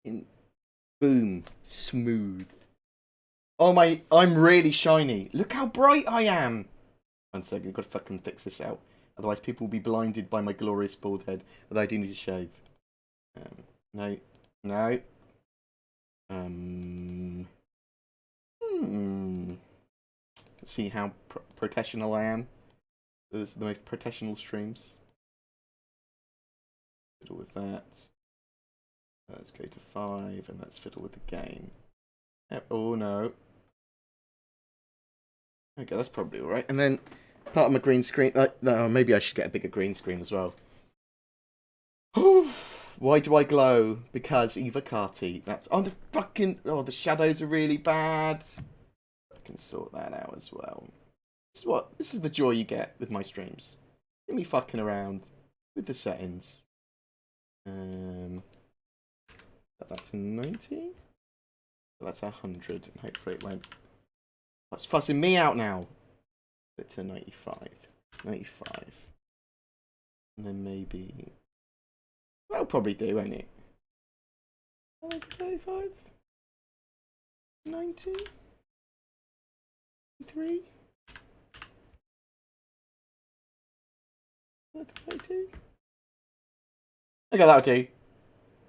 In boom, smooth. Oh my, I'm really shiny. Look how bright I am. One second, I've got to fucking fix this out. Otherwise people will be blinded by my glorious bald head. Although I do need to shave. No. No. Let's see how professional I am. This is the most professional streams. Fiddle with that. Let's go to 5 and let's fiddle with the game. Oh no. Okay, that's probably alright. And then part of my green screen. No, maybe I should get a bigger green screen as well. Why do I glow? Because Evocati. That's the fucking. Oh, the shadows are really bad. I can sort that out as well. This is the joy you get with my streams. Get me fucking around with the settings. Set that to 90. That's 100, and hopefully it won't. That's fussing me out now. Put it to 95. 95. And then maybe. That'll probably do, won't it? 35? 90? 3? 32? Okay, that'll do. You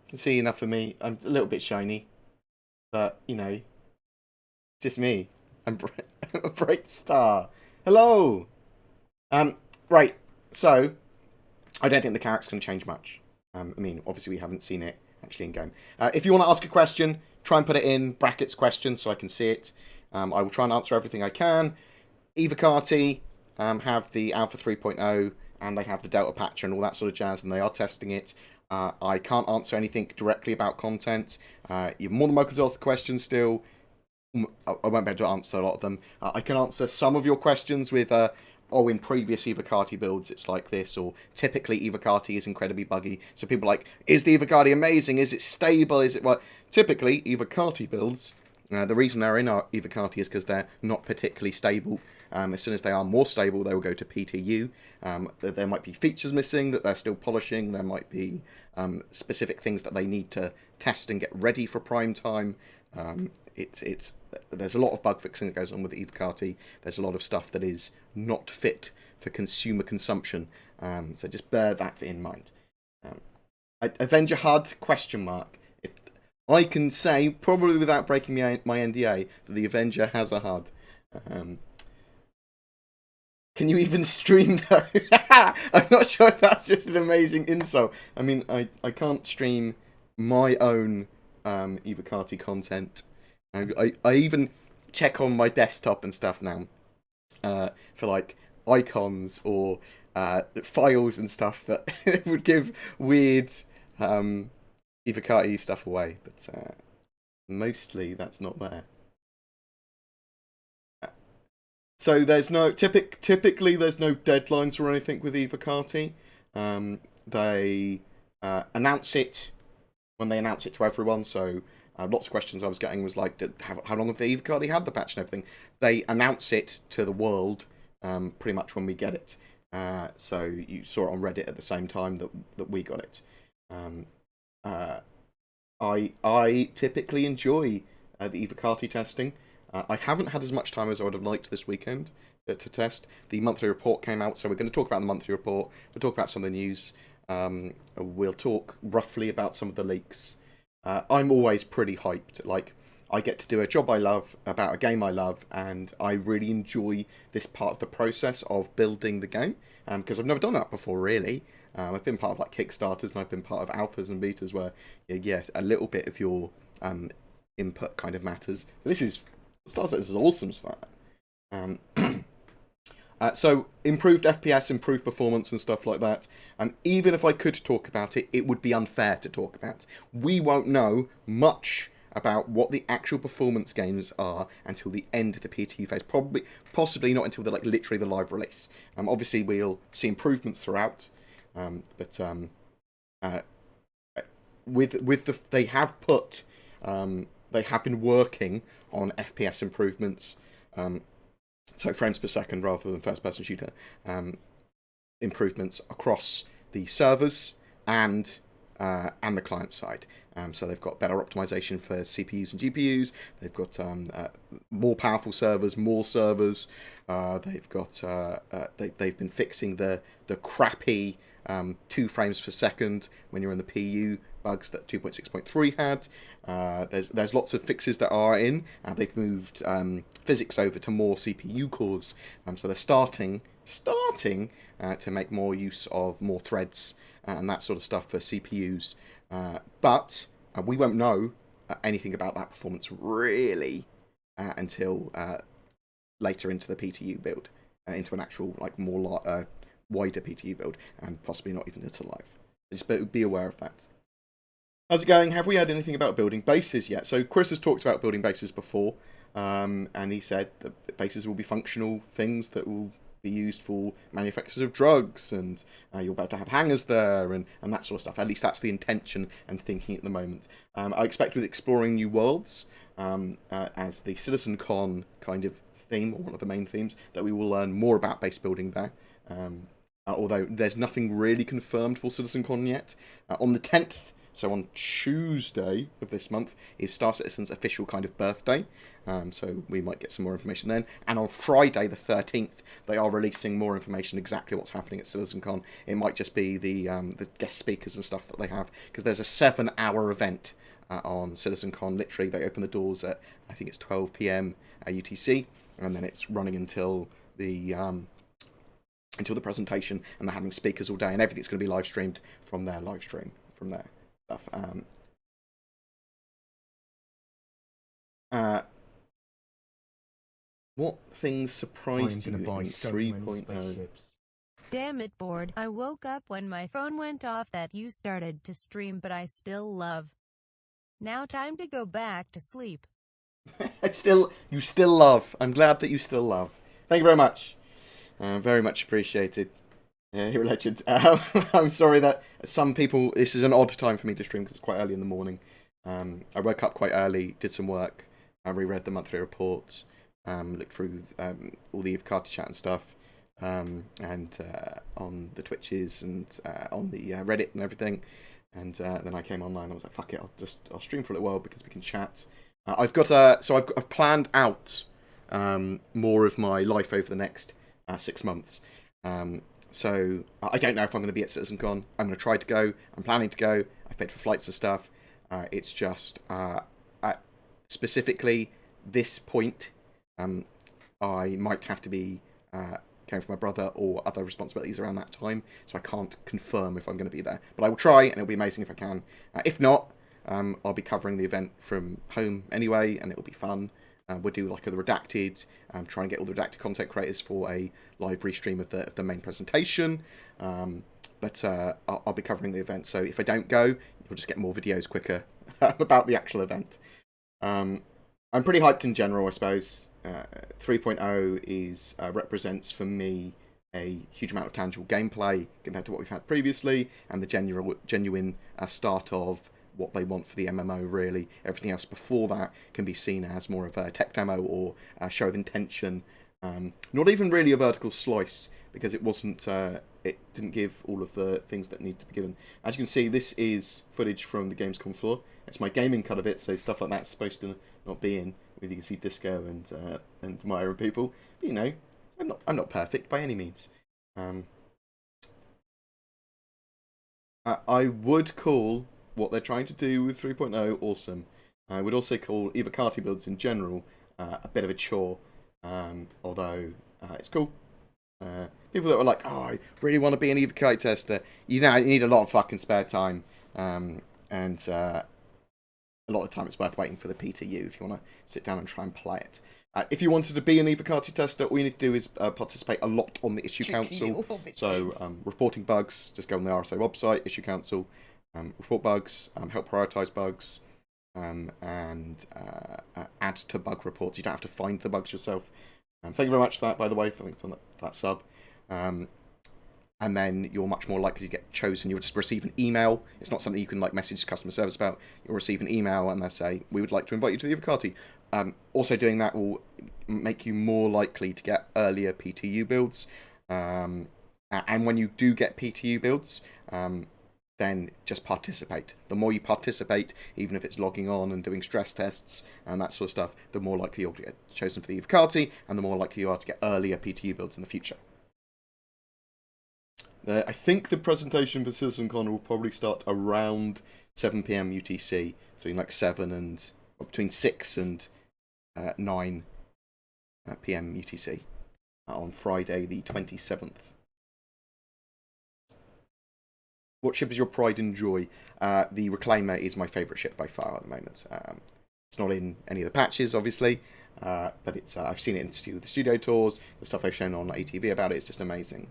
can see enough for me. I'm a little bit shiny. But, you know, it's just me. I'm a bright star. Hello! Right, so, I don't think the character's going to change much. I mean, obviously we haven't seen it actually in game. If you want to ask a question, try and put it in brackets question so I can see it. I will try and answer everything I can. Evocati have the Alpha 3.0 and they have the Delta patch and all that sort of jazz, and they are testing it. I can't answer anything directly about content. You're more than welcome to ask the questions still. I won't be able to answer a lot of them. I can answer some of your questions with, in previous Evocati builds it's like this, or typically Evocati is incredibly buggy. So people are like, is the Evocati amazing? Is it stable? Is it what? Typically, Evocati builds, the reason they're in our Evocati is because they're not particularly stable. As soon as they are more stable, they will go to PTU. There might be features missing that they're still polishing. There might be specific things that they need to test and get ready for prime time. There's a lot of bug fixing that goes on with the Evocati. There's a lot of stuff that is not fit for consumer consumption. So just bear that in mind. Avenger HUD ? If I can say, probably without breaking my NDA, that the Avenger has a HUD. Can you even stream though? I'm not sure if that's just an amazing insult. I mean, I can't stream my own Evocati content. I even check on my desktop and stuff now for like icons or files and stuff that would give weird Evocati stuff away, but mostly that's not there. So there's no typically there's no deadlines or anything with Evocati. They announce it when they announce it to everyone. So lots of questions I was getting was like, how long have the Evocati had the patch and everything? They announce it to the world pretty much when we get it. So you saw it on Reddit at the same time that we got it. I typically enjoy the Evocati testing. I haven't had as much time as I would have liked this weekend to test. The monthly report came out, so we're going to talk about the monthly report. We'll talk about some of the news. We'll talk roughly about some of the leaks. I'm always pretty hyped. Like, I get to do a job I love, about a game I love, and I really enjoy this part of the process of building the game, because I've never done that before, really. I've been part of like Kickstarters, and I've been part of alphas and betas where you get a little bit of your input kind of matters. But this is awesome stuff. So improved FPS, improved performance and stuff like that. Even if I could talk about it, it would be unfair to talk about. We won't know much about what the actual performance gains are until the end of the PTU phase. Possibly not until literally the live release. Obviously we'll see improvements throughout, but they have put. They have been working on FPS improvements, so frames per second rather than first-person shooter improvements across the servers and and the client side. So they've got better optimization for CPUs and GPUs. They've got more powerful servers, more servers. They've got they've been fixing the crappy 2 frames per second when you're in the PU bugs that 2.6.3 had. There's lots of fixes that are in. They've moved physics over to more CPU cores, so they're starting to make more use of more threads and that sort of stuff for CPUs. But we won't know anything about that performance really until later into the PTU build, into an actual like more wider PTU build, and possibly not even until live. Just be aware of that. How's it going? Have we heard anything about building bases yet? So Chris has talked about building bases before, and he said that bases will be functional things that will be used for manufacturers of drugs, and you're about to have hangars there, and that sort of stuff. At least that's the intention and thinking at the moment. I expect with exploring new worlds, as the CitizenCon kind of theme, or one of the main themes, that we will learn more about base building there. Although there's nothing really confirmed for CitizenCon yet. On the 10th, so on Tuesday of this month, is Star Citizen's official kind of birthday. So we might get some more information then. And on Friday the 13th, they are releasing more information exactly what's happening at CitizenCon. It might just be the guest speakers and stuff that they have, because there's a 7-hour event on CitizenCon. Literally, they open the doors at, I think it's 12 p.m. UTC, and then it's running until the presentation, and they're having speakers all day, and everything's going to be live streamed from their live stream, from their stuff. What things surprised you in 3.0? Damn it, Bored. I woke up when my phone went off that you started to stream, but I still love. Now time to go back to sleep. You still love. I'm glad that you still love. Thank you very much. Very much appreciated. You're a legend. I'm sorry that some people... This is an odd time for me to stream because it's quite early in the morning. I woke up quite early, did some work, I reread the monthly reports, looked through all the Evocati chat and stuff, and on the Twitches and on the Reddit and everything. And then I came online. I was like, "Fuck it! I'll stream for a little while because we can chat." I've planned out more of my life over the next 6 months. So I don't know if I'm going to be at CitizenCon. I'm going to try to go. I'm planning to go. I've paid for flights and stuff. It's just specifically this point, I might have to be caring for my brother or other responsibilities around that time, so I can't confirm if I'm going to be there. But I will try, and it'll be amazing if I can. If not, I'll be covering the event from home anyway, and it'll be fun. We'll do like a redacted, try and get all the redacted content creators for a live restream of the main presentation. But I'll be covering the event, so if I don't go, you'll just get more videos quicker about the actual event. I'm pretty hyped in general, I suppose. 3.0 is represents for me a huge amount of tangible gameplay compared to what we've had previously, and the genuine start of what they want for the MMO, really. Everything else before that can be seen as more of a tech demo or a show of intention. Not even really a vertical slice, because it wasn't. It didn't give all of the things that need to be given. As you can see, this is footage from the Gamescom floor. It's my gaming cut of it, so stuff like that's supposed to not be in. You can see Disco and Maya and people. But, you know, I'm not perfect by any means. I would call what they're trying to do with 3.0 awesome. I would also call Evocati builds in general a bit of a chore, although it's cool. People that were like, "Oh, I really want to be an Evocati tester," you need a lot of fucking spare time, and a lot of the time it's worth waiting for the PTU if you want to sit down and try and play it. If you wanted to be an Evocati tester, all you need to do is participate a lot on the issue council. So reporting bugs, just go on the RSA website, issue council, report bugs, help prioritize bugs, and add to bug reports. You don't have to find the bugs yourself. Thank you very much for that, by the way, for that sub. And then you're much more likely to get chosen. You'll just receive an email. It's not something you can like message customer service about. You'll receive an email and they'll say, "We would like to invite you to the Evocati." Also doing that will make you more likely to get earlier PTU builds. And when you do get PTU builds, then just participate. The more you participate, even if it's logging on and doing stress tests and that sort of stuff, the more likely you'll get chosen for the Evocati, and the more likely you are to get earlier PTU builds in the future. I think the presentation for CitizenCon will probably start around 7 PM UTC, between like 7 and between 6 and 9 PM UTC on Friday the 27th. What ship is your pride and joy? The Reclaimer is my favourite ship by far at the moment. It's not in any of the patches, obviously, but it's I've seen it in the studio tours, the stuff they've shown on ATV about it. It's just amazing.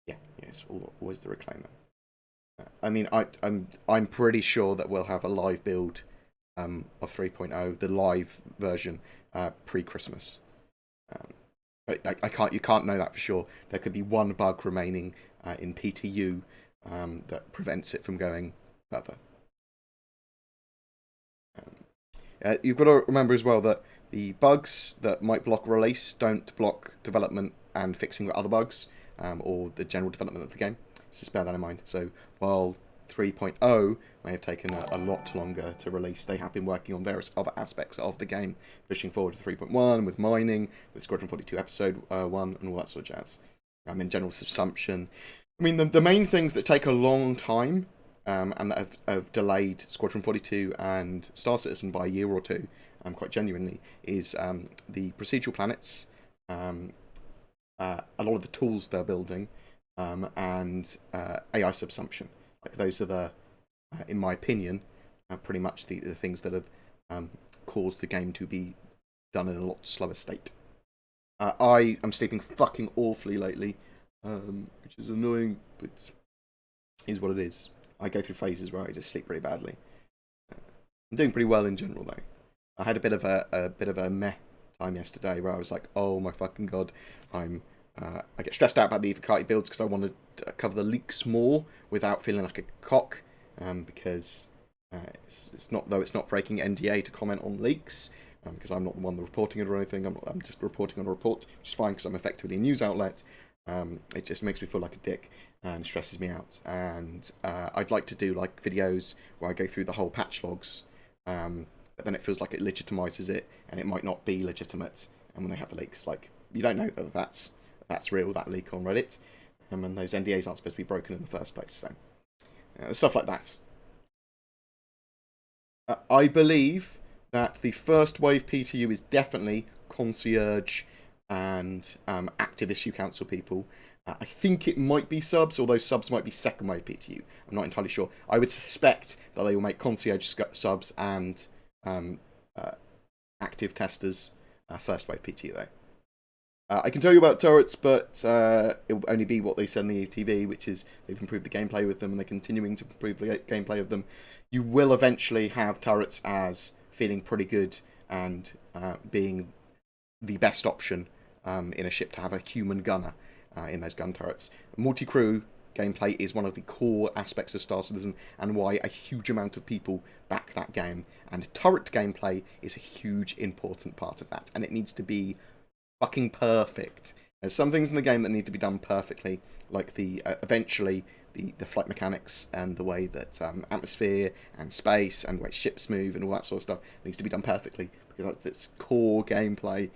Yeah, it's always the Reclaimer. I mean, I'm pretty sure that we'll have a live build of 3.0, the live version, pre-Christmas. But you can't know that for sure. There could be one bug remaining in PTU that prevents it from going further. You've got to remember as well that the bugs that might block release don't block development and fixing other bugs, or the general development of the game. So just bear that in mind. So while 3.0 may have taken a lot longer to release, they have been working on various other aspects of the game, pushing forward to 3.1 with mining, with Squadron 42 Episode 1, and all that sort of jazz. In general subsumption. I mean, the main things that take a long time and that have delayed Squadron 42 and Star Citizen by a year or two, quite genuinely, is the procedural planets, a lot of the tools they're building, and AI subsumption. Like those are the, in my opinion, pretty much the things that have caused the game to be done in a lot slower state. I am sleeping fucking awfully lately, which is annoying, but is what it is. I go through phases where I just sleep really badly. I'm doing pretty well in general though. I had a bit of a meh time yesterday where I was like, oh my fucking god, I get stressed out about the Evocati builds because I want to cover the leaks more without feeling like a cock, because it's not breaking NDA to comment on leaks, because I'm not the one reporting it or anything. I'm just reporting on a report, which is fine because I'm effectively a news outlet. It just makes me feel like a dick and stresses me out. And I'd like to do like videos where I go through the whole patch logs, but then it feels like it legitimizes it, and it might not be legitimate. And when they have the leaks, like, you don't know whether that's real, that leak on Reddit, and those NDAs aren't supposed to be broken in the first place. So stuff like that. I believe that the first wave PTU is definitely concierge and active issue council people. I think it might be subs, although subs might be second wave PTU. I'm not entirely sure. I would suspect that they will make concierge subs and active testers first wave PTU though. I can tell you about turrets, but it will only be what they said in the ATV, which is they've improved the gameplay with them and they're continuing to improve the gameplay of them. You will eventually have turrets as feeling pretty good and being the best option in a ship to have a human gunner in those gun turrets. Multi-crew gameplay is one of the core aspects of Star Citizen and why a huge amount of people back that game. And turret gameplay is a huge, important part of that, and it needs to be fucking perfect. There's some things in the game that need to be done perfectly, like eventually the flight mechanics and the way that atmosphere and space and the way ships move and all that sort of stuff needs to be done perfectly, because that's its core gameplay.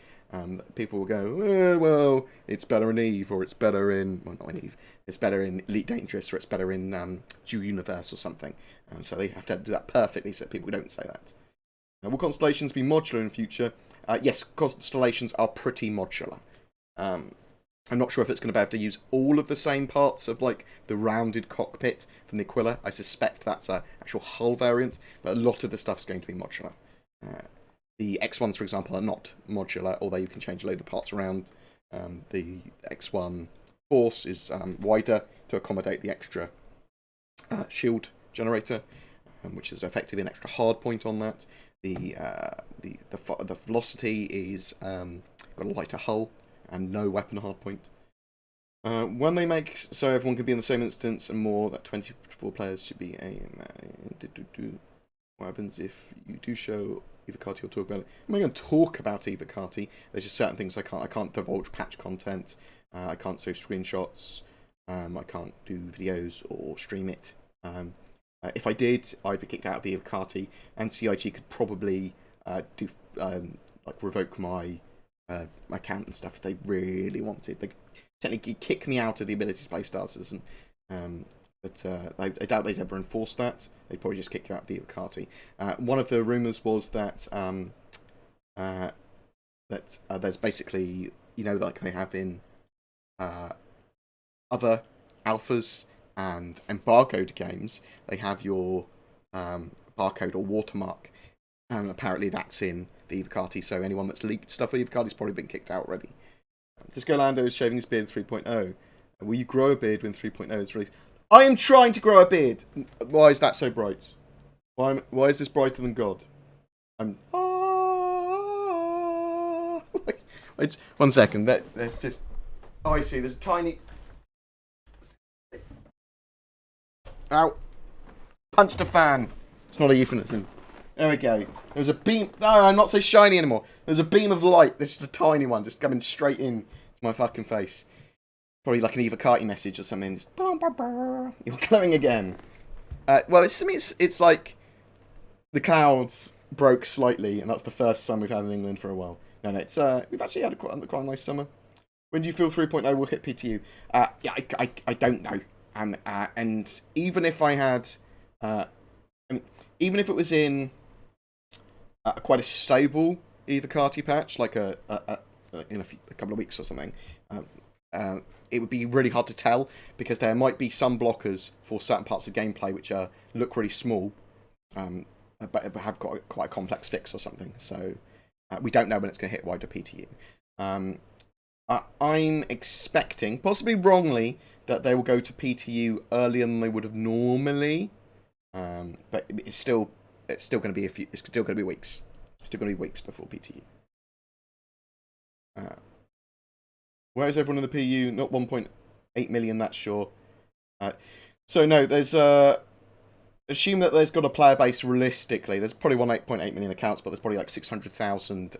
People will go, well, it's better in Eve, or it's better in, well, not in Eve, it's better in Elite Dangerous, or it's better in Due Universe or something. So they have to do that perfectly so people don't say that. Will Constellations be modular in the future? Yes, Constellations are pretty modular. I'm not sure if it's going to be able to use all of the same parts of like the rounded cockpit from the Aquila. I suspect that's an actual hull variant, but a lot of the stuff's going to be modular. The X1s, for example, are not modular, although you can change a load of the parts around. The X1 force is wider to accommodate the extra shield generator, which is effectively an extra hard point on that. The velocity is got a lighter hull and no weapon hardpoint. When they make so everyone can be in the same instance and more, that 24 players should be what happens if you do show Evocati or talk about it? I'm not going to talk about Evocati. There's just certain things I can't divulge patch content. I can't show screenshots. I can't do videos or stream it. If I did, I'd be kicked out of the Evocati, and CIG could probably do like revoke my my account and stuff if they really wanted. They could technically kick me out of the ability to play starters, and but I doubt they'd ever enforce that. They'd probably just kick you out of the Evocati. One of the rumours was that there's basically, you know, like they have in other alphas and embargoed games, they have your barcode or watermark, and apparently that's in the Evocati, so anyone that's leaked stuff for Evocati's probably been kicked out already. Disco Lando is shaving his beard in 3.0. Will you grow a beard when 3.0 is released? I am trying to grow a beard! Why is that so bright? Why is this brighter than God? I'm... Wait, 1 second. There's just... Oh, I see. There's a tiny... Ow. Punched a fan. It's not a euphemism. There we go. There's a beam... Oh, I'm not so shiny anymore. There's a beam of light. This is a tiny one just coming straight in to my fucking face. Probably like an Evocati message or something. Just, you're glowing again. Well, it's like the clouds broke slightly, and that's the first sun we've had in England for a while. No, it's we've actually had quite a nice summer. When do you feel 3.0 will hit PTU? Yeah, I don't know. And even if I had, even if it was in quite a stable Evocati patch, like in a couple of weeks or something, it would be really hard to tell, because there might be some blockers for certain parts of gameplay which look really small, but have got quite a complex fix or something. So we don't know when it's going to hit wider PTU. I'm expecting, possibly wrongly, that they will go to PTU earlier than they would have normally. But it's still going to be it's still going to be weeks. It's still going to be weeks before PTU. Where is everyone in the PU? Not 1.8 million, that's sure. So no, there's assume that there's got a player base realistically. There's probably 1.8 million accounts, but there's probably like 600,000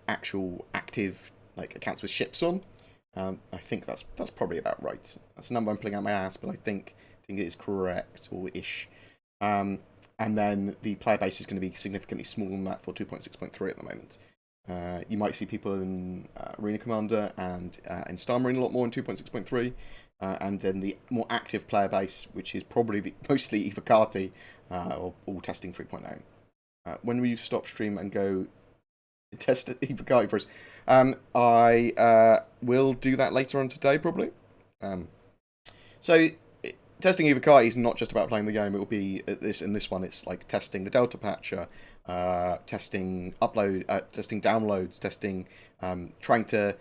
actual active like accounts with ships on. I think that's probably about right. That's a number I'm pulling out my ass, but I think it is correct, or ish. And then the player base is going to be significantly smaller than that for 2.6.3 at the moment. You might see people in Arena Commander and in Star Marine a lot more in 2.6.3, and then the more active player base, which is probably mostly Evocati, all testing 3.0. When will you stop stream and go test Evocati for us? I will do that later on today, probably. So testing Evocati is not just about playing the game. It will be in this one. It's like testing the Delta Patcher, testing testing downloads, testing, trying to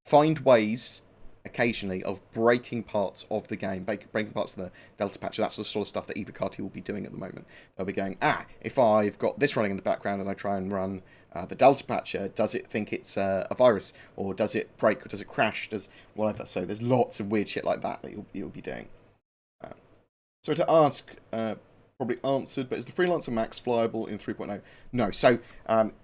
find ways occasionally of breaking parts of the game, breaking parts of the Delta Patcher. That's the sort of stuff that Evocati will be doing at the moment. They'll be going, if I've got this running in the background and I try and run the Delta Patcher, does it think it's a virus, or does it break, or does it crash, does whatever. So there's lots of weird shit like that you'll be doing. So to ask, probably answered, but is the Freelancer Max Flyable in 3.0? No. So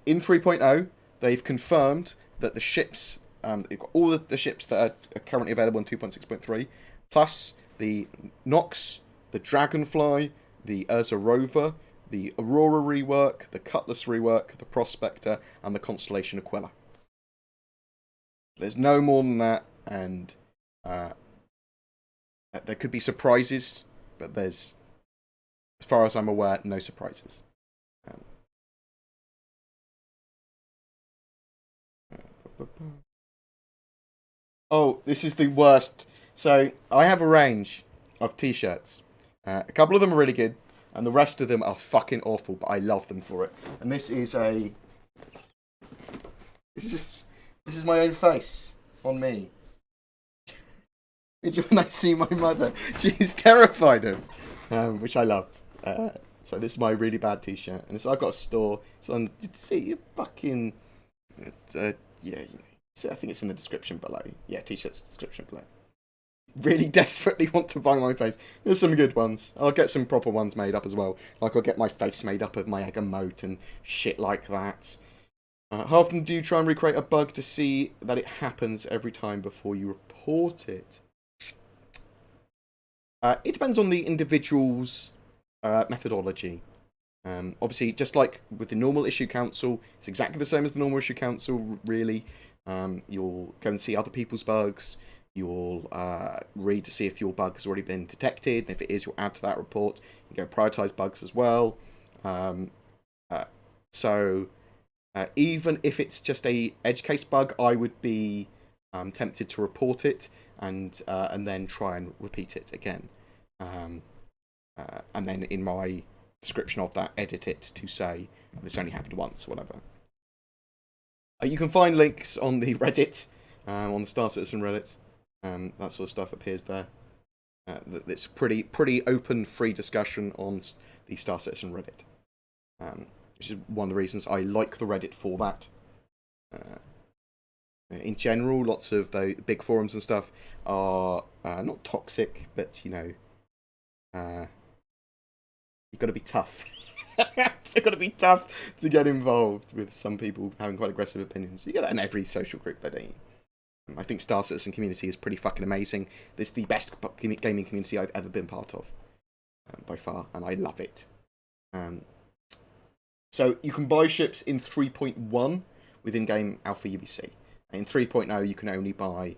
in 3.0, they've confirmed that the ships, they've got all the ships that are currently available in 2.6.3, plus the Nox, the Dragonfly, the Urza Rover, the Aurora rework, the Cutlass rework, the Prospector, and the Constellation Aquila. There's no more than that, and there could be surprises, but there's, as far as I'm aware, no surprises. Oh, this is the worst. So, I have a range of t-shirts. A couple of them are really good, and the rest of them are fucking awful, but I love them for it. And this is a... This is my own face on me. When I see my mother, she's terrified of, which I love. So this is my really bad t-shirt, and so I've got a store. It's on. See, fucking. Yeah, I think it's in the description below. Yeah, t-shirts description below. Really desperately want to buy my face. There's some good ones. I'll get some proper ones made up as well. Like I'll get my face made up of my egg emote and shit like that. How often do you try and recreate a bug to see that it happens every time before you report it? It depends on the individual's methodology. Obviously, just like with the normal issue council, it's exactly the same as the normal issue council, really. You'll go and see other people's bugs. You'll read to see if your bug has already been detected. And if it is, you'll add to that report. You go prioritize bugs as well. So even if it's just a edge case bug, I would be tempted to report it and then try and repeat it again. And then in my description of that, edit it to say this only happened once or whatever. You can find links on the Reddit, on the Star Citizen Reddit. That sort of stuff appears there. It's pretty open, free discussion on the Star Citizen Reddit, which is one of the reasons I like the Reddit for that. In general, lots of the big forums and stuff are not toxic, but you know, you've got to be tough. It's got to be tough to get involved with some people having quite aggressive opinions. You get that in every social group, though, don't you? I think Star Citizen community is pretty fucking amazing. It's the best gaming community I've ever been part of, by far, and I love it. So you can buy ships in 3.1 with in-game Alpha UBC. In 3.0, you can only buy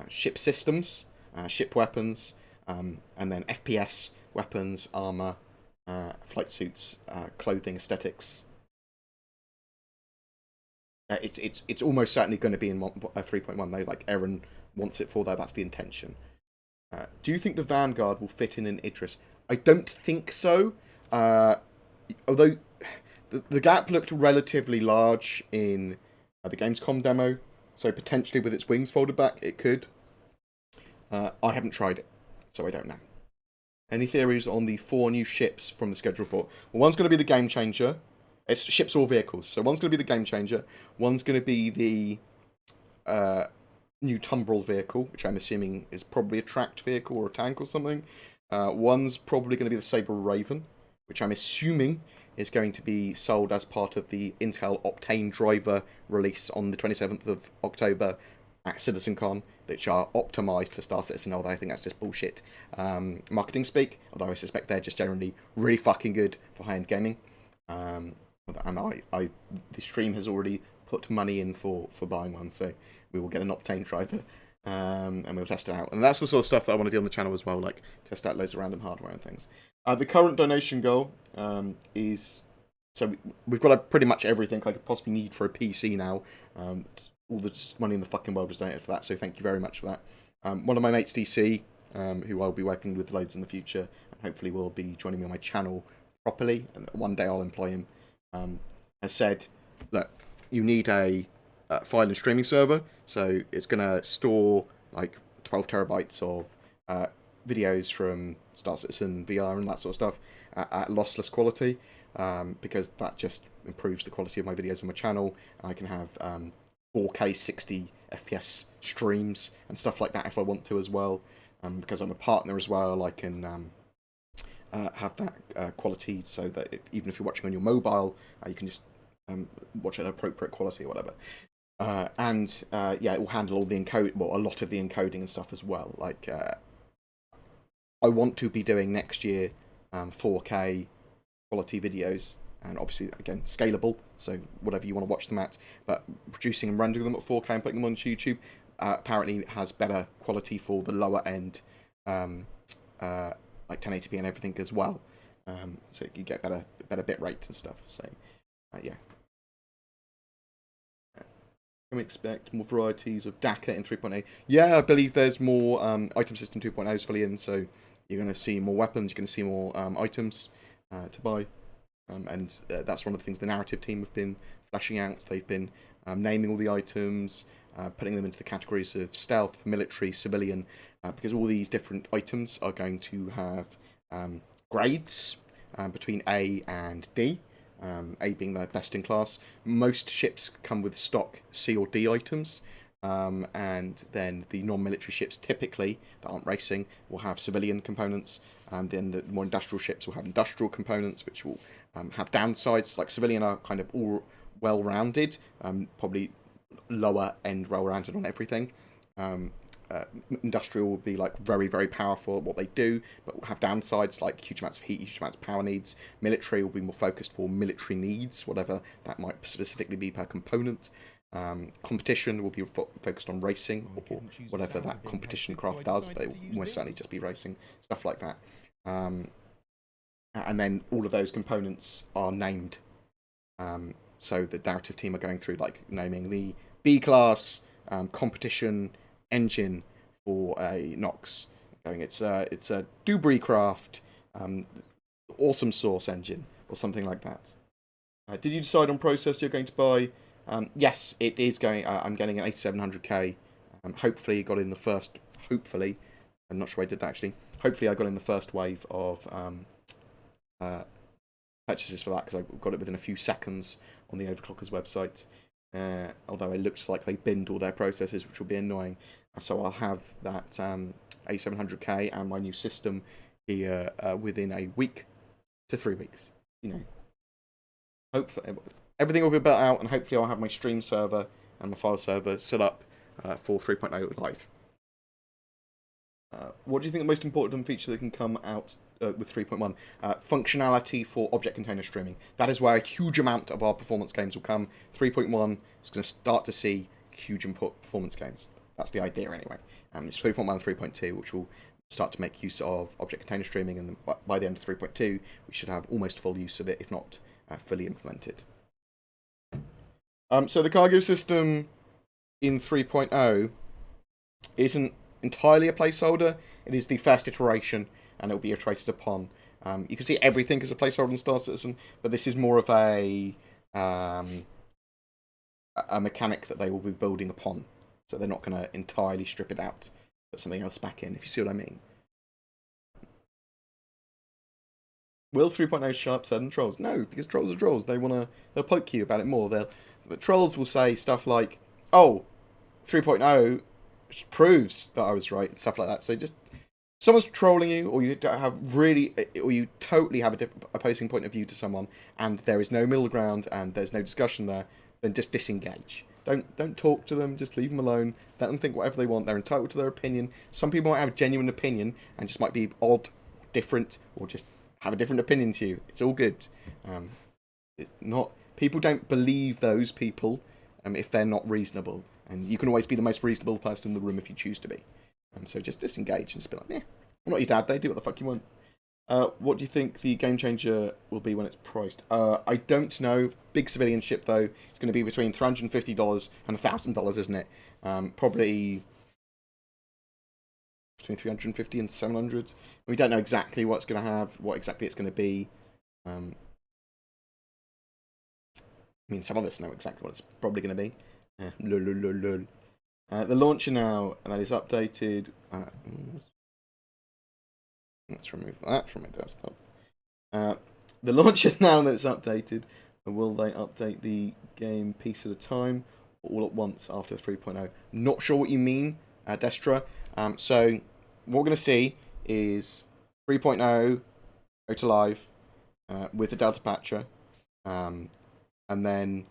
ship systems, ship weapons, and then FPS, weapons, armor, flight suits, clothing, aesthetics. It's almost certainly going to be in 3.1 though. Like Aaron wants it for, though. That's the intention. Do you think the Vanguard will fit in an Idris? I don't think so. Although the gap looked relatively large in the Gamescom demo, so potentially with its wings folded back, it could. I haven't tried it, so I don't know. Any theories on the 4 new ships from the schedule report? Well, one's going to be the Game Changer. It's ships or vehicles. So one's going to be the Game Changer. One's going to be the new Tumbrel vehicle, which I'm assuming is probably a tracked vehicle or a tank or something. One's probably going to be the Sabre Raven, which I'm assuming is going to be sold as part of the Intel Optane driver release on the 27th of October at CitizenCon, which are optimised for Star Citizen, although I think that's just bullshit marketing speak, although I suspect they're just generally really fucking good for high-end gaming. And the stream has already put money in for buying one, so we will get an Optane driver, and we'll test it out. And that's the sort of stuff that I want to do on the channel as well, like test out loads of random hardware and things. The current donation goal is... So we've got pretty much everything I could possibly need for a PC now. All the money in the fucking world was donated for that, so thank you very much for that. One of my mates, DC, who I'll be working with loads in the future, and hopefully will be joining me on my channel properly, and one day I'll employ him, has said, look, you need a file and streaming server, so it's going to store like 12 terabytes of videos from Star Citizen VR and that sort of stuff at lossless quality, because that just improves the quality of my videos on my channel. I can have 4K 60 FPS streams and stuff like that if I want to as well. Because I'm a partner as well, I can have that quality so that even if you're watching on your mobile, you can just watch at appropriate quality or whatever. Yeah, it will handle all the a lot of the encoding and stuff as well. Like, I want to be doing next year 4K quality videos, and obviously, again, scalable, so whatever you want to watch them at, but producing and rendering them at 4K and putting them on YouTube apparently has better quality for the lower end, like 1080p and everything as well, so you get better bit rate and stuff, so yeah. Can we expect more varieties of DACA in 3.8? Yeah, I believe there's more item system 2.0s fully in, so you're going to see more weapons, you're going to see more items to buy. And that's one of the things the narrative team have been fleshing out. They've been naming all the items, putting them into the categories of stealth, military, civilian, because all these different items are going to have grades between A and D, A being the best in class. Most ships come with stock C or D items, and then the non-military ships typically, that aren't racing, will have civilian components, and then the more industrial ships will have industrial components, which will have downsides. Like civilian are kind of all well-rounded, probably lower end well-rounded on everything. industrial will be like very, very powerful at what they do, but will have downsides like huge amounts of heat, huge amounts of power needs. Military will be more focused for military needs, whatever that might specifically be per component. Competition will be focused on racing, or whatever that competition craft does, but it will most certainly just be racing, stuff like that. And then all of those components are named. So the narrative team are going through like naming the B class competition engine for a Nox. It's a Dubry craft awesome source engine or something like that. Did you decide on processor you're going to buy? Yes, it is going. I'm getting an 8700K. Hopefully, got in the first. Hopefully, I'm not sure I did that actually. Hopefully, I got in the first wave of purchases for that because I got it within a few seconds on the Overclockers website. Although it looks like they binned all their processors, which will be annoying. So I'll have that A700K and my new system here within a week to 3 weeks. You know, hopefully everything will be built out, and hopefully I'll have my stream server and my file server set up for 3.0 live. What do you think the most important feature that can come out with 3.1? Functionality for object container streaming. That is where a huge amount of our performance gains will come. 3.1 is going to start to see huge performance gains. That's the idea anyway. It's 3.1 and 3.2, which will start to make use of object container streaming, and by the end of 3.2, we should have almost full use of it, if not fully implemented. So the cargo system in 3.0 isn't entirely a placeholder. It is the first iteration, and it will be iterated upon. You can see everything as a placeholder in Star Citizen, but this is more of a mechanic that they will be building upon. So they're not going to entirely strip it out, put something else back in, if you see what I mean. Will 3.0 shut up certain trolls? No, because trolls are trolls. They'll poke you about it more. The trolls will say stuff like, "Oh, 3.0 proves that I was right," and stuff like that. So just someone's trolling you, or you totally have a different opposing point of view to someone, and there is no middle ground, and there's no discussion there. Then just disengage. Don't talk to them. Just leave them alone. Let them think whatever they want. They're entitled to their opinion. Some people might have a genuine opinion and just might be odd, different, or just have a different opinion to you. It's all good. It's not. People don't believe those people if they're not reasonable. And you can always be the most reasonable person in the room if you choose to be. So just disengage and just be like, "Yeah, I'm not your dad. They do what the fuck you want." What do you think the game changer will be when it's priced? I don't know. Big civilian ship, though. It's going to be between $350 and $1,000, isn't it? Probably between 350 and 700. We don't know exactly what it's going to have, what exactly it's going to be. I mean, some of us know exactly what it's probably going to be. The launcher now, and that is updated. Let's remove that from my desktop. The launcher now that it's updated, will they update the game piece at a time or all at once after 3.0? Not sure what you mean, Destra. So what we're going to see is 3.0 go to live with the Delta Patcher, and then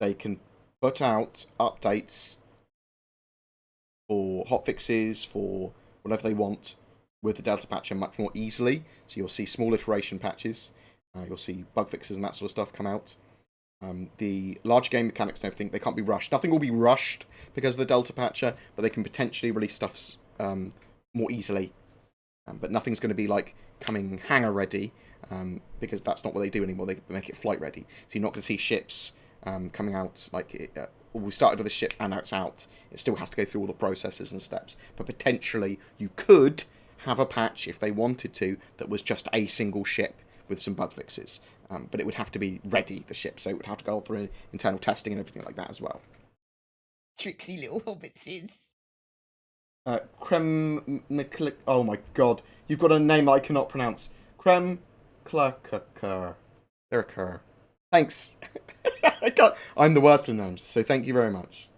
they can put out updates for hotfixes, for whatever they want, with the Delta Patcher much more easily. So you'll see small iteration patches, you'll see bug fixes and that sort of stuff come out. The larger game mechanics and everything, they can't be rushed. Nothing will be rushed because of the Delta Patcher, but they can potentially release stuff more easily. But nothing's going to be like coming hangar ready, because that's not what they do anymore. They make it flight ready. So you're not going to see ships coming out like we started with a ship and now it's out. It still has to go through all the processes and steps. But potentially you could have a patch, if they wanted to, that was just a single ship with some bug fixes. But it would have to be ready, the ship, so it would have to go through internal testing and everything like that as well. Tricksy little hobbitses. Oh my god, you've got a name that I cannot pronounce. Kremklaker. Thanks. I'm the worst with names, so thank you very much.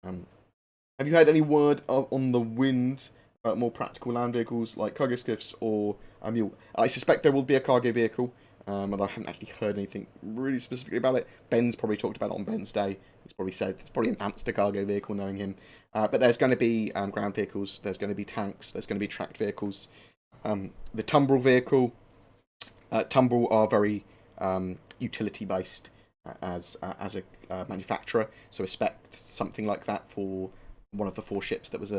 Have you had any word on the wind about more practical land vehicles like cargo skiffs or a mule? I suspect there will be a cargo vehicle. although I haven't actually heard anything really specifically about it. Ben's probably talked about it on Ben's day. He's probably said it's probably an Amster cargo vehicle, knowing him. But there's going to be ground vehicles, there's going to be tanks, there's going to be tracked vehicles. The Tumbrel vehicle, Tumbrel are very utility-based as a manufacturer, so expect something like that for one of the 4 ships that was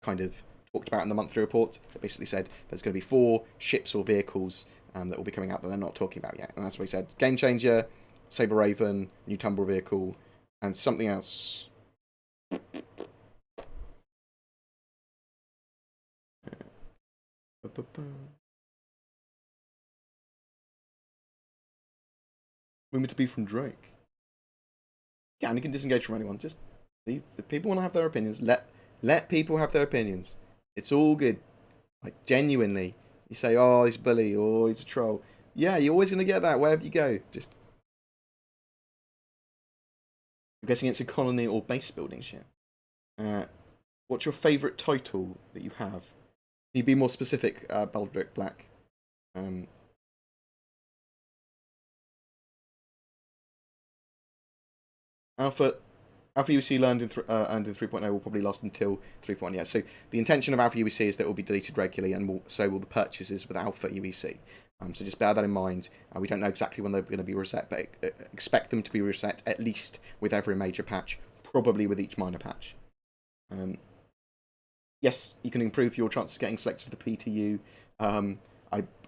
kind of talked about in the monthly report. That basically said there's going to be 4 ships or vehicles that will be coming out that they're not talking about yet. And that's what he said. Game Changer, Sabre Raven, new Tumbrel vehicle, and something else. Rumored to be from Drake. Yeah, and you can disengage from anyone. Just leave. If people want to have their opinions, let people have their opinions. It's all good. Like, genuinely. You say, oh, he's a bully, or he's a troll. Yeah, you're always going to get that wherever you go. Just... I'm guessing it's a colony or base building ship. What's your favourite title that you have? Can you be more specific, Baldric Black? Alpha UEC earned in 3.0 will probably last until 3.1. Yeah, so the intention of Alpha UEC is that it will be deleted regularly, and so will the purchases with Alpha UEC. So just bear that in mind. We don't know exactly when they're going to be reset, but expect them to be reset at least with every major patch, probably with each minor patch. Yes, you can improve your chances of getting selected for the PTU. I'm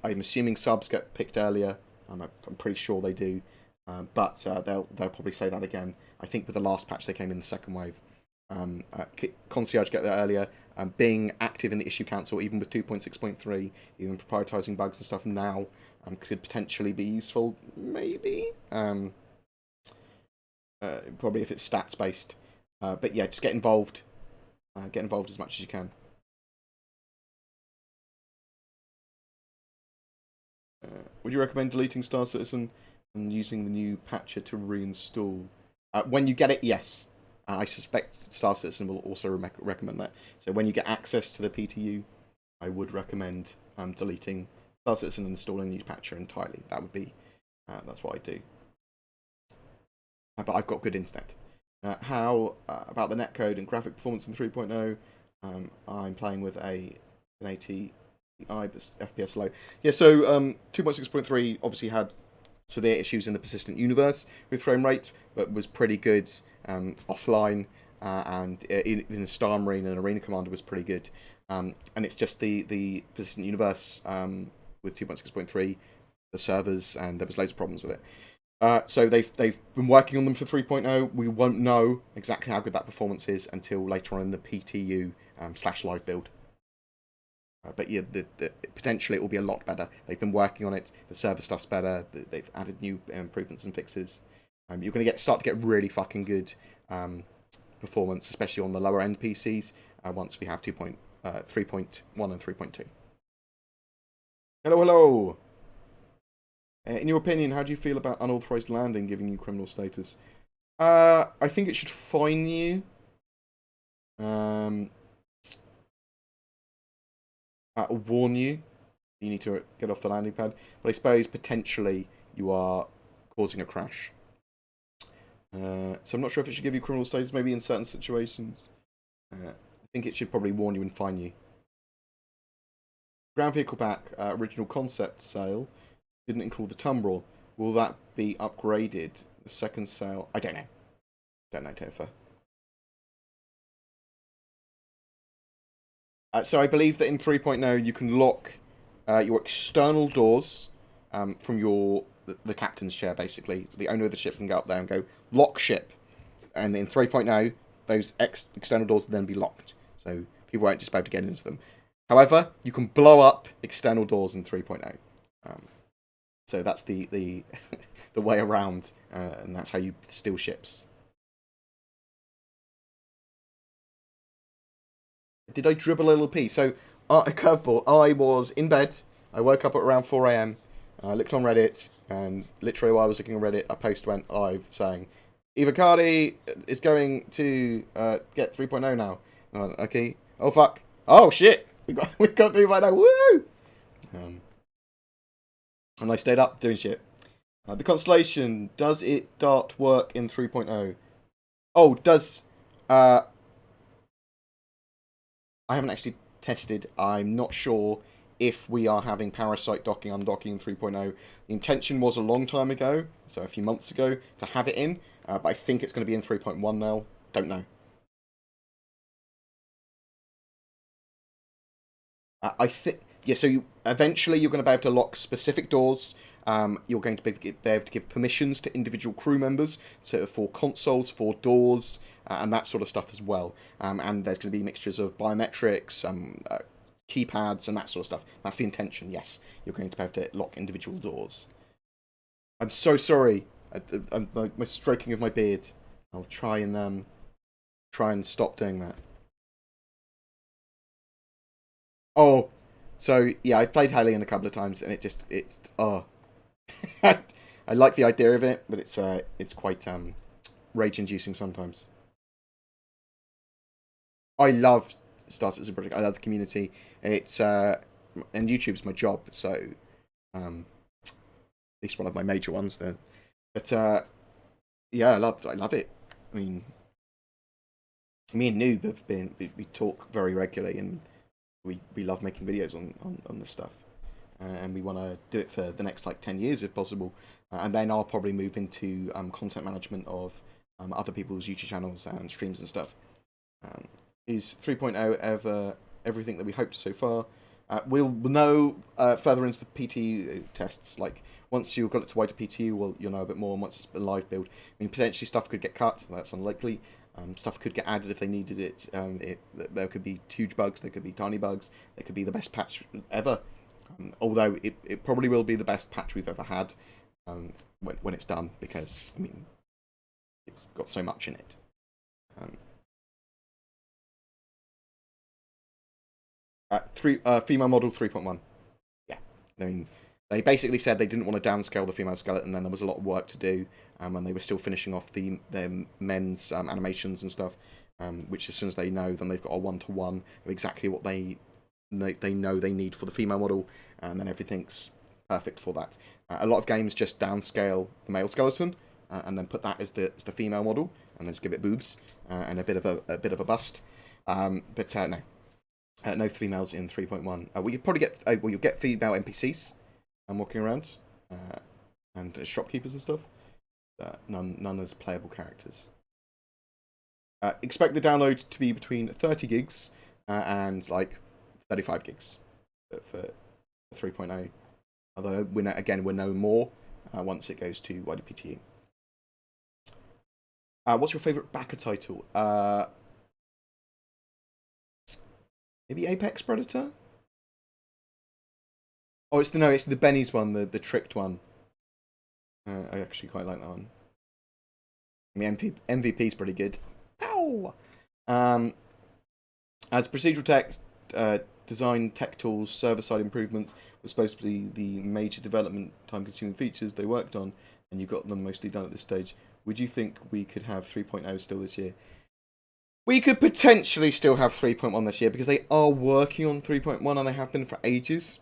assuming subs get picked earlier. I'm pretty sure they do. But they'll probably say that again. I think with the last patch they came in the second wave. Concierge get there earlier. Being active in the issue council, even with 2.6.3, even prioritising bugs and stuff now, could potentially be useful. Maybe. Probably if it's stats based. But yeah, just get involved. Get involved as much as you can. Would you recommend deleting Star Citizen and using the new patcher to reinstall? When you get it, yes. I suspect Star Citizen will also recommend that. So when you get access to the PTU, I would recommend deleting Star Citizen and installing the new patcher entirely. That would be, that's what I do. But I've got good internet. How about the netcode and graphic performance in 3.0? I'm playing with an 80 but FPS low. Yeah, so 2.6.3 obviously had severe issues in the persistent universe with frame rate, but was pretty good offline, and in the Star Marine and Arena Commander was pretty good. And it's just the persistent universe with 2.6.3, the servers, and there was loads of problems with it. So they've been working on them for 3.0. We won't know exactly how good that performance is until later on in the PTU / live build. But yeah, potentially it will be a lot better. They've been working on it. The server stuff's better. They've added new improvements and fixes. You're going to start to get really fucking good performance, especially on the lower end PCs, once we have 3.1 and 3.2. Hello. In your opinion, how do you feel about unauthorized landing giving you criminal status? I think it should fine you. Warn you. You need to get off the landing pad. But I suppose potentially you are causing a crash. So I'm not sure if it should give you criminal status, maybe in certain situations. I think it should probably warn you and fine you. Ground vehicle pack, original concept sale. Didn't include the tumbrel. Will that be upgraded? The second sale? I don't know. Don't know, Topher. So I believe that in 3.0 you can lock your external doors from the captain's chair, basically. So the owner of the ship can go up there and go, lock ship. And in 3.0, those external doors will then be locked. So people won't just be able to get into them. However, you can blow up external doors in 3.0. So that's the the way around, and that's how you steal ships. Did I dribble a little pee? So, a curveball. I was in bed. I woke up at around 4 a.m. I looked on Reddit, and literally while I was looking on Reddit, a post went live saying, Evocati is going to get 3.0 now. And I went, okay. Oh, fuck. Oh, shit. We got 3.0. Woo! And I stayed up doing shit. The Constellation, does it Dart work in 3.0? Oh, does... I haven't actually tested. I'm not sure if we are having parasite docking, undocking in 3.0. The intention was a long time ago, so a few months ago, to have it in. But I think it's going to be in 3.1 now. Don't know. I think... Yeah, so eventually you're going to be able to lock specific doors. You're going to be able to give permissions to individual crew members, so for consoles, for doors, and that sort of stuff as well. And there's going to be mixtures of biometrics, keypads, and that sort of stuff. That's the intention, yes. You're going to be able to lock individual doors. I'm so sorry. My stroking of my beard. I'll try and stop doing that. Oh, so yeah, I've played Hellion a couple of times, and it's I like the idea of it, but it's quite rage-inducing sometimes. I love Stars as a project. I love the community. It's and YouTube's my job, so at least one of my major ones there. But yeah, I love it. I mean, me and Noob have been we talk very regularly, and we love making videos on this stuff. And we want to do it for the next like 10 years if possible, and then I'll probably move into content management of other people's YouTube channels and streams and stuff. Is 3.0 ever everything that we hoped so far? We'll know further into the PT tests. Like once you've got it to wider PT, you'll know a bit more. And once it's a live build, I mean, potentially stuff could get cut. That's unlikely. Stuff could get added if they needed it. There could be huge bugs. There could be tiny bugs. There could be the best patch ever. Although it probably will be the best patch we've ever had when it's done, because I mean it's got so much in it. Female model 3.1. Yeah, I mean they basically said they didn't want to downscale the female skeleton, and there was a lot of work to do, and they were still finishing off their men's animations and stuff. Which as soon as they know, then they've got a 1-to-1 of exactly what they know they need for the female model, and then everything's perfect for that. A lot of games just downscale the male skeleton and then put that as the female model, and then just give it boobs and a bit of a bust. But no, no females in 3.1. Well, you probably get you'll get female NPCs walking around and shopkeepers and stuff. None as playable characters. Expect the download to be between 30 gigs and like 35 gigs for 3.0. Although we'll know more once it goes to wider PTE. What's your favourite backer title? Maybe Apex Predator? Oh, it's the Benny's one, the tricked one. I actually quite like that one. I mean, MVP's pretty good. Ow! As procedural tech, design, tech tools, server-side improvements were supposed to be the major development time-consuming features they worked on, and you got them mostly done at this stage. Would you think we could have 3.0 still this year? We could potentially still have 3.1 this year, because they are working on 3.1, and they have been for ages.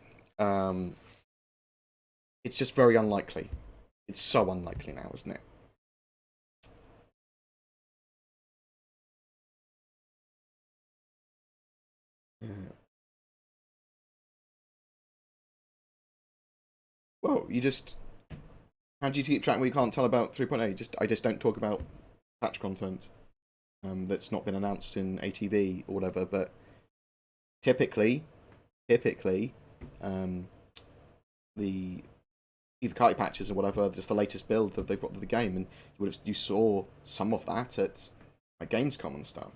It's just very unlikely. It's so unlikely now, isn't it? Yeah. Well, how do you keep track when you can't tell about 3.8? I just don't talk about patch content that's not been announced in ATV or whatever. But typically, the Evocati patches or whatever, just the latest build that they've got for the game, and you saw some of that at Gamescom and stuff.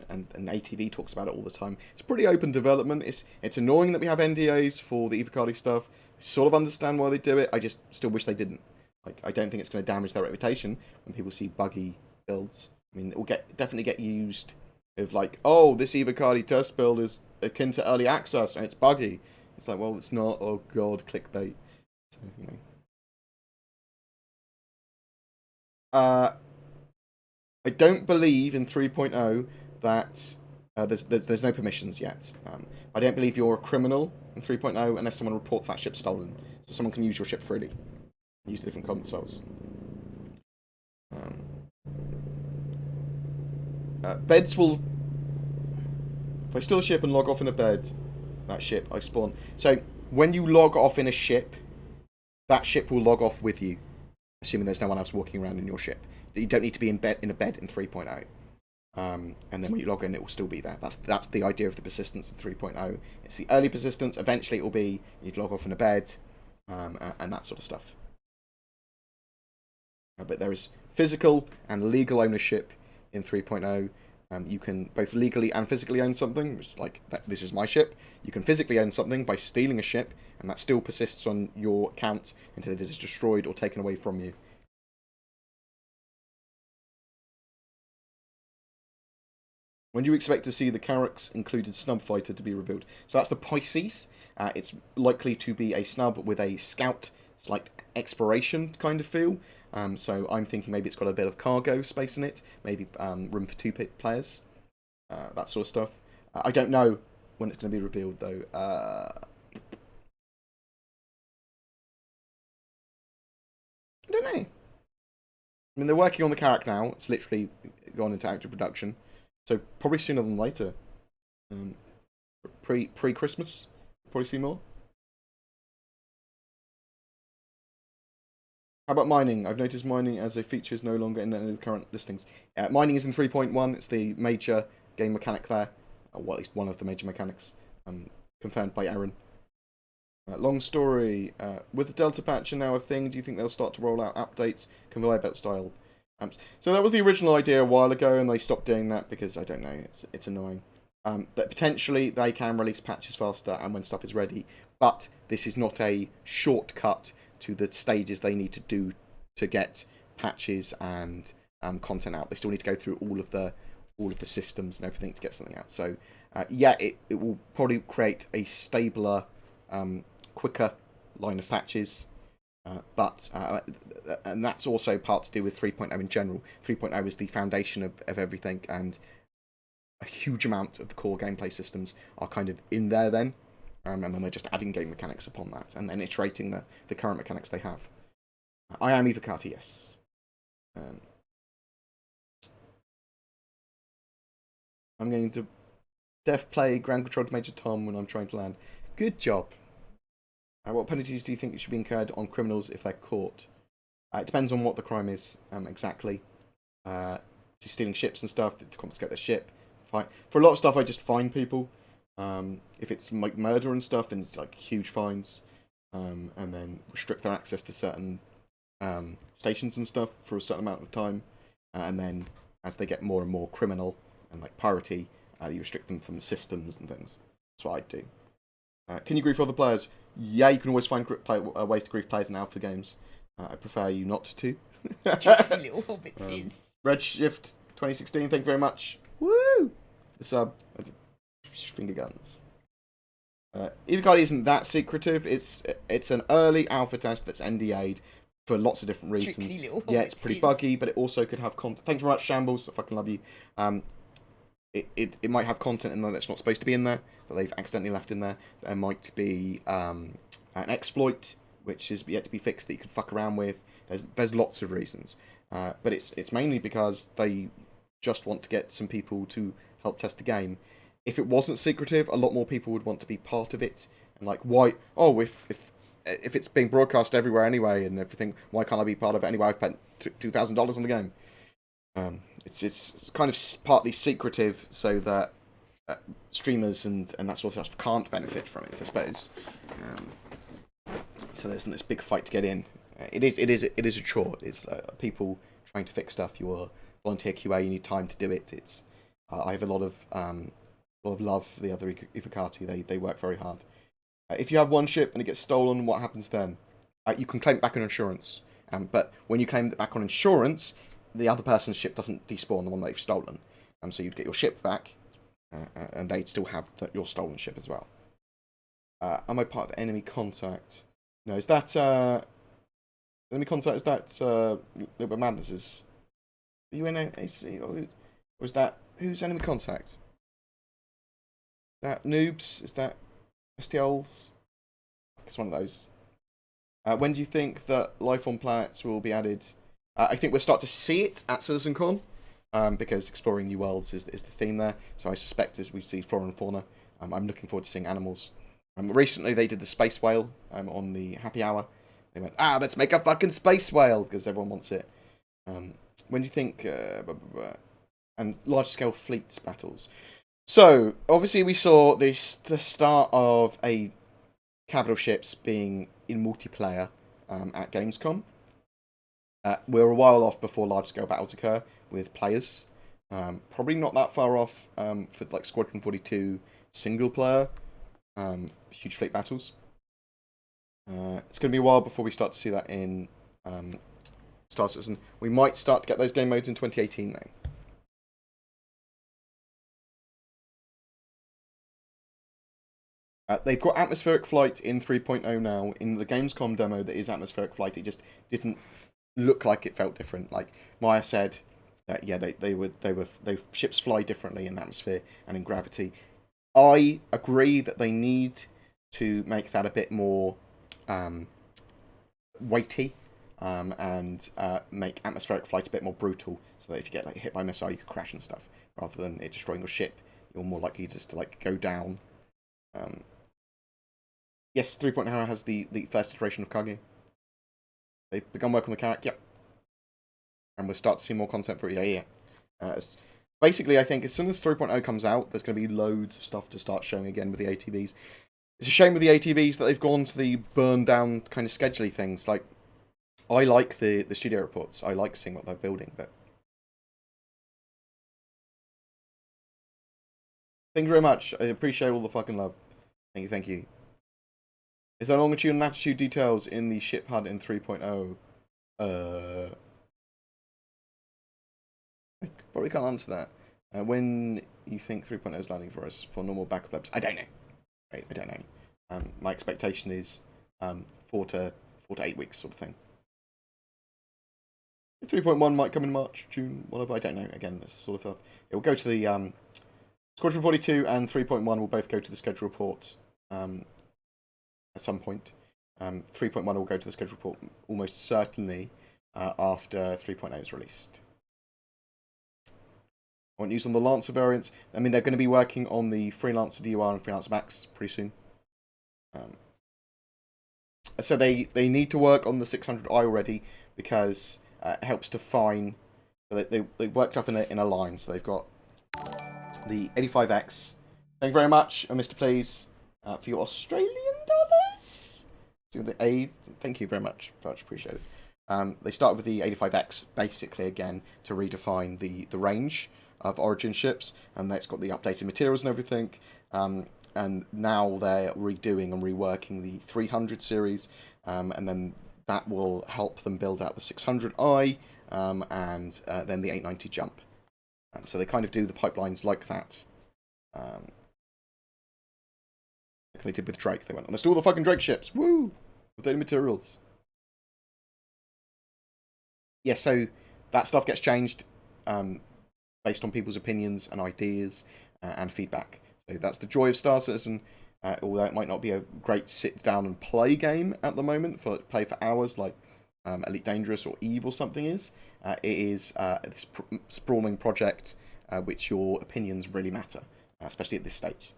And ATV talks about it all the time. It's pretty open development. It's annoying that we have NDAs for the Evocati stuff. I sort of understand why they do it. I just still wish they didn't. Like, I don't think it's going to damage their reputation when people see buggy builds. I mean, it will definitely get used of like, oh, this Evocati test build is akin to early access and it's buggy. It's like, well, it's not. Oh god, clickbait. So, you know. I don't believe in 3.0 that there's no permissions yet. I don't believe you're a criminal in 3.0 unless someone reports that ship stolen. So someone can use your ship freely. Use different consoles. Beds will... If I steal a ship and log off in a bed, that ship, I spawn. So, when you log off in a ship, that ship will log off with you. Assuming there's no one else walking around in your ship. You don't need to be in a bed in 3.0. And then when you log in, it will still be there. That's the idea of the persistence in 3.0. It's the early persistence. Eventually, it will be you'd log off in a bed, and that sort of stuff. But there is physical and legal ownership in 3.0. You can both legally and physically own something, which is like, this is my ship. You can physically own something by stealing a ship, and that still persists on your account until it is destroyed or taken away from you. When do you expect to see the Carrack's included snub fighter to be revealed? So that's the Pisces. It's likely to be a snub with a scout, it's like exploration kind of feel. So I'm thinking maybe it's got a bit of cargo space in it, maybe room for 2 players, that sort of stuff. I don't know when it's going to be revealed though. I don't know. I mean, they're working on the Carrack now. It's literally gone into active production, so probably sooner than later. Pre-Christmas, probably see more. How about mining? I've noticed mining as a feature is no longer in any of the current listings. Mining is in 3.1. It's the major game mechanic there. Well, at least one of the major mechanics. Confirmed by Aaron. Long story. With the Delta patch now a thing, do you think they'll start to roll out updates, conveyor belt style? So that was the original idea a while ago, and they stopped doing that because, I don't know, it's annoying. But potentially they can release patches faster and when stuff is ready. But this is not a shortcut to the stages they need to do to get patches and content out. They still need to go through all of the systems and everything to get something out. So yeah, it will probably create a stabler, quicker line of patches. And that's also part to do with 3.0 in general. 3.0 is the foundation of everything, and a huge amount of the core gameplay systems are kind of in there then. And then they're just adding game mechanics upon that, and then iterating the current mechanics they have. I am Evocati, yes. I'm going to def play Ground Control to Major Tom when I'm trying to land. Good job. What penalties do you think should be incurred on criminals if they're caught? It depends on what the crime is, exactly. Stealing ships and stuff, to confiscate their ship. For a lot of stuff, I just fine people. If it's like murder and stuff, then it's like huge fines, and then restrict their access to certain stations and stuff for a certain amount of time, and then as they get more and more criminal and like piratey, you restrict them from systems and things. That's what I'd do. Can you grief other players? Yeah, you can always find ways to grief players in alpha games. I prefer you not to. Tricksy little hobbitses. Redshift 2016, thank you very much. Woo! The sub. Finger guns. Evocati isn't that secretive. It's an early alpha test that's NDA'd for lots of different reasons. Yeah, it's pretty buggy, but it also could have content. Thanks very much, Shambles. I fucking love you. It might have content in there that's not supposed to be in there, that they've accidentally left in there. There might be an exploit which is yet to be fixed that you could fuck around with. There's lots of reasons, but it's mainly because they just want to get some people to help test the game. If it wasn't secretive, a lot more people would want to be part of it. And like, why? Oh, if it's being broadcast everywhere anyway and everything, why can't I be part of it anyway? I've spent $2,000 on the game. It's kind of partly secretive so that streamers and that sort of stuff can't benefit from it, I suppose. So there's this big fight to get in. It is a chore. It's people trying to fix stuff. You're volunteer QA. You need time to do it. It's I have a lot of love for the other Evocati. They work very hard. If you have one ship and it gets stolen, what happens then? You can claim it back on insurance. But when you claim it back on insurance, the other person's ship doesn't despawn the one they've stolen. So you'd get your ship back, and they'd still have your stolen ship as well. Am I part of enemy contact? No, is that enemy contact? Is that Little Bit Madness? Are you in AC? Or is that who's enemy contact? Is that Noobs? Is that STLs. It's one of those. When do you think that life on planets will be added? I think we'll start to see it at CitizenCon, because exploring new worlds is the theme there. So I suspect as we see flora and fauna, I'm looking forward to seeing animals. Recently they did the space whale on the happy hour. They went, let's make a fucking space whale because everyone wants it. When do you think? And large-scale fleets battles. So obviously we saw the start of capital ships being in multiplayer at Gamescom. We're a while off before large-scale battles occur with players. Probably not that far off for like Squadron 42 single-player huge fleet battles. It's going to be a while before we start to see that in Star Citizen. We might start to get those game modes in 2018 though. They've got atmospheric flight in 3.0 now. In the Gamescom demo, that is atmospheric flight. It just didn't look like it felt different. Like Maya said, that yeah, they ships fly differently in atmosphere and in gravity. I agree that they need to make that a bit more weighty and make atmospheric flight a bit more brutal, so that if you get like hit by a missile, you could crash and stuff, rather than it destroying your ship. You're more likely just to like go down. Yes, 3.0 has the first iteration of Kage. They've begun work on the character, yep. And we'll start to see more content for it, yeah. Basically, I think as soon as 3.0 comes out, there's going to be loads of stuff to start showing again with the ATVs. It's a shame with the ATVs that they've gone to the burn down kind of scheduley things. Like, I like the studio reports. I like seeing what they're building, but... Thank you very much. I appreciate all the fucking love. Thank you, thank you. Is there longitude and latitude details in the ship HUD in 3.0? I probably can't answer that. When you think 3.0 is landing for us for normal backup labs? I don't know. I don't know. My expectation is 4 to 8 weeks sort of thing. 3.1 might come in March, June, whatever. I don't know. Again, this sort of stuff. It will go to the Squadron 42 and 3.1 will both go to the schedule report at some point. 3.1 will go to the schedule report almost certainly after 3.0 is released. I want news on the Lancer variants. I mean, they're going to be working on the Freelancer DUR and Freelancer Max pretty soon. So they need to work on the 600i already because it helps define. So they worked up in a line. So they've got the 85X. Thank you very much, Mr. Please, for your Australian dollars. Thank you very much. Much appreciated. They started with the 85X basically again to redefine the range of Origin ships, and that's got the updated materials and everything. And now they're redoing and reworking the 300 series, and then that will help them build out the 600i and then the 890 jump. So they kind of do the pipelines like that. Like they did with Drake. They went, let's do all the fucking Drake ships. Woo! Updated materials. Yeah, so that stuff gets changed based on people's opinions and ideas and feedback. So that's the joy of Star Citizen. Although it might not be a great sit down and play game at the moment, play for hours like Elite Dangerous or Eve or something is, it is this sprawling project which your opinions really matter, especially at this stage.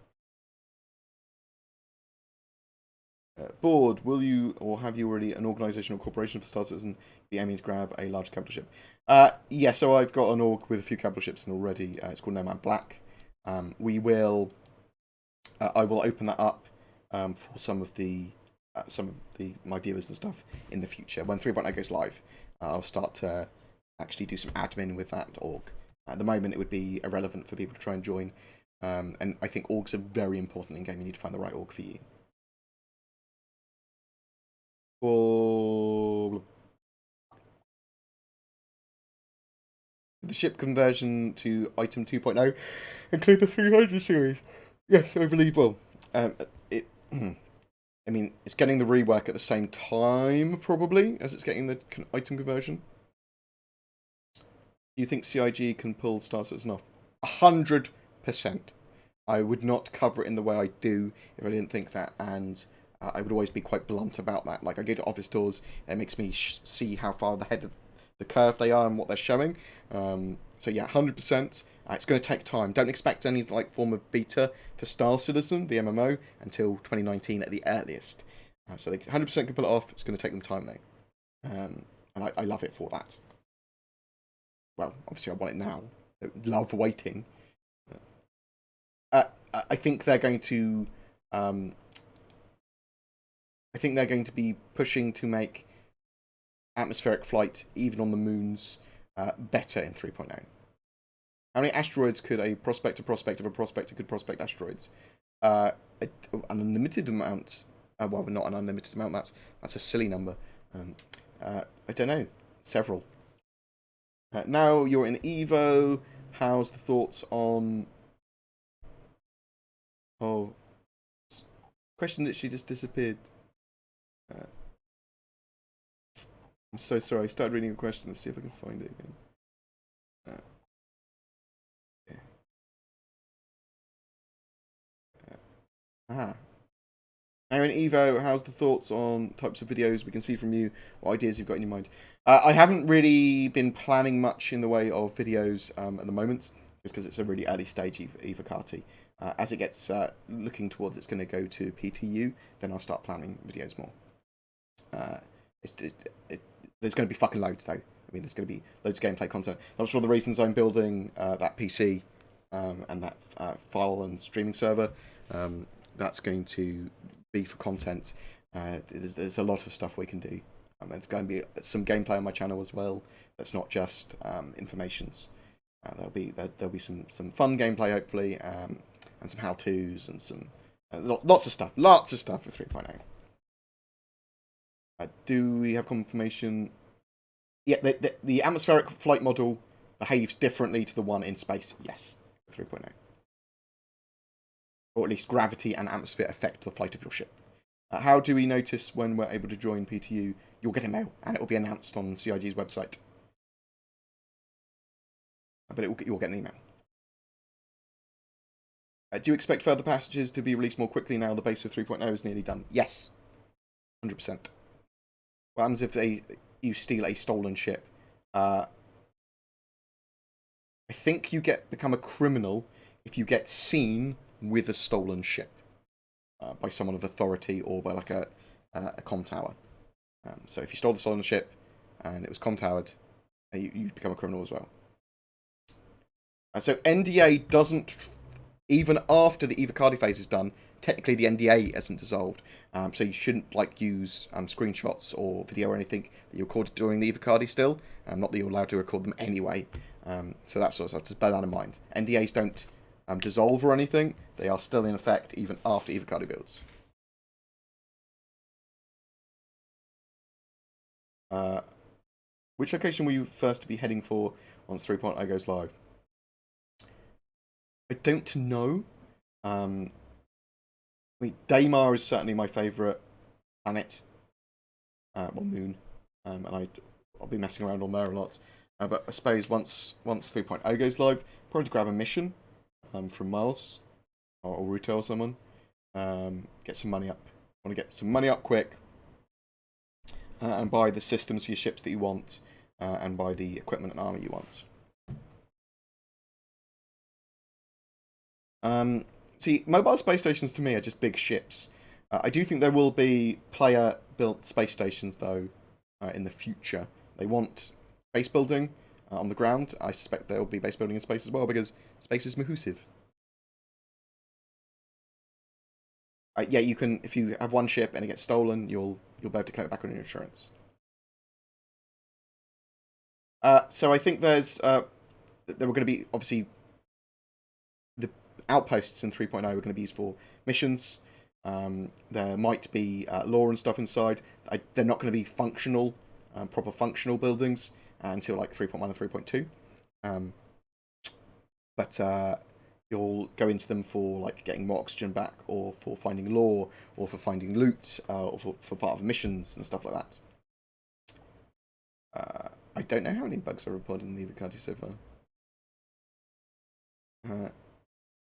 Board, will you or have you already an organisation or corporation for Star Citizen be aiming to grab a large capital ship? Yeah, so I've got an org with a few capital ships in already. It's called Nomad Black. We will. I will open that up for some of my viewers and stuff in the future. When 3.0 goes live, I'll start to actually do some admin with that org. At the moment, it would be irrelevant for people to try and join, and I think orgs are very important in game. You need to find the right org for you. For the ship conversion to item 2.0 include the 300 series. Yes, I believe will. I mean, it's getting the rework at the same time, probably, as it's getting the item conversion. Do you think CIG can pull Star Citizen off? 100%. I would not cover it in the way I do if I didn't think that, and I would always be quite blunt about that. Like, I go to office tours, it makes me see how far ahead of the curve they are and what they're showing. So yeah, 100%. It's going to take time. Don't expect any like form of beta for Star Citizen, the MMO, until 2019 at the earliest. So they 100% can pull it off. It's going to take them time though, and I love it for that. Well, obviously I want it now. I love waiting. I think they're going to. I think they're going to be pushing to make atmospheric flight, even on the moons, better in 3.0. How many asteroids could a prospector prospect of a prospector could prospect asteroids? An unlimited amount. Well, not an unlimited amount. That's a silly number. I don't know. Several. Now you're in Evo. How's the thoughts on? Oh, question literally just disappeared. I'm so sorry. I started reading a question. Let's see if I can find it again. Now in Evo, how's the thoughts on types of videos we can see from you? What ideas you've got in your mind? I haven't really been planning much in the way of videos at the moment, just because it's a really early stage Evocati. As it gets looking towards it's going to go to PTU, then I'll start planning videos more. There's going to be fucking loads, though. I mean, there's going to be loads of gameplay content. That's one of the reasons I'm building that PC and that file and streaming server. That's going to be for content. There's a lot of stuff we can do. There's going to be some gameplay on my channel as well. That's not just informations. There'll be some fun gameplay hopefully, and some how-tos and some lots of stuff with 3.0. Do we have confirmation? Yeah, the atmospheric flight model behaves differently to the one in space. Yes, 3.0. Or at least gravity and atmosphere affect the flight of your ship. How do we notice when we're able to join PTU? You'll get a mail, and it will be announced on CIG's website. But you'll get an email. Do you expect further passages to be released more quickly now the base of 3.0 is nearly done? Yes. 100%. What happens if you steal a stolen ship? I think you become a criminal if you get seen with a stolen ship by someone of authority or by like a comm tower. So if you stole the stolen ship and it was comm towered, you become a criminal as well. So NDA doesn't, even after the Evocati phase is done, technically the NDA isn't dissolved. So you shouldn't like use screenshots or video or anything that you recorded during the Evocati still. Not that you're allowed to record them anyway. So that's sort of stuff. Just bear that in mind. NDAs don't dissolve or anything. They are still in effect even after Evocati builds. Which location will you first be heading for once 3.0 goes live? I don't know. I mean, Daymar is certainly my favourite planet. Well, moon. And I'll be messing around on there a lot. But I suppose once 3.0 goes live, probably grab a mission from Miles or Ruto or someone. Get some money up. I want to get some money up quick. And buy the systems for your ships that you want. And buy the equipment and armor you want. See, mobile space stations to me are just big ships. I do think there will be player-built space stations, though, in the future. They want base building on the ground. I suspect there will be base building in space as well, because space is mahoosive. Yeah, you can, if you have one ship and it gets stolen, you'll be able to claim it back on your insurance. So I think there were going to be, obviously, the outposts in 3.0 are going to be used for missions. There might be lore and stuff inside. They're not going to be functional, proper functional buildings until like 3.1 and 3.2. But you'll go into them for like getting more oxygen back, or for finding lore, or for finding loot, or for part of missions and stuff like that. I don't know how many bugs are reported in the Evocati so far.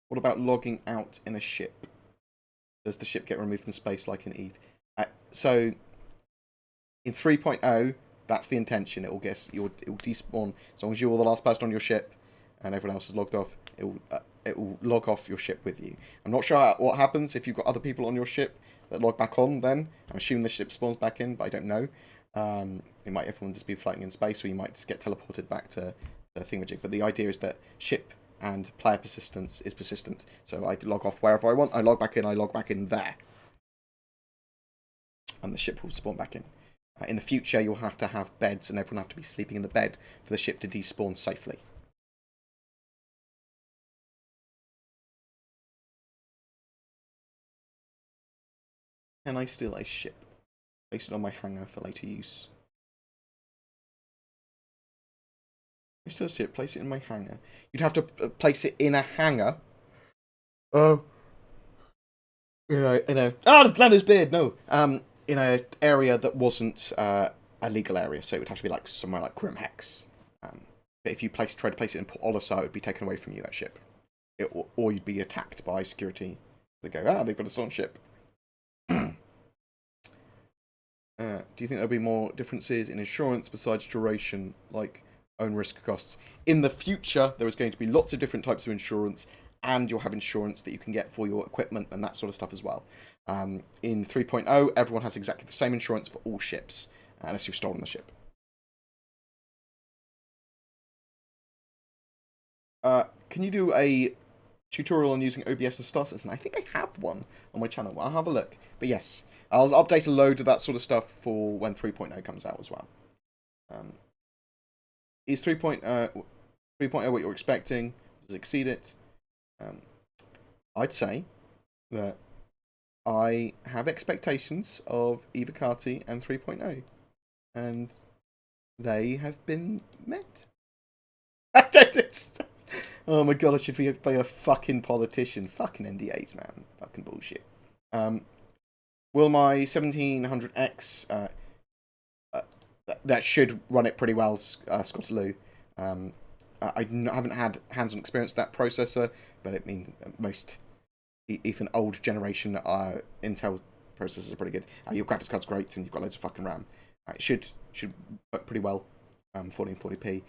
What about logging out in a ship? Does the ship get removed from space like in Eve? So in 3.0, that's the intention. It will despawn as long as you're the last person on your ship and everyone else is logged off. It will log off your ship with you. I'm not sure what happens if you've got other people on your ship that log back on. Then I'm assuming the ship spawns back in, but I don't know. Everyone just be floating in space, or you might just get teleported back to the thingamajig. But the idea is that ship and player persistence is persistent. So I log off wherever I want, I log back in there. And the ship will spawn back in. In the future, you'll have to have beds, and everyone will have to be sleeping in the bed for the ship to despawn safely. Can I steal a ship? Place it on my hangar for later use. I still see it. Place it in my hangar. You'd have to place it in a hangar. Oh. In a Lander's beard. No. In an area that wasn't a legal area, so it would have to be like somewhere like Grimhex. But if you tried to place it in Port Olisar, it would be taken away from you. That ship, or you'd be attacked by security. They go, they've got a stolen ship. Do you think there'll be more differences in insurance besides duration, like own risk costs? In the future, there is going to be lots of different types of insurance, and you'll have insurance that you can get for your equipment and that sort of stuff as well. In 3.0, everyone has exactly the same insurance for all ships, unless you've stolen the ship. Can you do a tutorial on using OBS as Star Citizen? I think I have one on my channel. I'll have a look. But yes, I'll update a load of that sort of stuff for when 3.0 comes out as well. Is 3.0 what you're expecting? Does it exceed it? I'd say that I have expectations of Evocati and 3.0, and they have been met. Oh my god, I should be a fucking politician. Fucking NDAs, man. Fucking bullshit. Will my 1700X... that should run it pretty well, Scottaloo. I haven't had hands-on experience with that processor, but I mean, most... even old generation Intel processors are pretty good. Your graphics card's great, and you've got loads of fucking RAM. It should work pretty well, 1440p.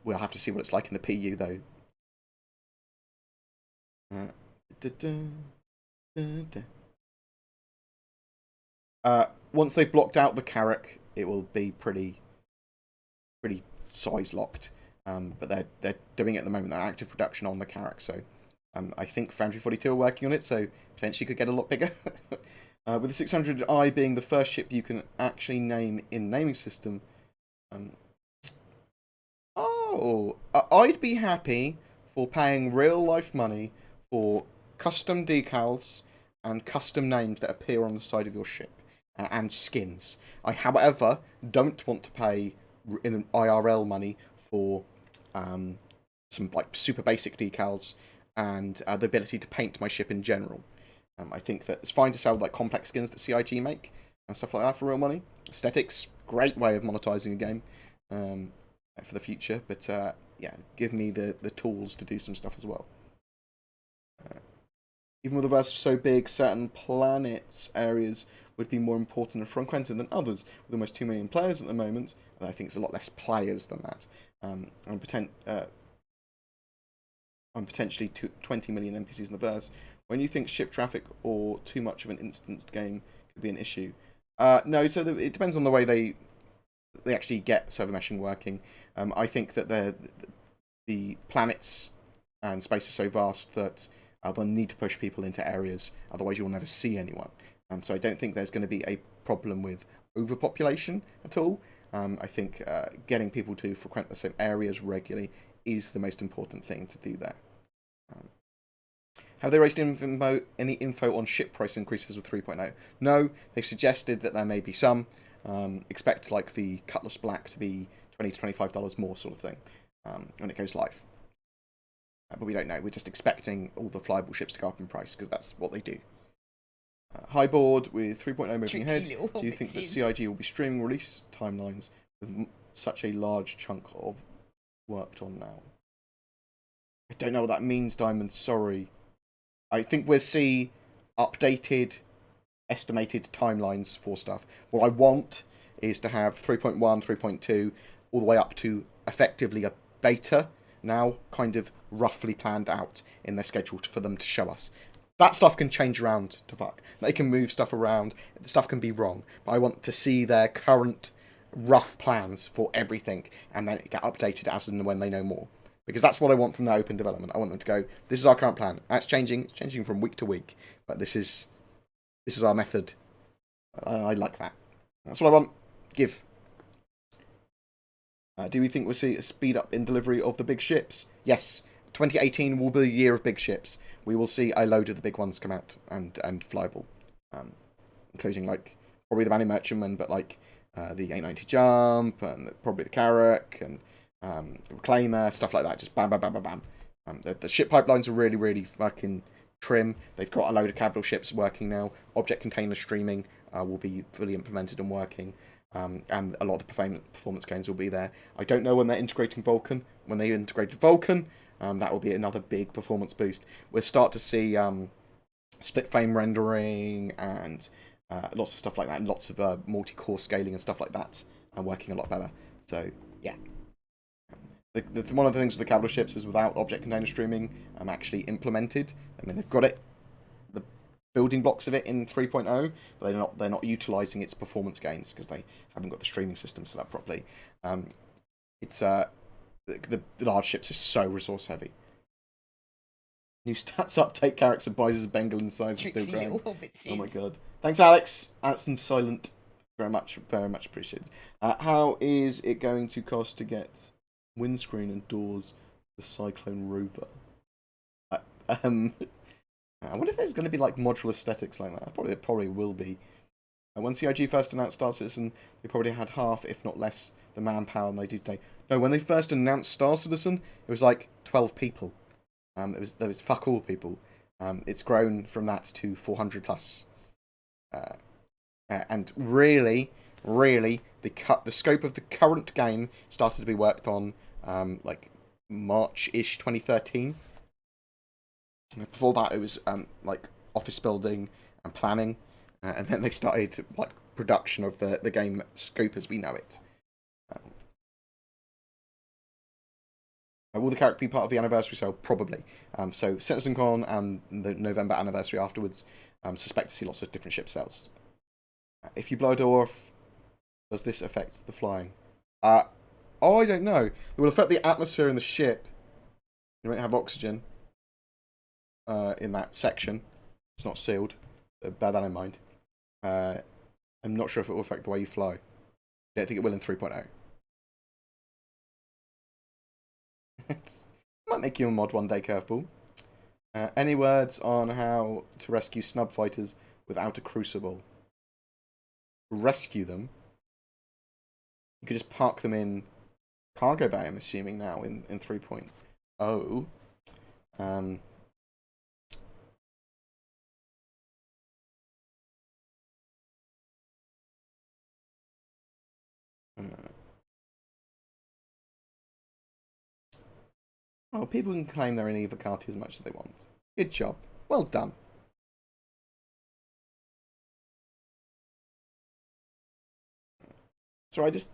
We'll have to see what it's like in the PU, though. Once they've blocked out the Carrack, it will be pretty size locked. But they're doing it at the moment. They're active production on the Carrack, so I think Foundry 42 are working on it, so potentially could get a lot bigger. With the 600i being the first ship you can actually name in the naming system. I'd be happy for paying real life money for custom decals and custom names that appear on the side of your ship, and skins. I, however, don't want to pay in IRL money for some like super basic decals and the ability to paint my ship in general. I think that it's fine to sell like complex skins that CIG make and stuff like that for real money. Aesthetics, great way of monetizing a game for the future, but yeah, give me the tools to do some stuff as well. Even with the verse so big, certain planets areas would be more important and frequented than others. With almost 2 million players at the moment, I think it's a lot less players than that. And potentially 20 million NPCs in the verse. When you think ship traffic or too much of an instanced game could be an issue? No, so it depends on the way they actually get server meshing working. I think that the planets and space are so vast that they'll need to push people into areas, otherwise you'll never see anyone. So I don't think there's going to be a problem with overpopulation at all. I think getting people to frequent the same areas regularly is the most important thing to do there. Have they raised any info on ship price increases with 3.0? No, they've suggested that there may be some. Expect like the Cutlass Black to be $20 to $25 more sort of thing when it goes live. But we don't know. We're just expecting all the flyable ships to go up in price because that's what they do. High board with 3.0 moving ahead. Do you think that CIG will be streaming release timelines with such a large chunk of worked on now? I don't know what that means, Diamond. Sorry. I think we'll see updated, estimated timelines for stuff. What I want is to have 3.1, 3.2, all the way up to effectively a beta now, kind of roughly planned out in their schedule for them to show us. That stuff can change around to fuck. They can move stuff around. Stuff can be wrong. But I want to see their current rough plans for everything and then it get updated as and when they know more. Because that's what I want from their open development. I want them to go, this is our current plan. It's changing from week to week. But this is our method. I like that. That's what I want. Give. Do we think we'll see a speed up in delivery of the big ships? Yes. 2018 will be the year of big ships. We will see a load of the big ones come out and flyable. Including, like, probably the Manny Merchantman, but, like, the 890 Jump, and probably the Carrack, and Reclaimer, stuff like that. Just bam, bam, bam, bam, bam. The ship pipelines are really, really fucking trim. They've got a load of capital ships working now. Object container streaming will be fully implemented and working. And a lot of the performance gains will be there. I don't know when they're integrating Vulcan. When they integrated Vulcan, that will be another big performance boost. We'll start to see split frame rendering and lots of stuff like that. And lots of multi-core scaling and stuff like that. And working a lot better. So, yeah. One of the things with the capital ships is without object container streaming actually implemented. I mean, they've got it, the building blocks of it in 3.0, but they're not utilizing its performance gains because they haven't got the streaming system set up properly. It's the large ships are so resource heavy. New stats update, Carrack's advisors Bengal in size is still growing. Oh my god! Thanks, Alex. That's silent. Very much appreciated. How is it going to cost to get windscreen and doors the Cyclone Rover? I wonder if there's going to be like modular aesthetics like that. It probably will be. When CIG first announced Star Citizen, they probably had half, if not less, the manpower than they do today. No, when they first announced Star Citizen, it was like 12 people. There was fuck all people. It's grown from that to 400 plus. And really, the scope of the current game started to be worked on like March-ish 2013. Before that, it was like office building and planning, and then they started like production of the game scope as we know it. Will the character be part of the anniversary sale? Probably. So CitizenCon and the November anniversary afterwards, suspect to see lots of different ship sales. If you blow a door off, does this affect the flying? I don't know. It will affect the atmosphere in the ship. You won't have oxygen in that section. It's not sealed. So bear that in mind. I'm not sure if it will affect the way you fly. I don't think it will in 3.0. Might make you a mod one day, Curveball. Any words on how to rescue snub fighters without a crucible? Rescue them? You could just park them in cargo bay, I'm assuming now, in 3.0. Well, people can claim they're in Evocati as much as they want. Good job. Well done. So I just...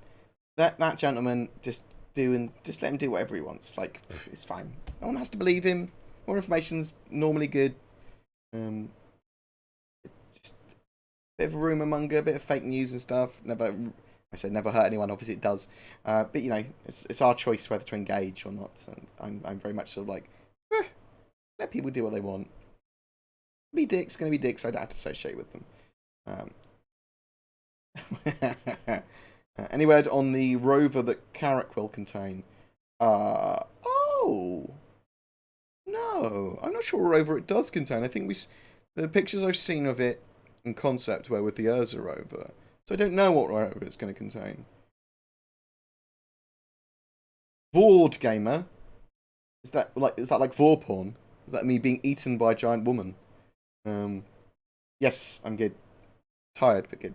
That gentleman, just let him do whatever he wants. Like, it's fine. No one has to believe him. More information's normally good. Just a bit of a rumour monger, a bit of fake news and stuff. Never hurt anyone, obviously it does. But, you know, it's our choice whether to engage or not. And I'm very much sort of like, let people do what they want. Be dicks, gonna be dicks, I don't have to associate with them. Any word on the rover that Carrack will contain? Oh! No, I'm not sure what rover it does contain. I think the pictures I've seen of it in concept were with the Urza rover. So I don't know what rover it's going to contain. BoredGamer? Is that like vor porn? Is that me being eaten by a giant woman? Yes, I'm good. Tired, but good.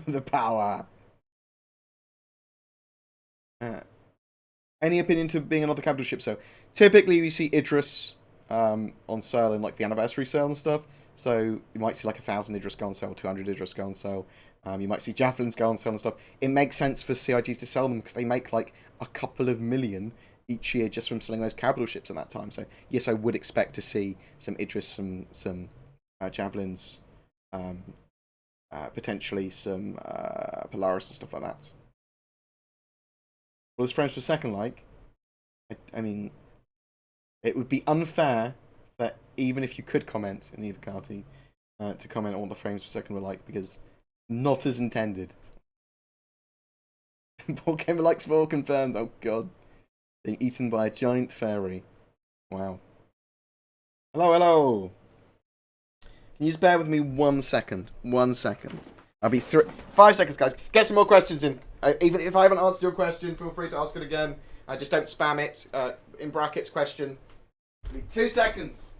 The power. Any opinion to being another capital ship sale? Typically, we see Idris on sale in like the anniversary sale and stuff. So you might see like 1,000 Idris go on sale, 200 Idris go on sale. You might see Javelins go on sale and stuff. It makes sense for CIGs to sell them because they make like a couple of million each year just from selling those capital ships at that time. So yes, I would expect to see some Idris, some Javelins, potentially some Polaris and stuff like that. What is frames per second like? I mean, it would be unfair that even if you could comment in the Evocati, to comment on what the frames per second were like, because not as intended. BoredGamer likes more confirmed. Oh god. Being eaten by a giant fairy. Wow. Hello, hello. Can you just bear with me 1 second? 1 second. I'll be 5 seconds, guys. Get some more questions in. Even if I haven't answered your question, feel free to ask it again. Just don't spam it. In brackets, question. 2 seconds.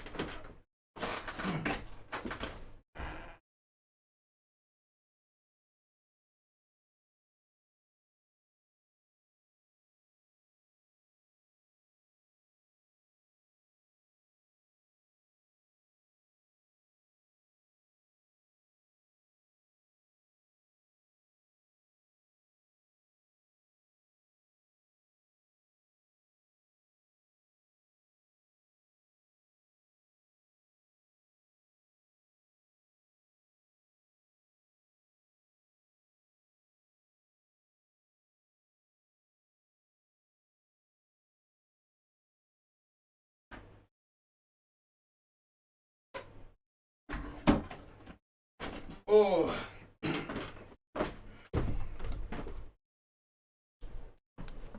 Oh.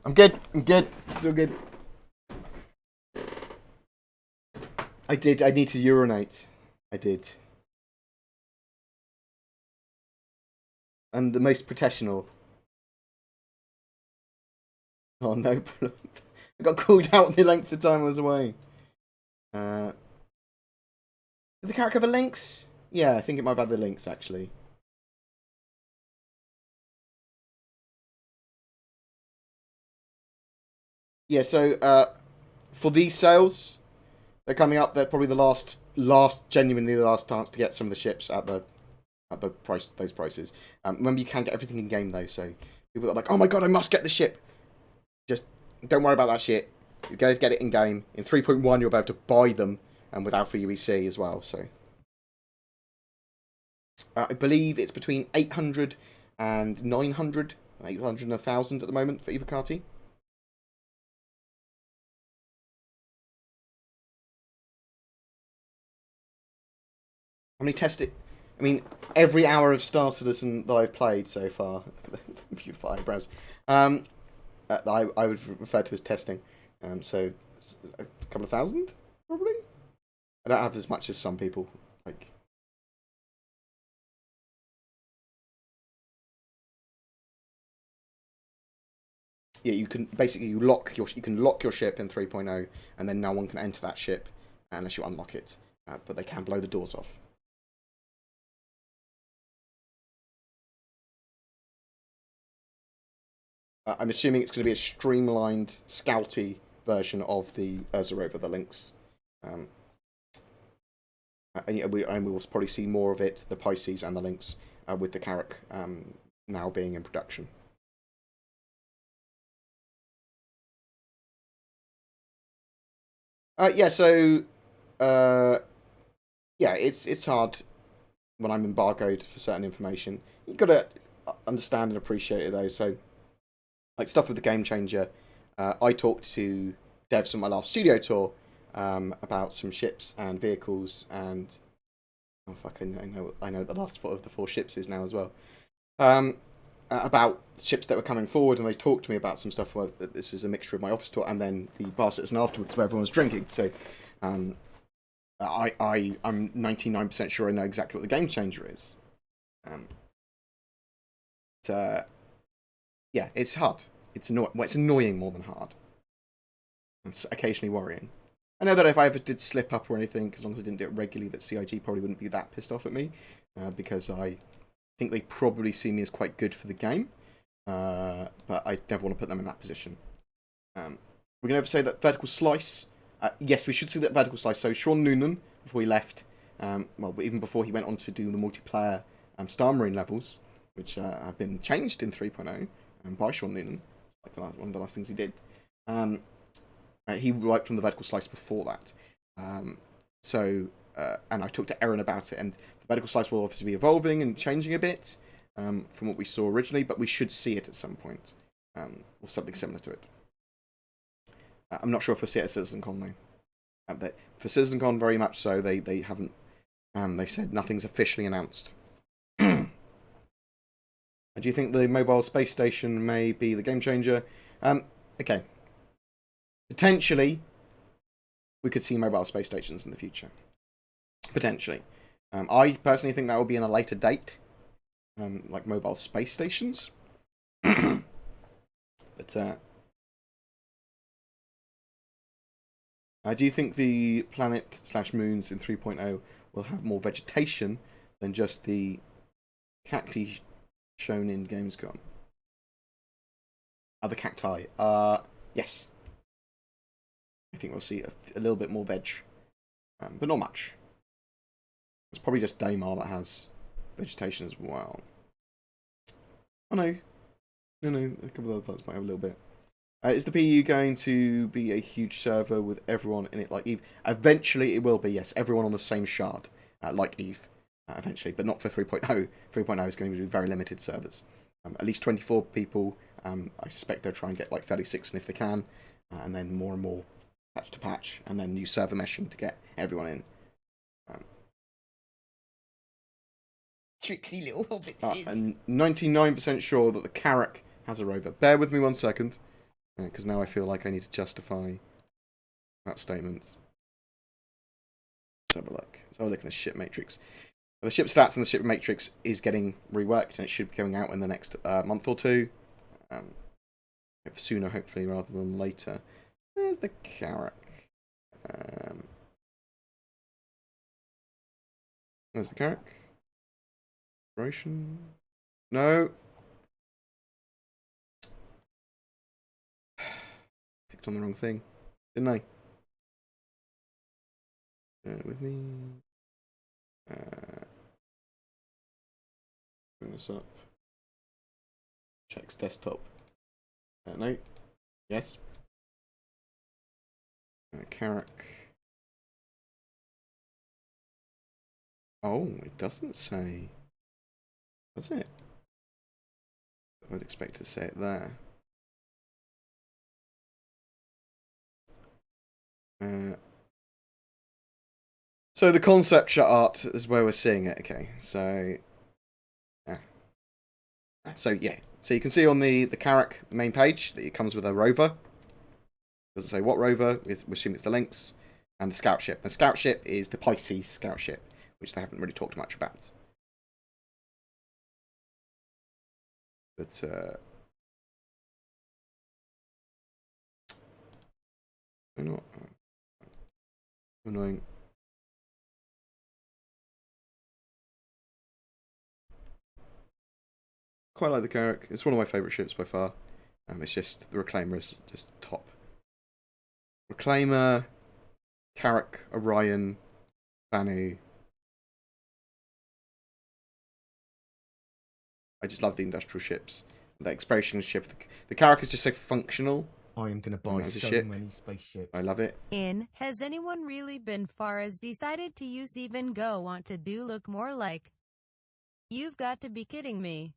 I'm good. It's all good. I need to urinate. I did. I'm the most professional. Oh no. I got called out on the length of time I was away. Did the character have the links? Yeah, I think it might have had the links actually. Yeah, so for these sales, they're coming up. They're probably genuinely the last chance to get some of the ships at the price, those prices. Remember, you can get everything in game though, so people are like, "Oh my god, I must get the ship." Just don't worry about that shit. You guys get it in game. In 3.1, you'll be able to buy them, and with Alpha UEC as well. So I believe it's between 800 and 900, 800 and 1,000 at the moment for Evocati. How many tested? I mean, every hour of Star Citizen that I've played so far, beautiful eyebrows. I would refer to as testing. So a couple of thousand, probably. I don't have as much as some people. Like, yeah, you can basically you can lock your ship in 3.0, and then no one can enter that ship unless you unlock it. But they can blow the doors off. I'm assuming it's going to be a streamlined, scouty version of the Urza Rover, the Lynx. And we will probably see more of it, the Pisces and the Lynx, with the Carrack now being in production. Yeah, so yeah, it's hard when I'm embargoed for certain information. You've got to understand and appreciate it though. So, like stuff with the Game Changer, I talked to devs on my last studio tour about some ships and vehicles, and oh fuck, I know the last of the 4 ships is now as well. About ships that were coming forward, and they talked to me about some stuff where this was a mixture of my office tour and then the bar citizen afterwards where everyone was drinking. So I'm 99% sure I know exactly what the Game Changer is. Yeah, it's hard. It's annoying more than hard. It's occasionally worrying. I know that if I ever did slip up or anything, as long as I didn't do it regularly, that CIG probably wouldn't be that pissed off at me, because I think they probably see me as quite good for the game, but I never want to put them in that position. We're going to say that vertical slice. Yes, we should see that vertical slice. So Sean Noonan, before he left, well, even before he went on to do the multiplayer Star Marine levels, which have been changed in 3.0 by Sean Noonan. It's like one of the last things he did. He worked on the vertical slice before that. And I talked to Erin about it, and the vertical slice will obviously be evolving and changing a bit from what we saw originally, but we should see it at some point, or something similar to it. I'm not sure if we'll see it at CitizenCon though. For CitizenCon, very much so. They haven't. They've said nothing's officially announced. Do you think the mobile space station may be the game changer? Okay. Potentially, we could see mobile space stations in the future. Potentially. I personally think that will be in a later date. Like mobile space stations. But, do you think the planet/moons in 3.0 will have more vegetation than just the cacti shown in Gamescom? The cacti. Yes. I think we'll see a little bit more veg. But not much. It's probably just Daymar that has vegetation as well. Oh no. No, a couple of other planets might have a little bit. Is the PU going to be a huge server with everyone in it like Eve? Eventually it will be, yes. Everyone on the same shard, like Eve, eventually. But not for 3.0. 3.0 is going to be very limited servers. At least 24 people. I suspect they'll try and get like 36 if they can. And then more and more patch to patch. And then new server meshing to get everyone in. Tricksy little hobbitses. And 99% sure that the Carrack has a rover. Bear with me 1 second. Because now I feel like I need to justify that statement. Let's have a look. Let's have a look at the ship matrix. The ship stats and the ship matrix is getting reworked, and it should be coming out in the next month or two. Sooner, hopefully, rather than later. There's the Carrack. There's the Carrack. Operation. No. Clicked on the wrong thing, didn't I? With me. Bring this up. Checks desktop. No. Yes. Carrack. Oh, it doesn't say. Does it? I'd expect to say it there. So the concept art is where we're seeing it. Okay, so so you can see on the Carrack main page that it comes with a rover. Doesn't say what rover. We assume it's the Lynx and the scout ship. The scout ship is the Pisces scout ship, which they haven't really talked much about. But they're not annoying. Quite like the Carrack. It's one of my favourite ships by far. It's just the Reclaimer is just top. Reclaimer, Carrack, Orion, Banu. I just love the industrial ships. The exploration ship. The Carrack is just so functional. I am going to buy so many spaceships. I love it. Has anyone really been far as decided to use even go want to do look more like? You've got to be kidding me.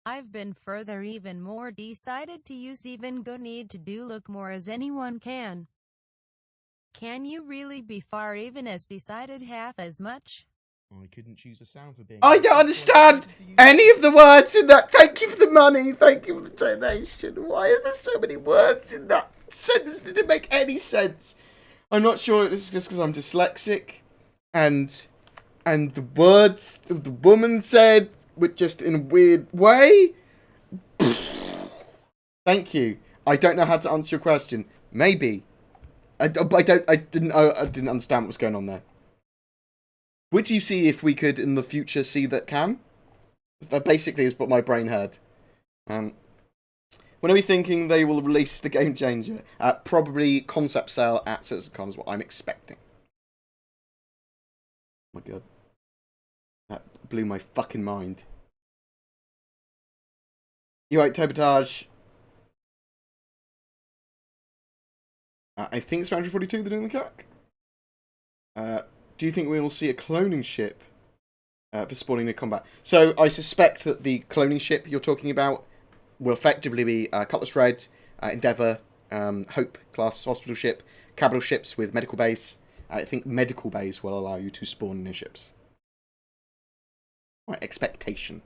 I've been further even more decided to use even go need to do look more as anyone can. Can you really be far even as decided half as much? I couldn't choose a sound for being... I don't understand any of the words in that. Thank you for the money. Thank you for the donation. Why are there so many words in that sentence? Didn't make any sense. I'm not sure it's just because I'm dyslexic. And the words that the woman said were just in a weird way. Thank you. I don't know how to answer your question. Maybe. I didn't understand what was going on there. Would you see if we could in the future see that can? That basically is what my brain heard. When are we thinking they will release the game changer? Probably concept sale at CitizenCon is what I'm expecting. Oh my god. That blew my fucking mind. You right, Tobotage? I think it's Foundry 42 they're doing the CAC. Do you think we will see a cloning ship for spawning new combat? So I suspect that the cloning ship you're talking about will effectively be Cutlass Red, Endeavour, Hope class hospital ship, capital ships with medical base. I think medical bays will allow you to spawn new ships. Right, expectation.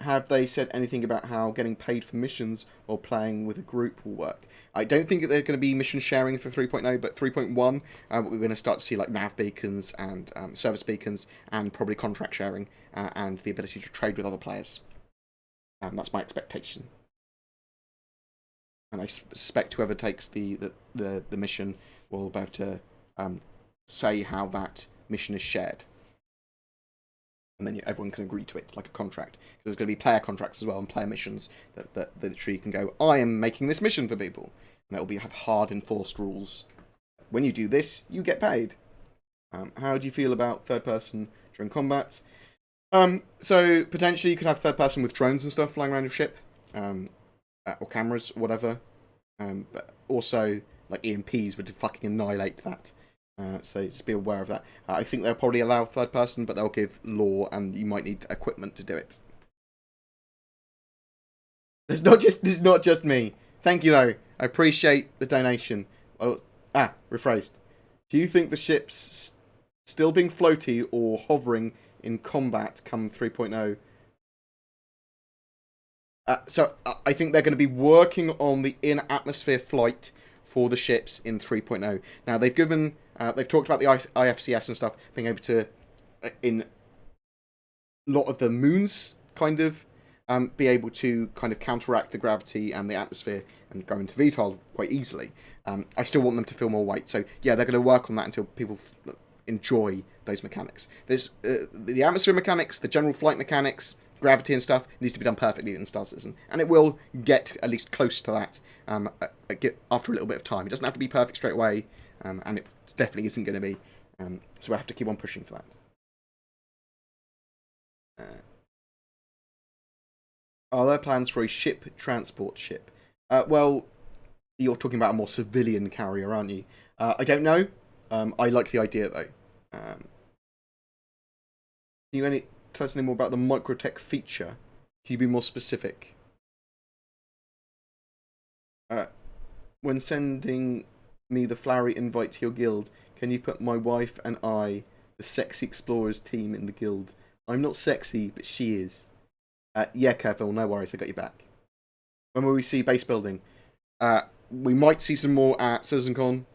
Have they said anything about how getting paid for missions or playing with a group will work? I don't think that they're going to be mission sharing for 3.0, but 3.1, we're going to start to see like nav beacons and service beacons, and probably contract sharing and the ability to trade with other players. That's my expectation. And I suspect whoever takes the mission will be able to say how that mission is shared. And then everyone can agree to it, like a contract. Because there's going to be player contracts as well, and player missions that literally you can go, I am making this mission for people. And that will have hard enforced rules. When you do this, you get paid. How do you feel about third person during combat? So potentially you could have third person with drones and stuff flying around your ship. Or cameras, or whatever. But also, like EMPs would fucking annihilate that. So just be aware of that. I think they'll probably allow third person, but they'll give law, and you might need equipment to do it. It's not just me. Thank you though. I appreciate the donation. Oh, rephrased. Do you think the ship's still being floaty or hovering in combat come 3.0? So I think they're going to be working on the in-atmosphere flight for the ships in 3.0. Now they've given. They've talked about the IFCS and stuff being able to, in a lot of the moons, kind of, be able to kind of counteract the gravity and the atmosphere and go into VTOL quite easily. I still want them to feel more weight. So, yeah, they're going to work on that until people enjoy those mechanics. There's the atmosphere mechanics, the general flight mechanics, gravity and stuff needs to be done perfectly in Star Citizen. And it will get at least close to that after a little bit of time. It doesn't have to be perfect straight away. And it definitely isn't going to be. So we have to keep on pushing for that. Are there plans for a ship transport ship? Well, you're talking about a more civilian carrier, aren't you? I don't know. I like the idea, though. Can you tell us any more about the microtech feature? Can you be more specific? When sending me the flowery invite to your guild, can you put my wife and I, the Sexy Explorers team, in the guild? I'm not sexy, but she is. Yeah, Kevil, no worries, I got you back. When will we see base building? We might see some more at CitizenCon,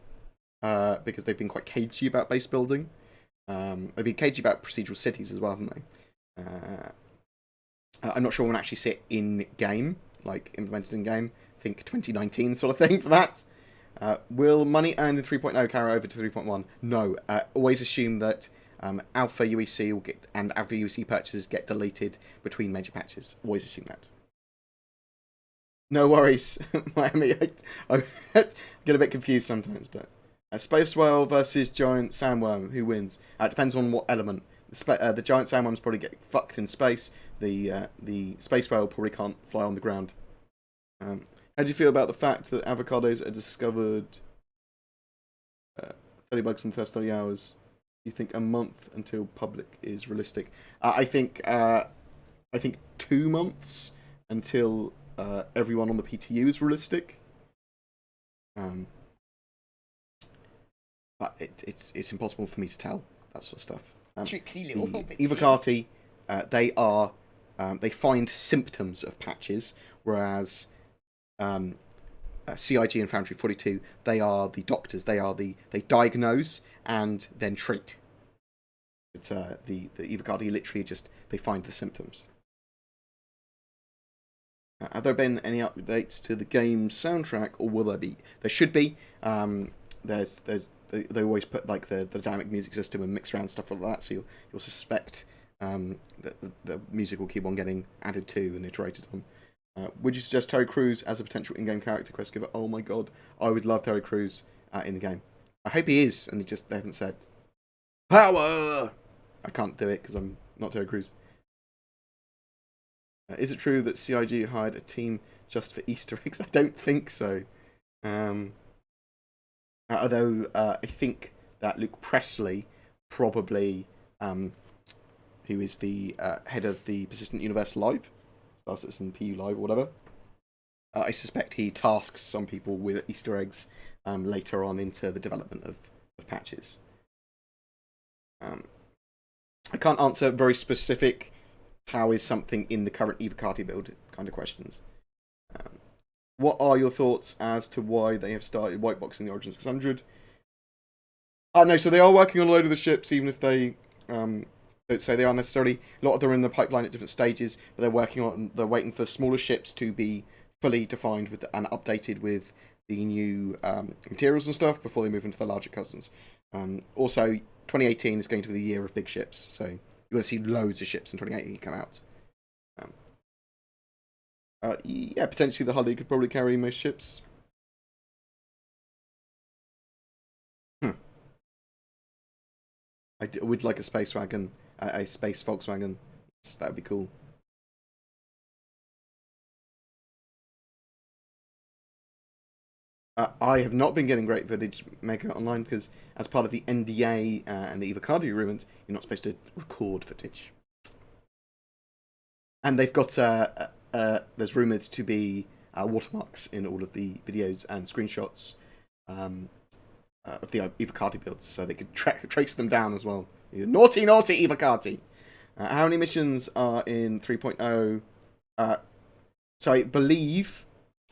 because they've been quite cagey about base building. They've been cagey about procedural cities as well, haven't they? I'm not sure we'll actually see it in-game, like implemented in-game. I think 2019 sort of thing for that. Will money earned in 3.0 carry over to 3.1? No. Always assume that Alpha UEC will and Alpha UEC purchases get deleted between major patches. Always assume that. No worries, Miami. I get a bit confused sometimes, but Space Whale versus Giant Sandworm, who wins? It depends on what element. The Giant Sandworms probably get fucked in space. The Space Whale probably can't fly on the ground. How do you feel about the fact that avocados are discovered 30 bucks in the first 30 hours? Do you think a month until public is realistic? I think 2 months until everyone on the PTU is realistic. But it's impossible for me to tell that sort of stuff. Tricksy little hobbits. Evocati, they find symptoms of patches, whereas CIG and Foundry 42, they are the doctors. They diagnose and then treat. But the Evocati literally they find the symptoms. Have there been any updates to the game soundtrack, or will there be? There should be. They always put like the dynamic music system and mix around stuff like that, so you'll suspect that the music will keep on getting added to and iterated on. Would you suggest Terry Crews as a potential in-game character quest giver? Oh my god, I would love Terry Crews in the game. I hope he is, and they haven't said power. I can't do it because I'm not Terry Crews. Is it true that CIG hired a team just for Easter eggs? I don't think so. Although I think that Luke Presley probably, who is the head of the Persistent Universe Live, Star Citizen PU Live or whatever, I suspect he tasks some people with Easter eggs later on into the development of patches. I can't answer very specific how is something in the current Evocati build kind of questions. What are your thoughts as to why they have started whiteboxing the Origin 600? No, so they are working on a load of the ships, even if they don't say they are necessarily. A lot of them are in the pipeline at different stages, but they're waiting for smaller ships to be fully defined with and updated with the new materials and stuff before they move into the larger cousins. Also, 2018 is going to be the year of big ships, so you're going to see loads of ships in 2018 come out. Yeah, potentially the Hulley could probably carry most ships. I would like a space wagon, a space Volkswagen. That would be cool. I have not been getting great footage Mega Online because, as part of the NDA and the Evocati agreement, you're not supposed to record footage. And they've got there's rumoured to be watermarks in all of the videos and screenshots of the Evocati builds, so they could trace them down as well. Naughty, naughty Evocati! How many missions are in 3.0? So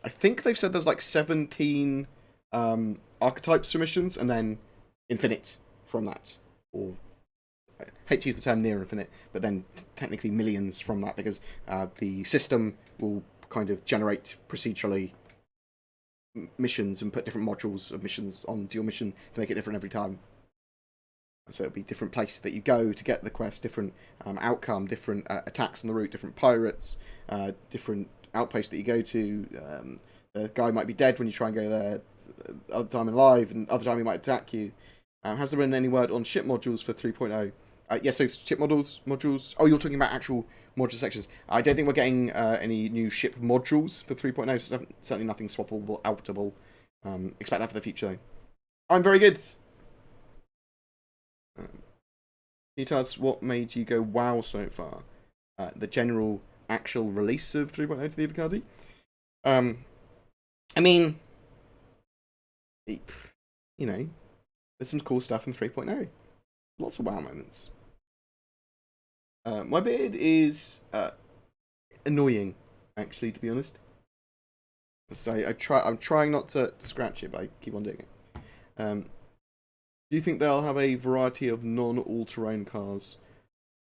I think they've said there's like 17 archetypes for missions, and then infinite from that. Or I hate to use the term near infinite, but then technically millions from that, because the system will kind of generate procedurally missions and put different modules of missions onto your mission to make it different every time. So it'll be different places that you go to get the quest, different outcome, different attacks on the route, different pirates, different outposts that you go to. The guy might be dead when you try and go there, other time alive, and other time he might attack you. Has there been any word on ship modules for 3.0? Yes, so ship modules. Oh, you're talking about actual module sections. I don't think we're getting any new ship modules for 3.0. So certainly nothing swappable, outable. Expect that for the future, though. I'm very good. Can you tell us what made you go wow so far? The general actual release of 3.0 to the Evocati? I mean, you know, there's some cool stuff in 3.0. Lots of wow moments. My beard is annoying, actually, to be honest. So I'm trying not to scratch it, but I keep on doing it. Do you think they'll have a variety of non-all-terrain cars?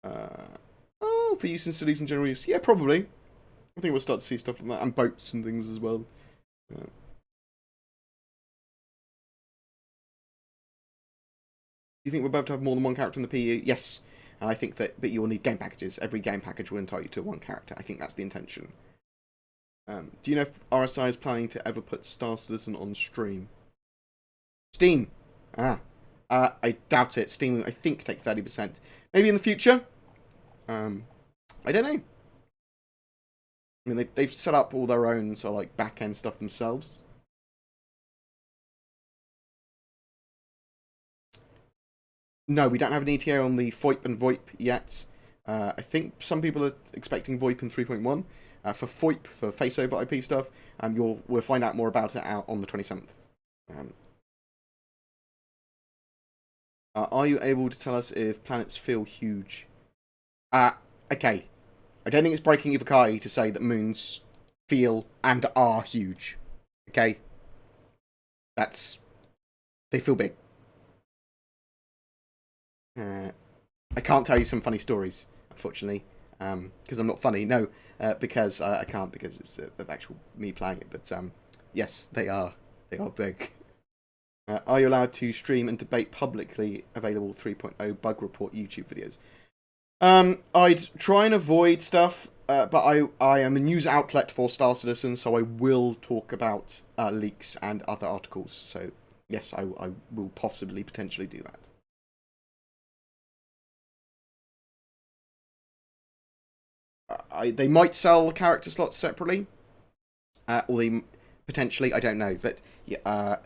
For use in cities and general use? Yeah, probably. I think we'll start to see stuff like that, and boats and things as well. Do you think we're about to have more than one character in the PU? Yes. And I think that, but you'll need game packages. Every game package will entitle you to one character. I think that's the intention. Do you know if RSI is planning to ever put Star Citizen on stream? Steam. I doubt it. Steam, I think, take 30%. Maybe in the future. I don't know. I mean, they've set up all their own sort of like back-end stuff themselves. No, we don't have an ETA on the FOIP and VoIP yet. I think some people are expecting VoIP in 3.1. For FOIP, for face over IP stuff, we'll find out more about it out on the 27th. Are you able to tell us if planets feel huge? Okay. I don't think it's breaking Evocati to say that moons feel and are huge. Okay? They feel big. I can't tell you some funny stories, unfortunately, because I'm not funny. No, because I can't, because it's the actual me playing it. But yes, they are big. Are you allowed to stream and debate publicly available 3.0 bug report YouTube videos? I'd try and avoid stuff I am a news outlet for Star Citizen, so I will talk about leaks and other articles. So yes, I will possibly potentially do that. They might sell character slots separately, or they potentially, I don't know, but yeah.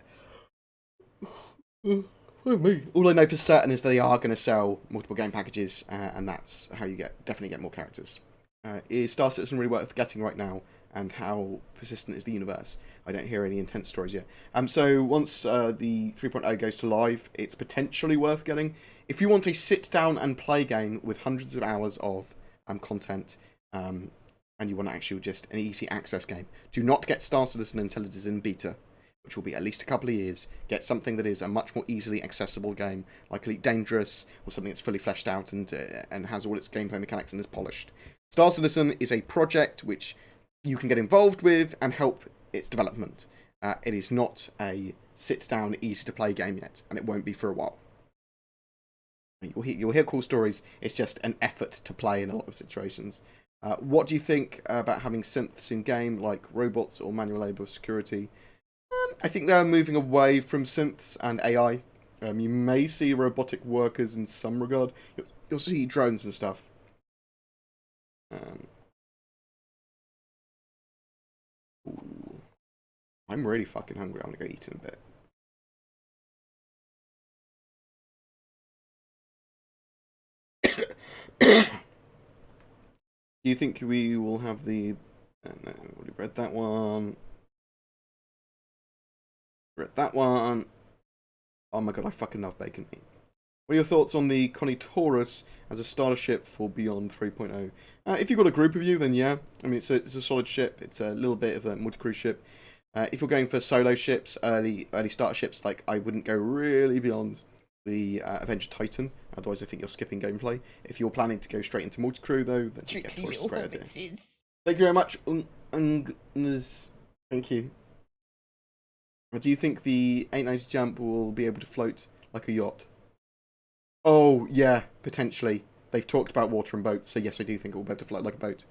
Oh me! All I know for certain is they are going to sell multiple game packages, and that's how you definitely get more characters. Is Star Citizen really worth getting right now? And how persistent is the universe? I don't hear any intense stories yet. So once the 3.0 goes to live, it's potentially worth getting. If you want a sit-down and play game with hundreds of hours of content, and you want actually just an easy access game, do not get Star Citizen until it is in beta, which will be at least a couple of years. Get something that is a much more easily accessible game, like Elite Dangerous, or something that's fully fleshed out and has all its gameplay mechanics and is polished. Star Citizen is a project which you can get involved with and help its development. It is not a sit-down, easy-to-play game yet, and it won't be for a while. You'll hear cool stories. It's just an effort to play in a lot of situations. What do you think about having synths in-game, like robots or manual labor security? I think they're moving away from synths and AI. You may see robotic workers in some regard. You'll see drones and stuff. Ooh. I'm really fucking hungry. I'm gonna go eat in a bit. Do you think we will have the... no, I've already read that one. Read that one. Oh my god, I fucking love bacon meat. What are your thoughts on the Connie Taurus as a starter ship for Beyond 3.0? If you've got a group of you, then yeah. I mean, it's a solid ship. It's a little bit of a multi-crew ship. If you're going for solo ships, early starter ships, like, I wouldn't go really beyond the Avenger Titan. Otherwise, I think you're skipping gameplay. If you're planning to go straight into multi-crew, though, then Tricksy Taurus is a little great idea. hobbitses. Thank you very much, Thank you. Do you think the 890 jump will be able to float like a yacht? Oh, yeah, potentially. They've talked about water and boats, so yes, I do think it will be able to float like a boat.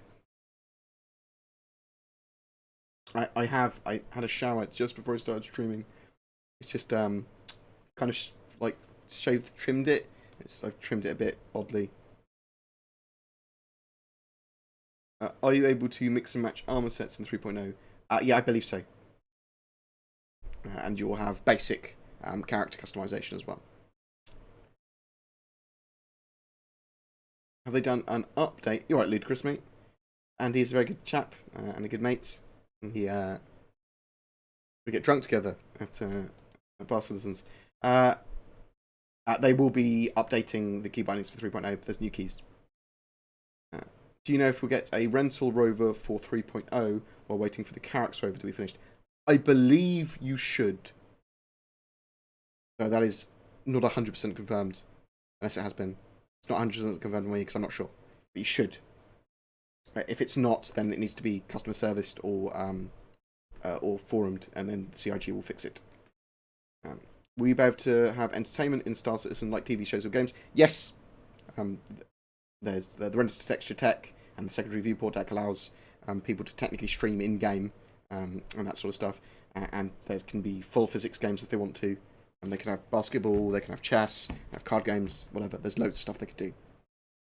I had a shower just before I started streaming. It's just kind of like trimmed it. I've trimmed it a bit oddly. Are you able to mix and match armor sets in 3.0? Yeah, I believe so. And you'll have basic character customization as well. Have they done an update? You're right, Ludicrous, mate. Andy's a very good chap and a good mate. And we get drunk together at Bar Citizens. They will be updating the key bindings for 3.0. There's new keys. Do you know if we'll get a rental rover for 3.0 while waiting for the Carax rover to be finished? I believe you should. So that is not 100% confirmed, unless it has been. It's not 100% confirmed for me because I'm not sure. But you should. If it's not, then it needs to be customer serviced or forumed, and then CIG will fix it. Will you be able to have entertainment in Star Citizen like TV shows or games? Yes. There's the render to texture tech, and the secondary viewport tech allows people to technically stream in-game and that sort of stuff. And there can be full physics games if they want to. And they can have basketball, they can have chess, have card games, whatever. There's loads of stuff they could do.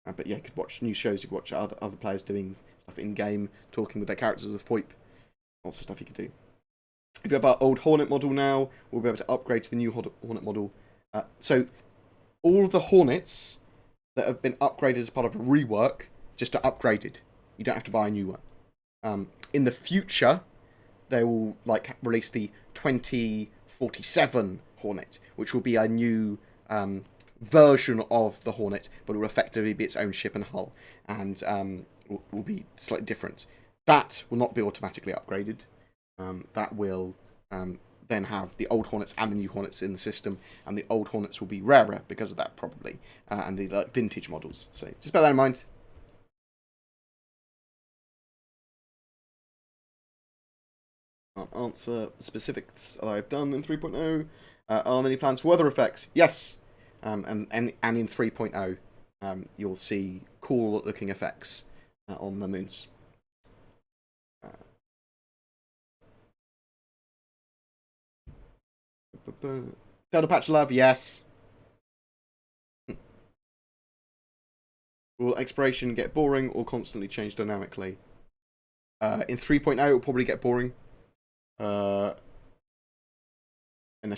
But yeah, you could watch new shows, you could watch other players doing stuff in-game, talking with their characters with VoIP. Lots of stuff you could do. If you have our old Hornet model now, we'll be able to upgrade to the new Hornet model. So all of the Hornets that have been upgraded as part of a rework just are upgraded. You don't have to buy a new one. In the future, they will release the 2047 Hornet, which will be a new version of the Hornet, but it will effectively be its own ship and hull, and will be slightly different. That will not be automatically upgraded. That will then have the old Hornets and the new Hornets in the system, and the old Hornets will be rarer because of that, probably, and the vintage models. So just bear that in mind. I'll answer specifics that I've done in 3.0. Are there any plans for weather effects? Yes, and in 3.0, you'll see cool looking effects on the moons. Delta patch love, yes. Will exploration get boring or constantly change dynamically? In 3.0, it will probably get boring. Unless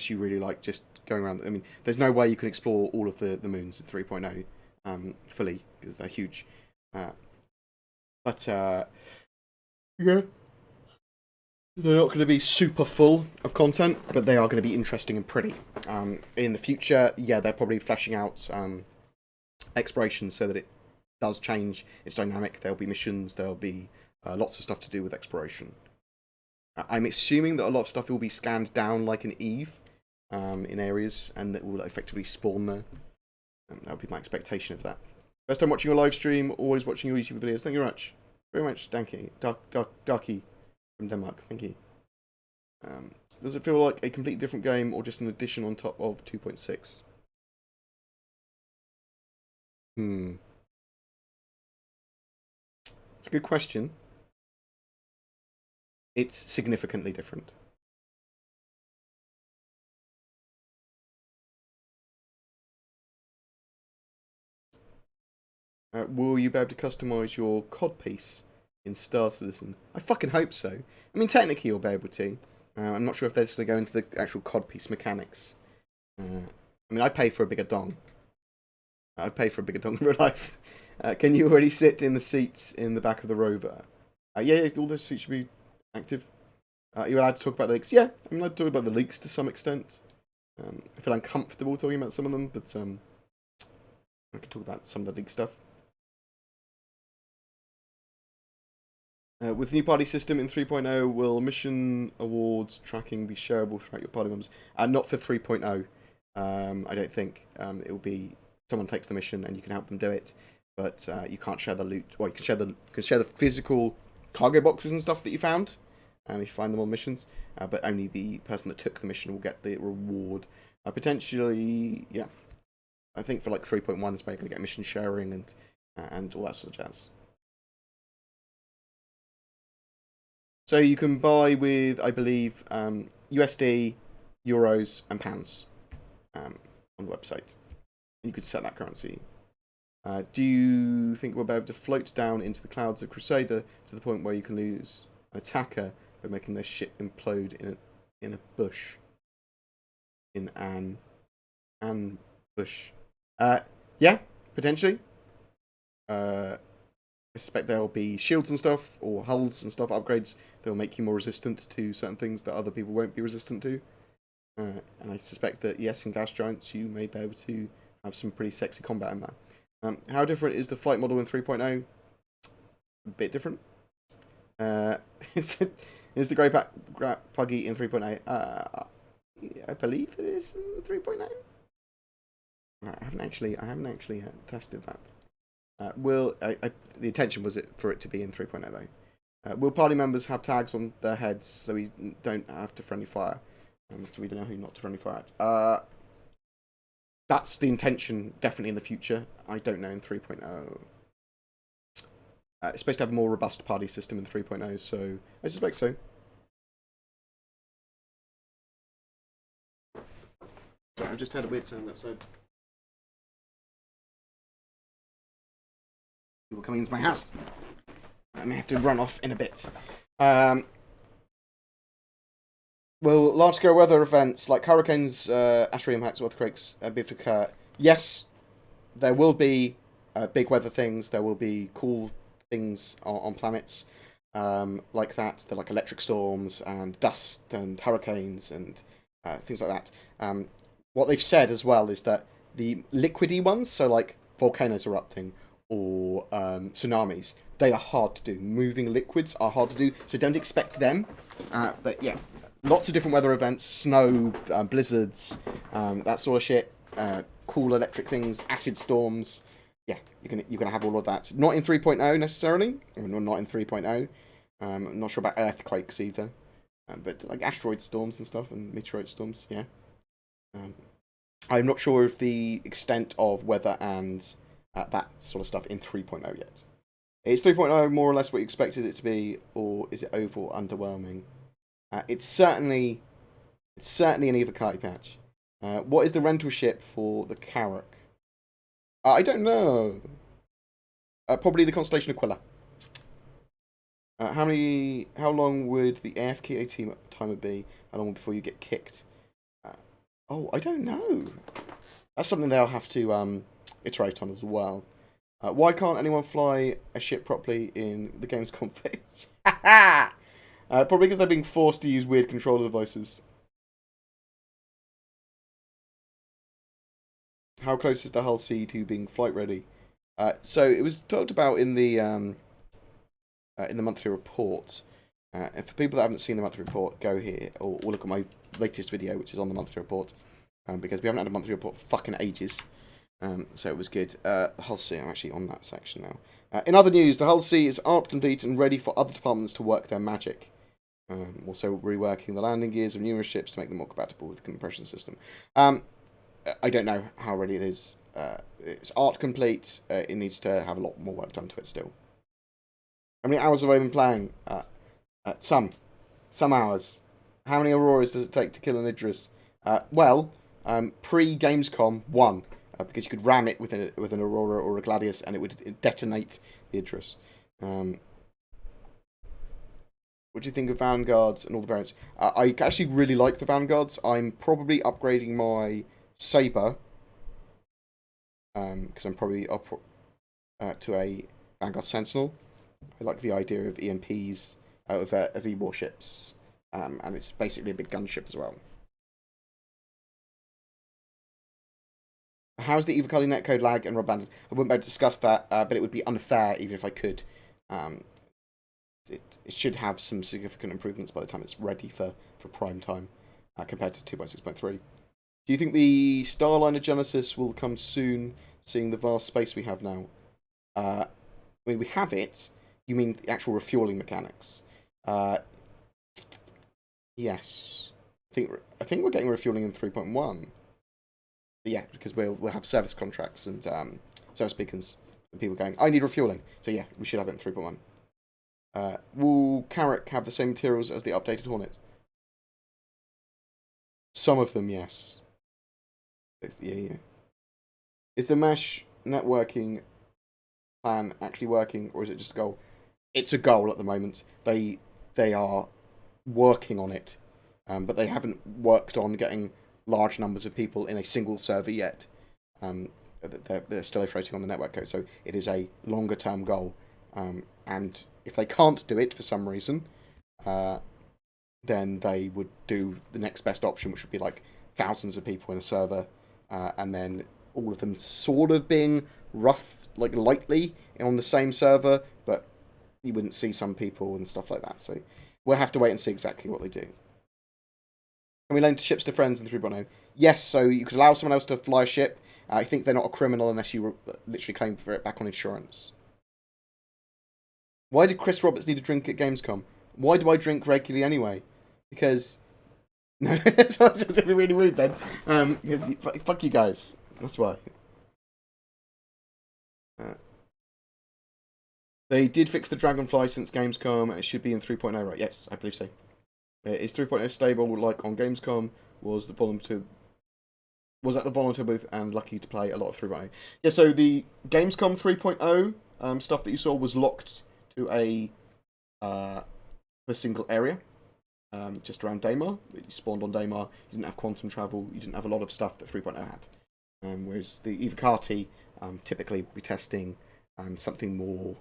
you really like just going around. I mean, there's no way you can explore all of the moons in 3.0 fully, because they're huge. But yeah. They're not going to be super full of content, but they are going to be interesting and pretty. In the future, yeah, they're probably fleshing out exploration so that it does change its dynamic. There'll be missions, there'll be lots of stuff to do with exploration. I'm assuming that a lot of stuff will be scanned down like an Eve in areas, and that will effectively spawn there. That would be my expectation of that. First time watching your live stream, always watching your YouTube videos. Thank you very much. Very much, Danky. Darky from Denmark. Thank you. Does it feel like a completely different game or just an addition on top of 2.6? It's a good question. It's significantly different. Will you be able to customize your codpiece in Star Citizen? I fucking hope so. I mean, technically you'll be able to. I'm not sure if they're just going to go into the actual codpiece mechanics. I mean, I pay for a bigger dong. I pay for a bigger dong in real life. Can you already sit in the seats in the back of the rover? Yeah, all those seats should be active. You're allowed to talk about the leaks? Yeah, I'm allowed to talk about the leaks to some extent. I feel uncomfortable talking about some of them, but I can talk about some of the leak stuff. With the new party system in 3.0, will mission awards tracking be shareable throughout your party members? Not for 3.0. I don't think. It will be someone takes the mission and you can help them do it, but you can't share the loot. Well, you can share the physical cargo boxes and stuff that you found, if you find them on missions. But only the person that took the mission will get the reward. Potentially, yeah. I think for like 3.1, it's maybe going to get mission sharing and all that sort of jazz. So you can buy with, I believe, USD, Euros, and Pounds on the website. And you could set that currency. Do you think we'll be able to float down into the clouds of Crusader to the point where you can lose an attacker by making their ship implode in a bush? In an bush. Yeah, potentially. I suspect there'll be shields and stuff, or hulls and stuff, upgrades that will make you more resistant to certain things that other people won't be resistant to. And I suspect that, yes, in Gas Giants, you may be able to have some pretty sexy combat in that. How different is the flight model in 3.0? A bit different. Is the Grey Puggy in 3.8? I believe it is in 3.0. I haven't actually tested that. The intention was for it to be in 3.0 though. Will party members have tags on their heads so we don't have to friendly fire? So we don't know who not to friendly fire at. That's the intention, definitely in the future. I don't know in 3.0. It's supposed to have a more robust party system in 3.0, so I suspect so. Sorry, I've just heard a weird sound outside. People coming into my house. I may have to run off in a bit. Will large-scale weather events like hurricanes, asteroid impacts, earthquakes be able to occur? Yes, there will be big weather things. There will be cool things on planets like that. They're like electric storms and dust and hurricanes and things like that. What they've said as well is that the liquidy ones, so like volcanoes erupting or tsunamis, they are hard to do. Moving liquids are hard to do, so don't expect them. But yeah, lots of different weather events, snow, blizzards, that sort of shit. Cool electric things, acid storms. Yeah, you're gonna have all of that. Not in 3.0 necessarily. I mean, not in 3.0. I'm not sure about earthquakes either. But like asteroid storms and stuff and meteorite storms, yeah. I'm not sure of the extent of weather and that sort of stuff in 3.0 yet. Is 3.0 more or less what you expected it to be, or is it over or underwhelming? It's certainly an Evocati patch. What is the rental ship for the Carrack? I don't know. Probably the Constellation Aquila. How long would the AFK timer be? How long before you get kicked? I don't know. That's something they'll have to iterate on as well. Why can't anyone fly a ship properly in the game's config? Probably because they're being forced to use weird controller devices. How close is the Hull C to being flight ready? So it was talked about in the monthly report. And for people that haven't seen the monthly report, go here or look at my latest video, which is on the monthly report, because we haven't had a monthly report for fucking ages. So it was good. The Hull C, I'm actually on that section now. In other news, the Hull C is art complete and ready for other departments to work their magic. Also reworking the landing gears of numerous ships to make them more compatible with the compression system. I don't know how ready it is. It's art complete. It needs to have a lot more work done to it still. How many hours have I been playing? Some hours. How many Auroras does it take to kill an Idris? Pre-Gamescom, 1. Because you could ram it with an Aurora or a Gladius and it would detonate the Idris. What do you think of Vanguards and all the variants? I actually really like the Vanguards. I'm probably upgrading my Sabre. Because I'm probably up to a Vanguard Sentinel. I like the idea of EMPs of E-warships. And it's basically a big gunship as well. How's the Evocati netcode lag and Rob-banded? I wouldn't be able to discuss that, but it would be unfair even if I could. It should have some significant improvements by the time it's ready for prime time compared to 2.6.3. Do you think the Starliner Genesis will come soon, seeing the vast space we have now? I mean, we have it. You mean the actual refueling mechanics? Yes. I think we're getting refueling in 3.1. Yeah, because we'll have service contracts and service beacons and people going, I need refueling. So yeah, we should have it in 3.1. Will Carrack have the same materials as the updated Hornet? Some of them, yes. Yeah. Is the mesh networking plan actually working, or is it just a goal? It's a goal at the moment. They are working on it, but they haven't worked on getting large numbers of people in a single server yet. They're still iterating on the network code, so it is a longer term goal. And if they can't do it for some reason, then they would do the next best option, which would be like thousands of people in a server, and then all of them sort of being lightly on the same server, but you wouldn't see some people and stuff like that. So we'll have to wait and see exactly what they do. Can we lend ships to friends in 3.0? Yes, so you could allow someone else to fly a ship. I think they're not a criminal unless you literally claim for it back on insurance. Why did Chris Roberts need a drink at Gamescom? Why do I drink regularly anyway? Because... No, it's going to be really rude then. Because fuck you guys. That's why. They did fix the Dragonfly since Gamescom, and it should be in 3.0, right? Yes, I believe so. Is 3.0 stable like on Gamescom? Was at the volunteer booth and lucky to play a lot of 3.0? Yeah, so the Gamescom 3.0 stuff that you saw was locked to a single area, just around Daymar. You spawned on Daymar. You didn't have quantum travel. You didn't have a lot of stuff that 3.0 had. Whereas the Evocati typically will be testing something more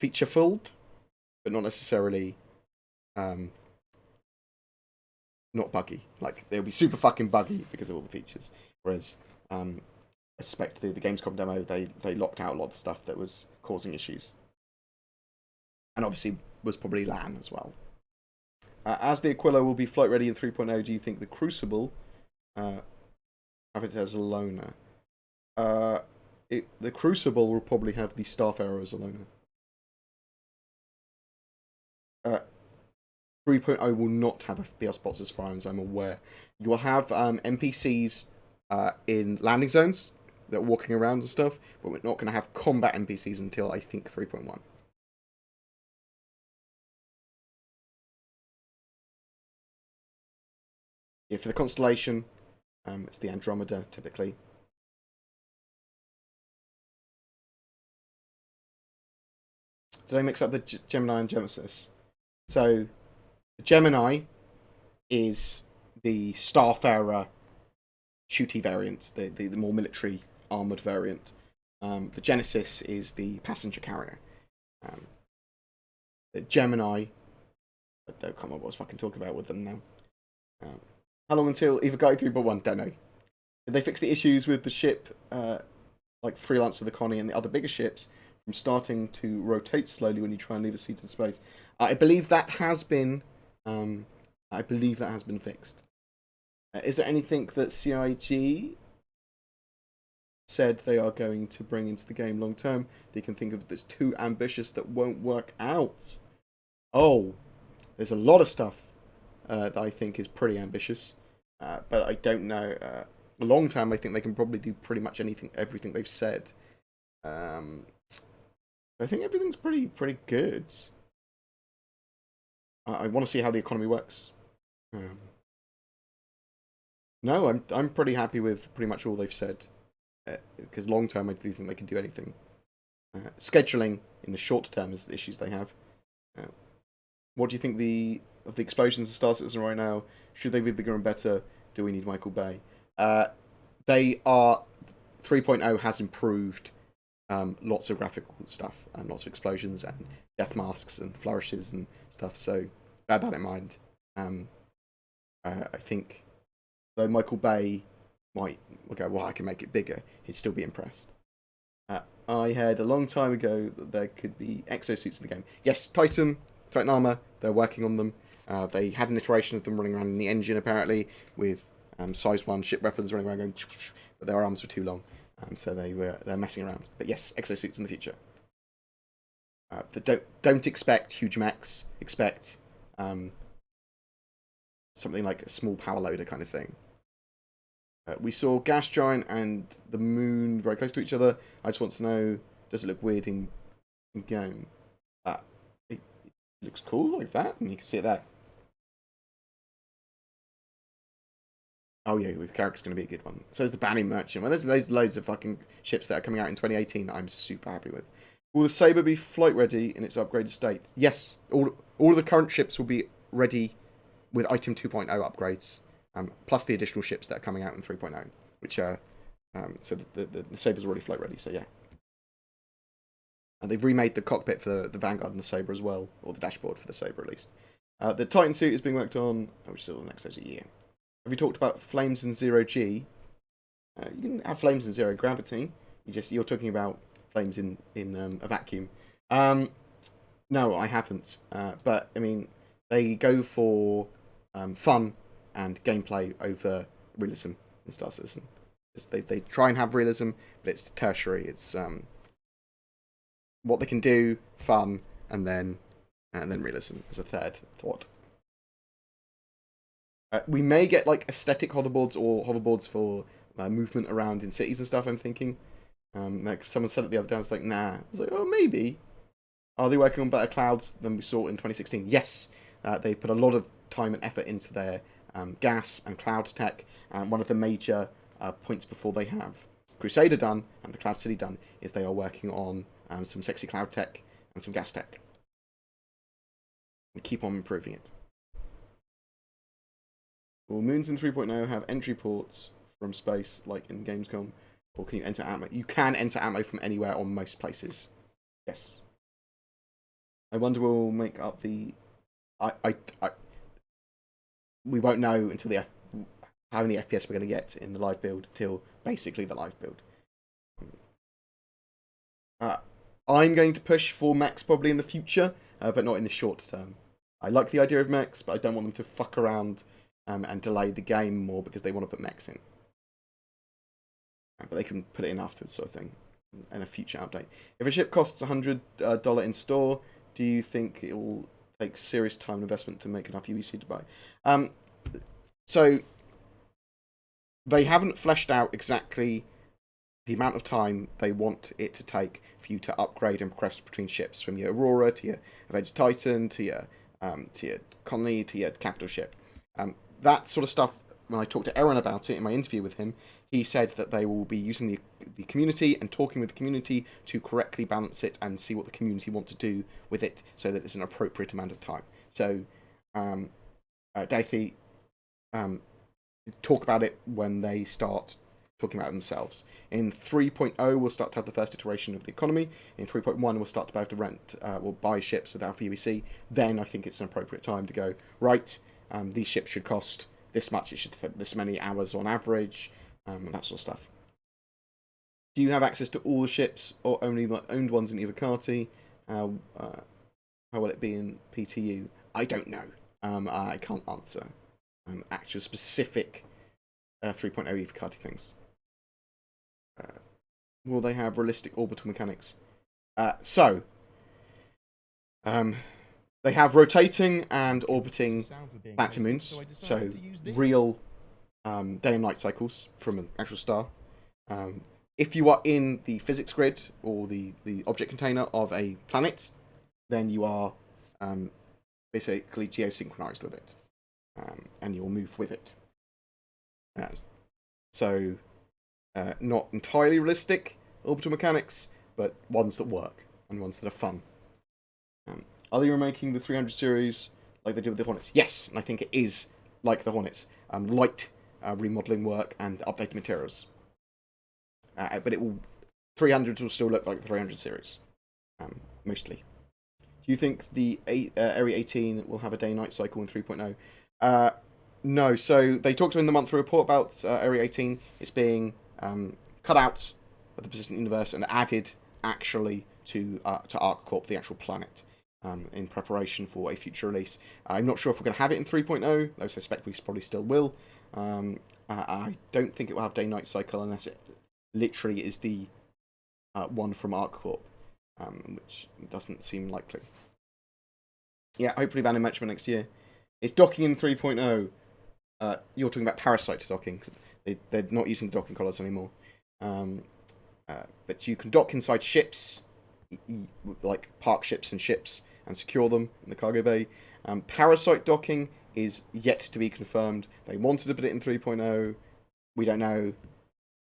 feature-filled, but not necessarily not buggy. Like, they'll be super fucking buggy because of all the features. Whereas I suspect the Gamescom demo, they locked out a lot of the stuff that was causing issues. And obviously was probably LAN as well. As the Aquila will be flight ready in 3.0, do you think the Crucible have it as a loner? The Crucible will probably have the Starfarer as a loner. 3.0 will not have FPS bots as far as I'm aware. You will have NPCs in landing zones, that are walking around and stuff, but we're not going to have combat NPCs until, I think, 3.1. Yeah, for the Constellation, it's the Andromeda, typically. Did I mix up the Gemini and Genesis? So, the Gemini is the Starfarer shooty variant, the more military armoured variant. The Genesis is the passenger carrier. The Gemini, I can't remember what I was fucking talking about with them now. How long until Evocati 3.1? Don't know. Did they fix the issues with the ship, like Freelancer the Connie and the other bigger ships, from starting to rotate slowly when you try and leave a seat in space? I believe that has been, fixed. Is there anything that CIG said they are going to bring into the game long term that you can think of that's too ambitious that won't work out? Oh, there's a lot of stuff that I think is pretty ambitious, but I don't know. Long term, I think they can probably do pretty much everything they've said. I think everything's pretty good. I want to see how the economy works. No, I'm pretty happy with pretty much all they've said, because long term I do think they can do anything. Scheduling in the short term is the issues they have. What do you think of the explosions and Star Citizen right now? Should they be bigger and better? Do we need Michael Bay? They are 3.0 has improved lots of graphical stuff and lots of explosions and death masks and flourishes and stuff. So bear that in mind. I think though Michael Bay might go, well, I can make it bigger, he'd still be impressed. I heard a long time ago that there could be exosuits in the game. Yes, Titan armor, they're working on them. They had an iteration of them running around in the engine, apparently, with size 1 ship weapons running around going, but their arms were too long, so they're messing around. But yes, exosuits in the future. But don't expect huge mechs. Expect something like a small power loader kind of thing. We saw Gas Giant and the Moon very close to each other. I just want to know, does it look weird in game? It looks cool like that, and you can see it there. Oh yeah, the character's going to be a good one. So is the Banning Merchant. Well, there's loads of fucking ships that are coming out in 2018 that I'm super happy with. Will the Sabre be flight ready in its upgraded state? Yes. All of the current ships will be ready with Item 2.0 upgrades, plus the additional ships that are coming out in 3.0, which are... so the Sabre's already flight ready, so yeah. And they've remade the cockpit for the Vanguard and the Sabre as well, or the dashboard for the Sabre at least. The Titan suit is being worked on, which is still the next stage of the year. Have you talked about flames in 0G? You can have flames in 0 gravity. You're talking about flames in a vacuum. No, I haven't. But I mean, they go for fun and gameplay over realism in Star Citizen. They try and have realism, but it's tertiary. It's what they can do, fun, and then realism as a third thought. We may get like aesthetic hoverboards or hoverboards for movement around in cities and stuff. I'm thinking. Like someone said it the other day. I was like, nah. I was like, oh, maybe. Are they working on better clouds than we saw in 2016? Yes. They put a lot of time and effort into their gas and cloud tech. And one of the major points before they have Crusader done and the Cloud City done is they are working on some sexy cloud tech and some gas tech. And keep on improving it. Will Moons in 3.0 have entry ports from space like in Gamescom? Or can you enter ammo? You can enter ammo from anywhere on most places. Yes. I wonder we'll make up the... We won't know until how many FPS we're going to get in the live build until basically the live build. I'm going to push for mechs probably in the future, but not in the short term. I like the idea of mechs, but I don't want them to fuck around and delay the game more because they want to put mechs in. But they can put it in afterwards, sort of thing, in a future update. If a ship costs $100 in store, do you think it will take serious time and investment to make enough UEC to buy? So they haven't fleshed out exactly the amount of time they want it to take for you to upgrade and progress between ships, from your Aurora to your Avenger Titan to your Conley to your capital ship. That sort of stuff. When I talked to Aaron about it in my interview with him, he said that they will be using the community and talking with the community to correctly balance it and see what the community want to do with it, so that it's an appropriate amount of time. So, Dathy, talk about it when they start talking about themselves. In 3.0, we'll start to have the first iteration of the economy. In 3.1, we'll start to be able to rent or buy ships without VVC. Then I think it's an appropriate time to go, right, these ships should cost this much, it should take this many hours on average, and that sort of stuff. Do you have access to all the ships, or only the owned ones in Evocati? How will it be in PTU? I don't know. I can't answer actual specific 3.0 Evocati things. Will they have realistic orbital mechanics? They have rotating and orbiting Batimoons, so real day and night cycles from an actual star. If you are in the physics grid or the object container of a planet, then you are basically geosynchronized with it, and you'll move with it. Not entirely realistic orbital mechanics, but ones that work and ones that are fun. Are they remaking the 300 series like they did with the Hornets? Yes, and I think it is like the Hornets. Light remodeling work and updated materials. But 300s will still look like the 300 series, mostly. Do you think the Area 18 will have a day-night cycle in 3.0? No, so they talked in the monthly report about Area 18. It's being cut out of the persistent universe and added actually to ArcCorp, the actual planet, in preparation for a future release. I'm not sure if we're going to have it in 3.0, though I suspect we probably still will. I don't think it will have day-night cycle unless it literally is the one from ArcCorp, which doesn't seem likely. Yeah, hopefully ban enmeshment next year. It's docking in 3.0. You're talking about Parasite docking, because they're not using the docking collars anymore. But you can dock inside ships, like park ships and ships, and secure them in the cargo bay. Parasite docking is yet to be confirmed. They wanted to put it in 3.0. We don't know.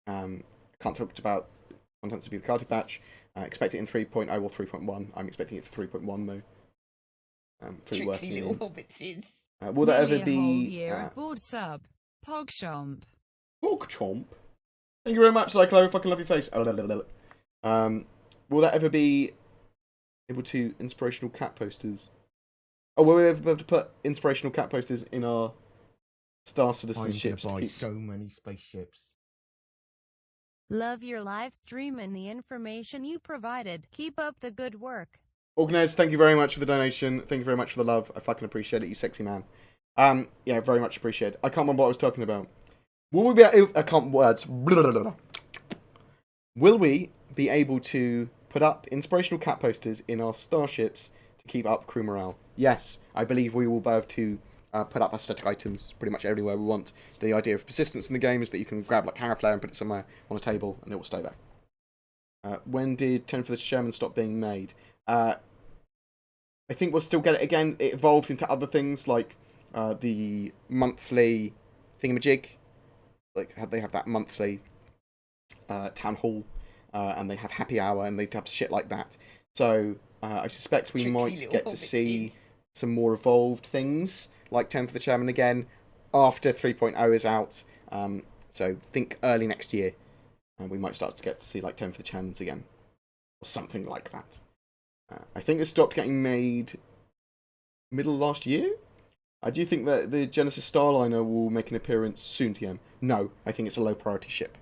Can't talk about contents of the Evocati patch. Expect it in 3.0 or 3.1. I'm expecting it for 3.1 though. Tricksy little hobbitses. Will there ever be year board sub Pogchomp? Pogchomp? Thank you very much, Cyclo. Fucking love your face. Will there ever be able to inspirational cat posters? Oh, will we ever be able to put inspirational cat posters in our Star Citizen ships? Buy so many spaceships. Love your live stream and the information you provided. Keep up the good work. Organiz, thank you very much for the donation. Thank you very much for the love. I fucking appreciate it, you sexy man. Yeah, very much appreciated. I can't remember what I was talking about. Will we be able... I can't... Words. Will we be able to put up inspirational cat posters in our starships to keep up crew morale? Yes, I believe we will be able to put up aesthetic items pretty much everywhere we want. The idea of persistence in the game is that you can grab like Harrow Flare and put it somewhere on a table and it will stay there. When did 10 for the Sherman stop being made? I think we'll still get it again. It evolved into other things like the monthly thingamajig. Like they have that monthly town hall, and they have happy hour, and they have shit like that. So I suspect we might get to see some more evolved things like 10 for the Chairman again after 3.0 is out. So think early next year, and we might start to get to see like 10 for the Chairmans again, or something like that. I think it stopped getting made middle of last year. I do think that the Genesis Starliner will make an appearance soon, TM. No, I think it's a low priority ship.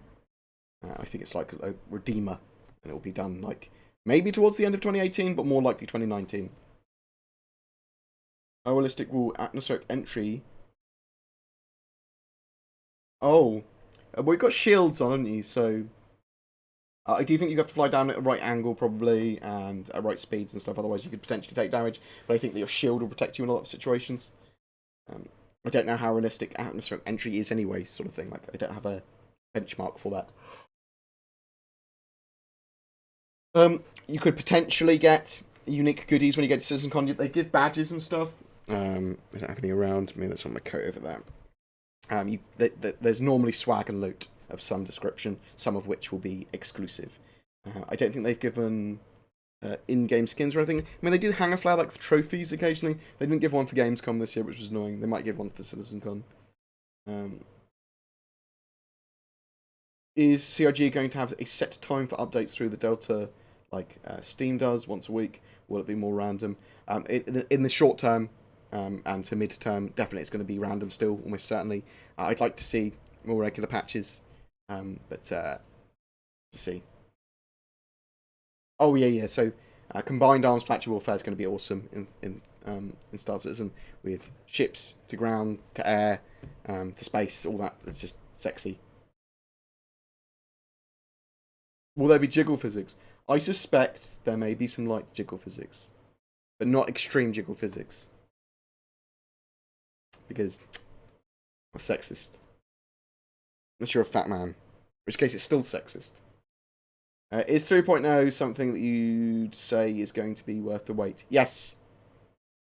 I think it's like a Redeemer, and it will be done like maybe towards the end of 2018, but more likely 2019. How realistic will atmospheric entry? Oh, we've got shields on, haven't you? So I do think you have to fly down at a right angle, probably, and at right speeds and stuff. Otherwise, you could potentially take damage. But I think that your shield will protect you in a lot of situations. I don't know how realistic atmospheric entry is anyway, sort of thing. Like, I don't have a benchmark for that. You could potentially get unique goodies when you get to CitizenCon. They give badges and stuff. I don't have any around me. That's on my coat over there. There's normally swag and loot of some description, some of which will be exclusive. I don't think they've given in-game skins or anything. I mean, they do hang a flag like the trophies occasionally. They didn't give one for Gamescom this year, which was annoying. They might give one for CitizenCon. Is CIG going to have a set time for updates through the Delta, like Steam does, once a week? Will it be more random? In the short term and to mid-term, definitely it's going to be random still, almost certainly. I'd like to see more regular patches, but to see. Oh, yeah. So, combined arms patch warfare is going to be awesome in Star Citizen, with ships to ground, to air, to space, all that. It's just sexy. Will there be jiggle physics? I suspect there may be some light jiggle physics, but not extreme jiggle physics. Because I'm sexist. Unless you're a fat man. In which case it's still sexist. Is 3.0 something that you'd say is going to be worth the wait? Yes.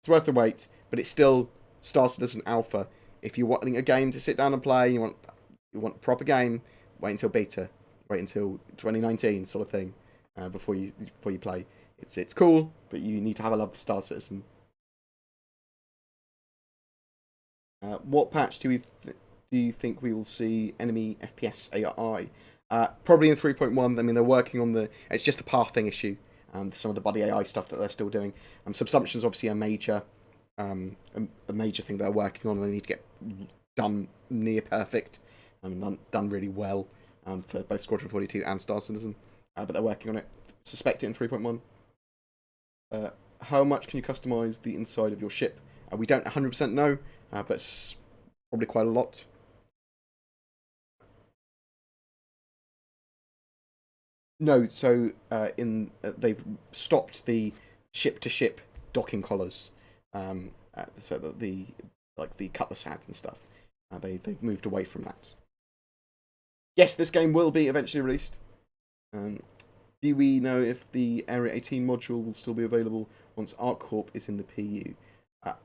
It's worth the wait, but it's still Star Citizen Alpha. If you're wanting a game to sit down and play, you want a proper game, wait until beta. Wait until 2019 sort of thing before you play. It's cool, but you need to have a love for Star Citizen. What patch do you think we will see enemy FPS AI? Probably in 3.1. I mean, they're working on it's just a pathing issue and some of the body AI stuff that they're still doing. Subsumption is obviously a major thing they're working on, and they need to get done near perfect. Done really well for both Squadron 42 and Star Citizen. But they're working on it. Suspect it in 3.1. How much can you customize the inside of your ship? We don't 100% know, but it's probably quite a lot. No, so they've stopped the ship-to-ship docking collars, so that the cutlass hat and stuff. They've moved away from that. Yes, this game will be eventually released. Do we know if the Area 18 module will still be available once ArcCorp is in the PU?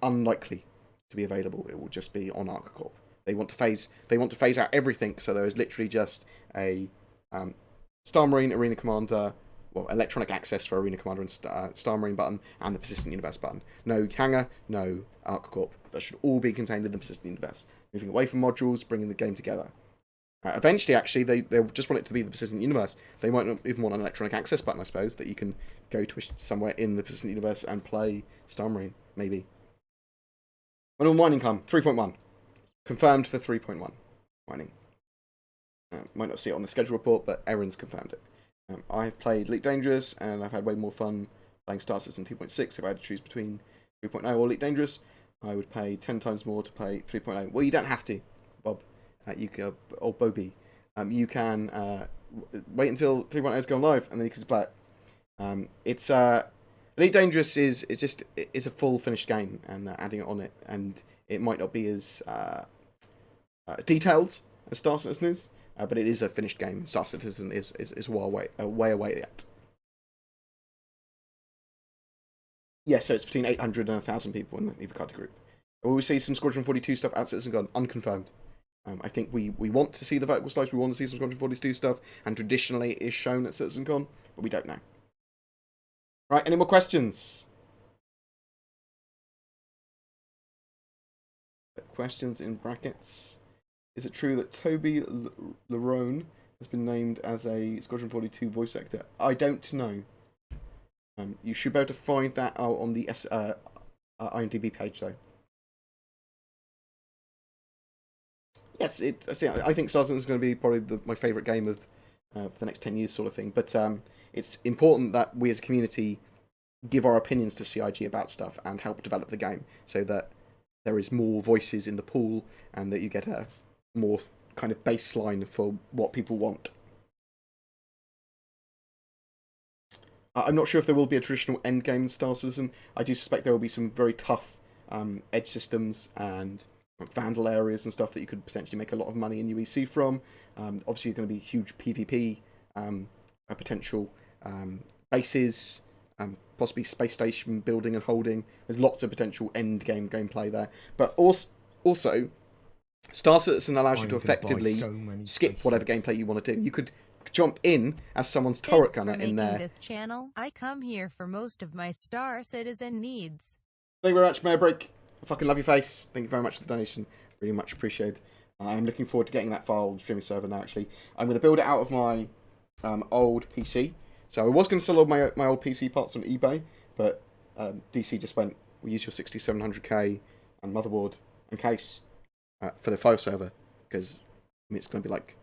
Unlikely to be available. It will just be on ArcCorp. They want to phase out everything, so there is literally just a Star Marine Arena Commander, electronic access for Arena Commander and Star Marine button, and the Persistent Universe button. No Hangar, no ArcCorp. That should all be contained in the Persistent Universe. Moving away from modules, bringing the game together. Eventually, actually, they just want it to be the Persistent Universe. They might not even want an electronic access button, I suppose, that you can go to somewhere in the Persistent Universe and play Star Marine, maybe. When will mining come? 3.1. Confirmed for 3.1. Mining. Might not see it on the schedule report, but Erin's confirmed it. I've played Elite Dangerous, and I've had way more fun playing Star Citizen 2.6. If I had to choose between 3.0 or Elite Dangerous, I would pay 10 times more to play 3.0. Well, you don't have to, Bob. You can, or Bobby. You can wait until 3.0 is going live, and then you can play it. It's Elite Dangerous is a full finished game, and adding it on it, and it might not be as detailed as Star Citizen is. But it is a finished game. Star Citizen is way away yet. Yeah, so it's between 800 and 1,000 people in the Evocati group. Will we see some Squadron 42 stuff at CitizenCon? Unconfirmed. I think we want to see the vertical slice. We want to see some Squadron 42 stuff, and traditionally it is shown at CitizenCon, but we don't know. Right, any more questions? Questions in brackets. Is it true that Toby Lerone has been named as a Squadron 42 voice actor? I don't know. You should be able to find that out on the IMDb page, though. Yes, I think Star Citizen is going to be probably my favourite game of for the next 10 years, sort of thing. But it's important that we as a community give our opinions to CIG about stuff and help develop the game, so that there is more voices in the pool and that you get a more kind of baseline for what people want. I'm not sure if there will be a traditional endgame in Star Citizen. I do suspect there will be some very tough edge systems and Vandal areas and stuff that you could potentially make a lot of money in UEC from. Obviously, there's going to be huge PvP potential. bases, possibly space station building and holding. There's lots of potential end game gameplay there. But also Star Citizen allows you to effectively skip whatever gameplay you want to do. You could jump in as someone's turret gunner in there. This channel, I come here for most of my Star Citizen needs. Thank you very much, Mayor Break. I fucking love your face. Thank you very much for the donation. Really much appreciated. I'm looking forward to getting that file on the streaming server now, actually. I'm going to build it out of my old PC. So I was going to sell all my old PC parts on eBay, but DC just went, we'll use your 6700K and motherboard and case for the file server, because it's going to be like,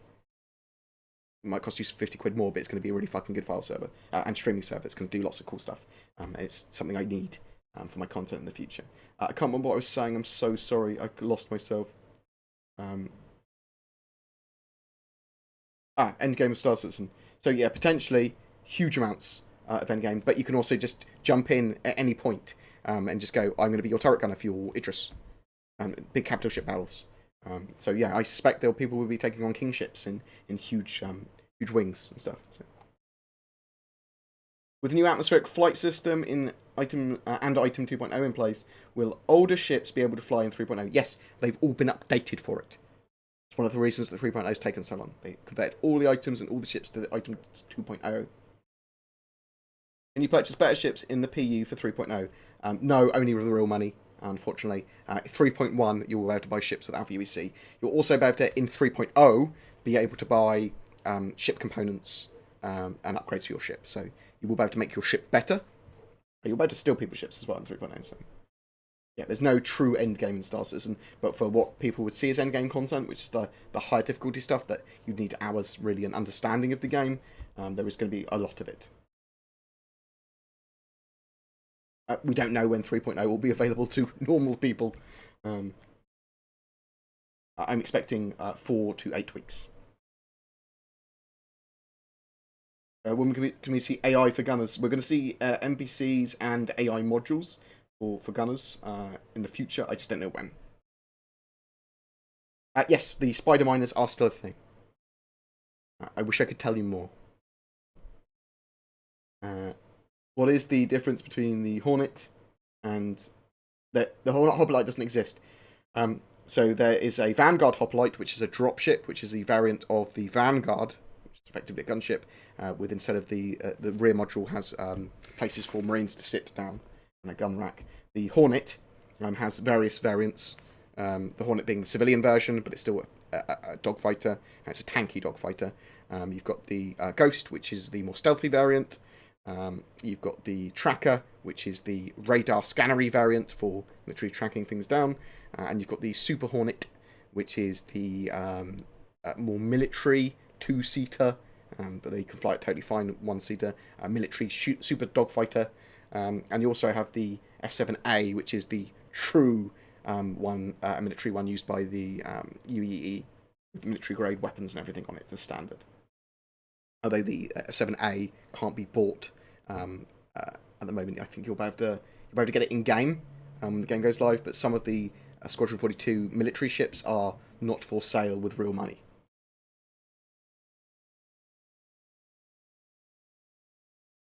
it might cost you 50 quid more, but it's going to be a really fucking good file server and streaming server. It's going to do lots of cool stuff. It's something I need for my content in the future. I can't remember what I was saying. I'm so sorry. I lost myself. Endgame of Star Citizen. So yeah, potentially huge amounts of endgame, but you can also just jump in at any point and just go, I'm going to be your turret gunner for your Idris. Big capital ship battles. So yeah, I suspect people will be taking on king ships in huge huge wings and stuff. So. With the new atmospheric flight system in item 2.0 in place, will older ships be able to fly in 3.0? Yes, they've all been updated for it. It's one of the reasons that 3.0 has taken so long. They converted all the items and all the ships to the item 2.0. Can you purchase better ships in the PU for 3.0? No, only with the real money, unfortunately. 3.1, you'll be able to buy ships without VUEC. You'll also be able to, in 3.0, be able to buy ship components and upgrades for your ship. So you will be able to make your ship better. You'll be able to steal people's ships as well in 3.0. So yeah, there's no true endgame in Star Citizen, but for what people would see as endgame content, which is the higher difficulty stuff that you'd need hours really an understanding of the game, there is going to be a lot of it. We don't know when 3.0 will be available to normal people. I'm expecting 4 to 8 weeks. When can we see AI for gunners? We're going to see NPCs and AI modules for gunners in the future. I just don't know when. Yes, the spider miners are still a thing. I wish I could tell you more. What is the difference between the Hornet and the Hornet hoplite doesn't exist. So there is a Vanguard hoplite, which is a dropship, which is the variant of the Vanguard, which is effectively a gunship, with instead of the rear module has places for Marines to sit down and a gun rack. The Hornet has various variants. The Hornet being the civilian version, but it's still a dogfighter. It's a tanky dogfighter. You've got the Ghost, which is the more stealthy variant. You've got the Tracker, which is the radar scannery variant for literally tracking things down. And you've got the Super Hornet, which is the more military two-seater, but they can fly it totally fine, one-seater, military super dogfighter. And you also have the F7A, which is the true military one used by the UEE, with military-grade weapons and everything on it, the standard. Although the F7A can't be bought at the moment. I think you'll be able to get it in-game when the game goes live, but some of the Squadron 42 military ships are not for sale with real money.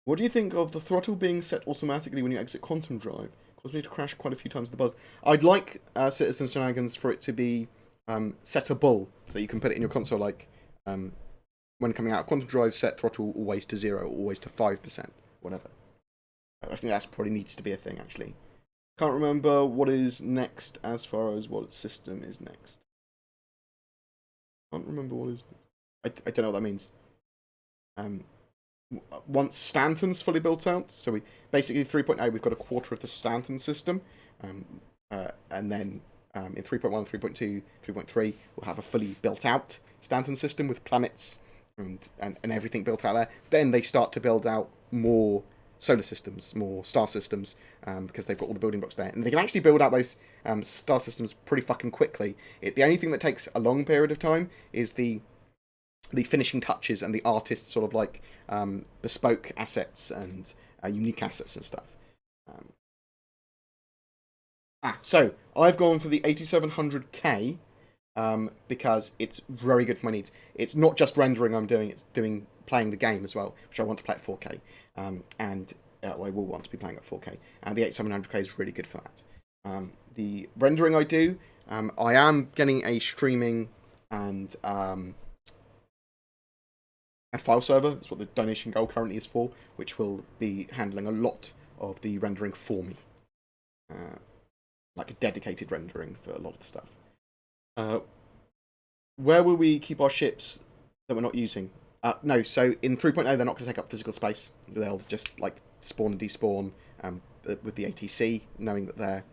What do you think of the throttle being set automatically when you exit Quantum Drive? Caused me to crash quite a few times at the buzz. I'd like Citizen Shenanigans for it to be settable, so you can put it in your console like when coming out of Quantum Drive, set throttle always to 0, always to 5%, whatever. I think that probably needs to be a thing, actually. Can't remember what is next as far as what system is next. Can't remember what is next. I don't know what that means. Once Stanton's fully built out, so we basically 3.0 we've got a quarter of the Stanton system, and then in 3.1, 3.2, 3.3 we'll have a fully built out Stanton system with planets and everything built out there. Then they start to build out more solar systems, more star systems, because they've got all the building blocks there. And they can actually build out those star systems pretty fucking quickly. The only thing that takes a long period of time is the finishing touches and the artist's sort of like bespoke assets and unique assets and stuff. So I've gone for the 8700K because it's very good for my needs. It's not just rendering I'm doing; it's playing the game as well, which I want to play at 4K, and I will want to be playing at 4K. And the 8700K is really good for that. The rendering I do, I am getting a streaming and file server. That's what the donation goal currently is for, which will be handling a lot of the rendering for me. Like a dedicated rendering for a lot of the stuff. Where will we keep our ships that we're not using? No, so in 3.0 they're not going to take up physical space. They'll just like spawn and despawn with the ATC, knowing that they're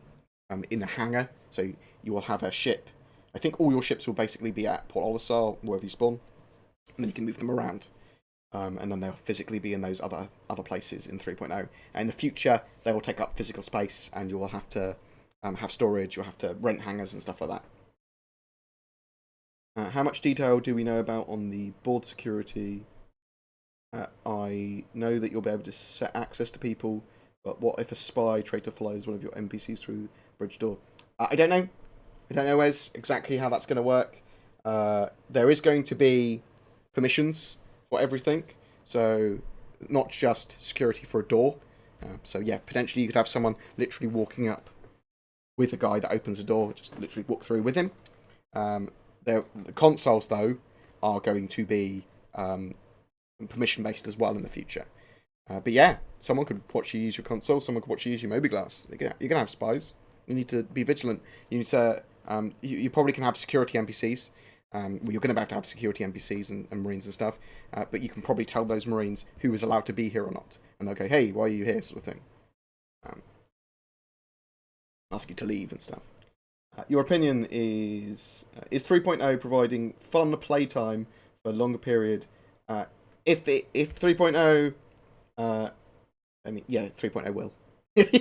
in a hangar. So you will have a ship. I think all your ships will basically be at Port Olisar, wherever you spawn, and then you can move them around. And then they'll physically be in those other places in 3.0. And in the future, they will take up physical space, and you will have to have storage. You'll have to rent hangars and stuff like that. How much detail do we know about on the board security? I know that you'll be able to set access to people, but what if a spy traitor follows one of your NPCs through the bridge door? I don't know. I don't know, Wes, exactly how that's going to work. There is going to be permissions for everything, so not just security for a door. So yeah, potentially you could have someone literally walking up with a guy that opens a door, just literally walk through with him. The consoles, though, are going to be permission-based as well in the future. But yeah, someone could watch you use your console, someone could watch you use your mobiGlass. You're going to have spies. You need to be vigilant. You need to... you probably can have security NPCs. Well, you're going to have security NPCs and Marines and stuff. But you can probably tell those Marines who is allowed to be here or not. And they'll go, hey, why are you here, sort of thing. Ask you to leave and stuff. Your opinion is 3.0 providing fun playtime for a longer period? If 3.0, I mean, yeah, 3.0 will.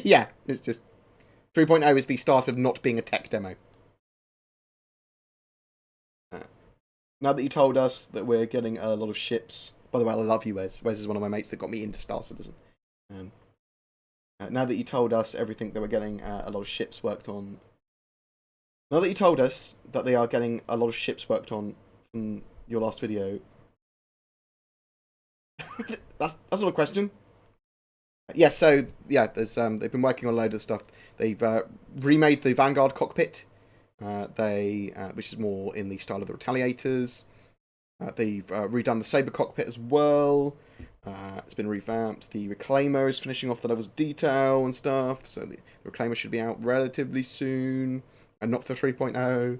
Yeah, it's just 3.0 is the start of not being a tech demo. Now that you told us that we're getting a lot of ships, by the way, I love you, Wes. Wes is one of my mates that got me into Star Citizen. Now that you told us everything that we're getting a lot of ships worked on. Now that you told us that they are getting a lot of ships worked on from your last video, that's not a question. Yeah, so yeah, there's they've been working on a load of stuff. They've remade the Vanguard cockpit, which is more in the style of the Retaliators. They've redone the Sabre cockpit as well. It's been revamped. The Reclaimer is finishing off the levels of detail and stuff, so the Reclaimer should be out relatively soon. And not for 3.0.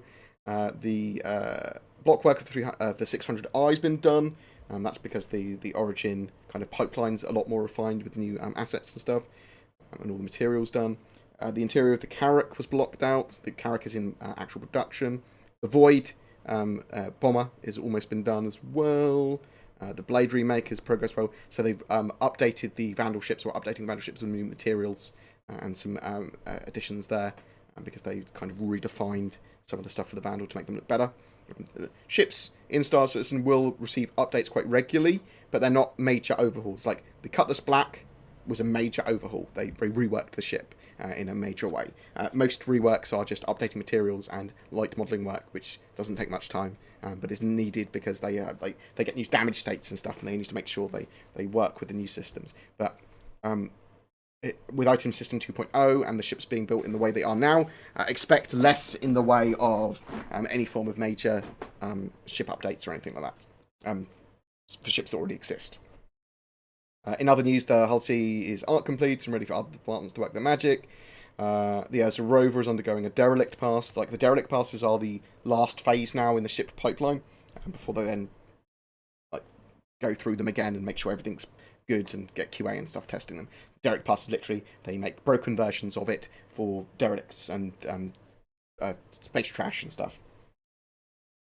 The block work of the 600i has been done. That's because the Origin kind of pipeline's a lot more refined with new assets and stuff, and all the materials done. The interior of the Carrack was blocked out. The Carrack is in actual production. The Void bomber has almost been done as well. The Blade remake has progressed well. So they've updated the Vandal ships, or updating the Vandal ships with new materials and some additions there. Because they kind of redefined some of the stuff for the Vandal to make them look better. Ships in Star Citizen will receive updates quite regularly, but they're not major overhauls. Like, the Cutlass Black was a major overhaul. They reworked the ship in a major way. Most reworks are just updating materials and light modelling work, which doesn't take much time, but is needed because they get new damage states and stuff, and they need to make sure they work with the new systems. But with Item System 2.0 and the ships being built in the way they are now, expect less in the way of any form of major ship updates or anything like that for ships that already exist. In other news, the Hull C is art complete and ready for other departments to work their magic. The Ursa rover is undergoing a derelict pass. Like, the derelict passes are the last phase now in the ship pipeline, before they then go through them again and make sure everything's good and get QA and stuff testing them. Derelict passes, literally, they make broken versions of it for derelicts and space trash and stuff.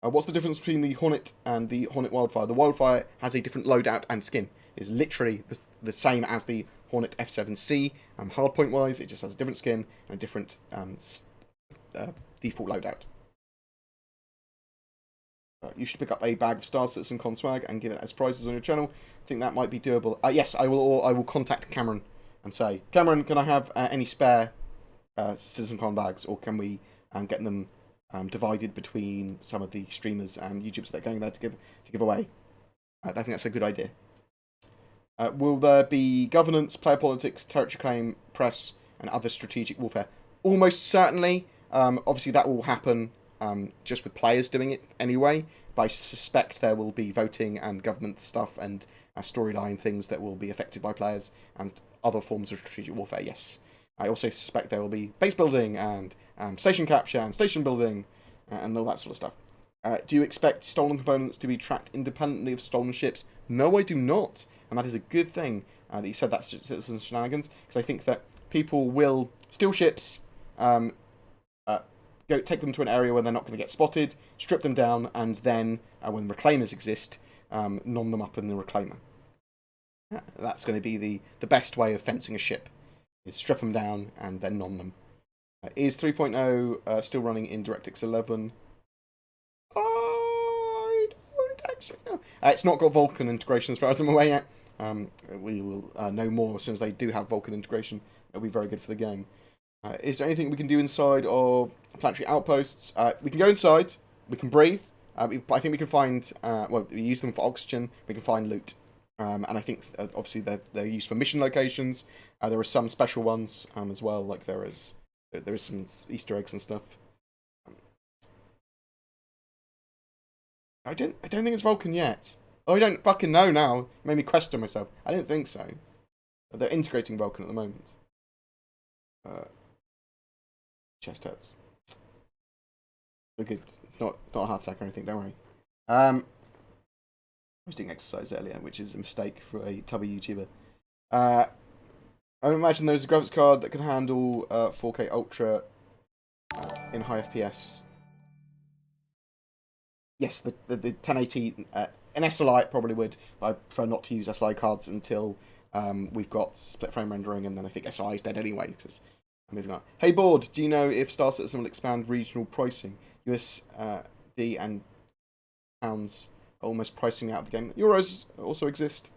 What's the difference between the Hornet and the Hornet Wildfire? The Wildfire has a different loadout and skin. It's literally the same as the Hornet F7C. Hardpoint-wise, it just has a different skin and a different default loadout. You should pick up a bag of Star Citizen Con swag and give it as prizes on your channel. I think that might be doable. Yes, I will contact Cameron and say, Cameron, can I have any spare Citizen Con bags, or can we get them divided between some of the streamers and YouTubers that are going there to give away. I think that's a good idea. Will there be governance, player politics, territory claim, press, and other strategic warfare? Almost certainly. Obviously, that will happen just with players doing it anyway. But I suspect there will be voting and government stuff and storyline things that will be affected by players and other forms of strategic warfare, yes. I also suspect there will be base building and station capture and station building and all that sort of stuff. Do you expect stolen components to be tracked independently of stolen ships? No, I do not. And that is a good thing that you said that's citizen shenanigans, because I think that people will steal ships, go take them to an area where they're not going to get spotted, strip them down, and then, when reclaimers exist, non them up in the reclaimer. That's going to be the best way of fencing a ship, is strip them down and then non them. Is 3.0 still running in DirectX 11? I don't actually know. It's not got Vulkan integration as far as I'm aware yet. We will know more as soon as they do have Vulkan integration. It'll be very good for the game. Is there anything we can do inside of planetary outposts? We can go inside. We can breathe. I think we can find... well, we use them for oxygen. We can find loot. And I think, obviously, they're used for mission locations. There are some special ones as well. Like there is some Easter eggs and stuff. I don't think it's Vulkan yet. Oh, I don't fucking know now. It made me question myself. I don't think so. They're integrating Vulkan at the moment. Chest hurts. So good. It's not a heart attack or anything. Don't worry. I was doing exercise earlier, which is a mistake for a tubby YouTuber. I would imagine there's a graphics card that can handle 4K Ultra in high FPS. Yes, the 1080, an SLI probably would, but I prefer not to use SLI cards until we've got split frame rendering, and then I think SLI is dead anyway, because I'm moving on. Hey Board, do you know if Star Citizen will expand regional pricing? USD and pounds are almost pricing out of the game. Euros also exist.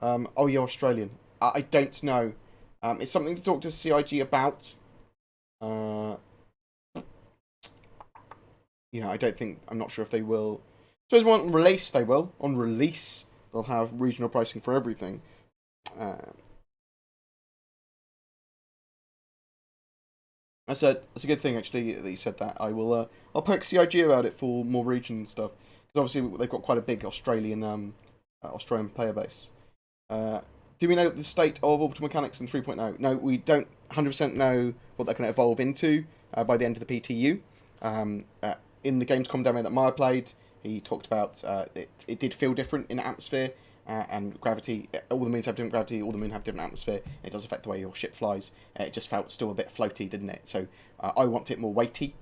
Oh, you're Australian. I don't know. It's something to talk to CIG about. Yeah, I'm not sure if they will. So as on release, they will. On release, they'll have regional pricing for everything. That's a good thing, actually, that you said that. I'll poke CIG about it for more region stuff. Because obviously they've got quite a big Australian player base. Do we know the state of orbital mechanics in 3.0? No, we don't 100% know what they're going to evolve into by the end of the PTU. In the Gamescom demo that Maya played, he talked about it did feel different in atmosphere and gravity. All the moons have different gravity, all the moon have different atmosphere. It does affect the way your ship flies. It just felt still a bit floaty, didn't it? So I want it more weighty,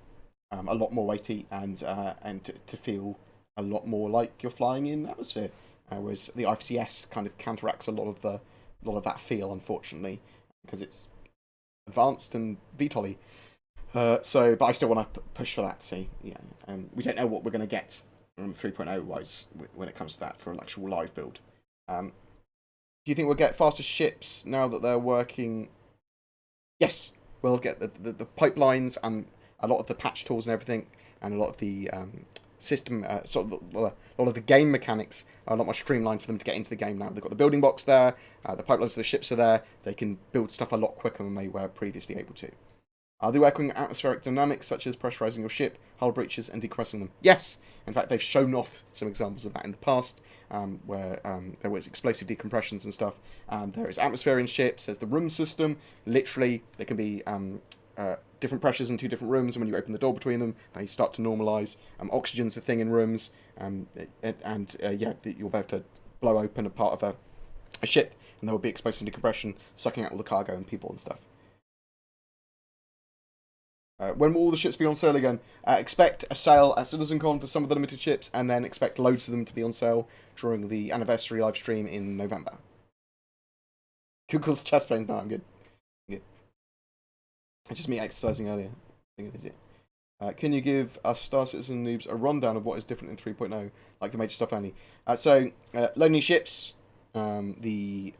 a lot more weighty, and to feel a lot more like you're flying in atmosphere. Whereas the IFCS kind of counteracts a lot of that feel, unfortunately, because it's advanced and VTOL-y. But I still want to push for that. So yeah, we don't know what we're going to get 3.0 wise when it comes to that for an actual live build. Do you think we'll get faster ships now that they're working? Yes, we'll get the pipelines and a lot of the patch tools and everything, and a lot of the system, a lot of the game mechanics are a lot more streamlined for them to get into the game now. They've got the building box there, the pipelines of the ships are there. They can build stuff a lot quicker than they were previously able to. Are they working on atmospheric dynamics, such as pressurizing your ship, hull breaches, and decompressing them? Yes! In fact, they've shown off some examples of that in the past, where there was explosive decompressions and stuff. There is atmosphere in ships, there's the room system. Literally, there can be different pressures in two different rooms, and when you open the door between them, they start to normalise. Oxygen's a thing in rooms, yeah, you'll be able to blow open a part of a ship, and there will be explosive decompression, sucking out all the cargo and people and stuff. When will all the ships be on sale again? Expect a sale at CitizenCon for some of the limited ships, and then expect loads of them to be on sale during the anniversary live stream in November. Google's chest pains. No, I'm good. It's just me exercising earlier. I think it is it. Can you give us Star Citizen noobs a rundown of what is different in 3.0, like the major stuff only? So, lonely ships, the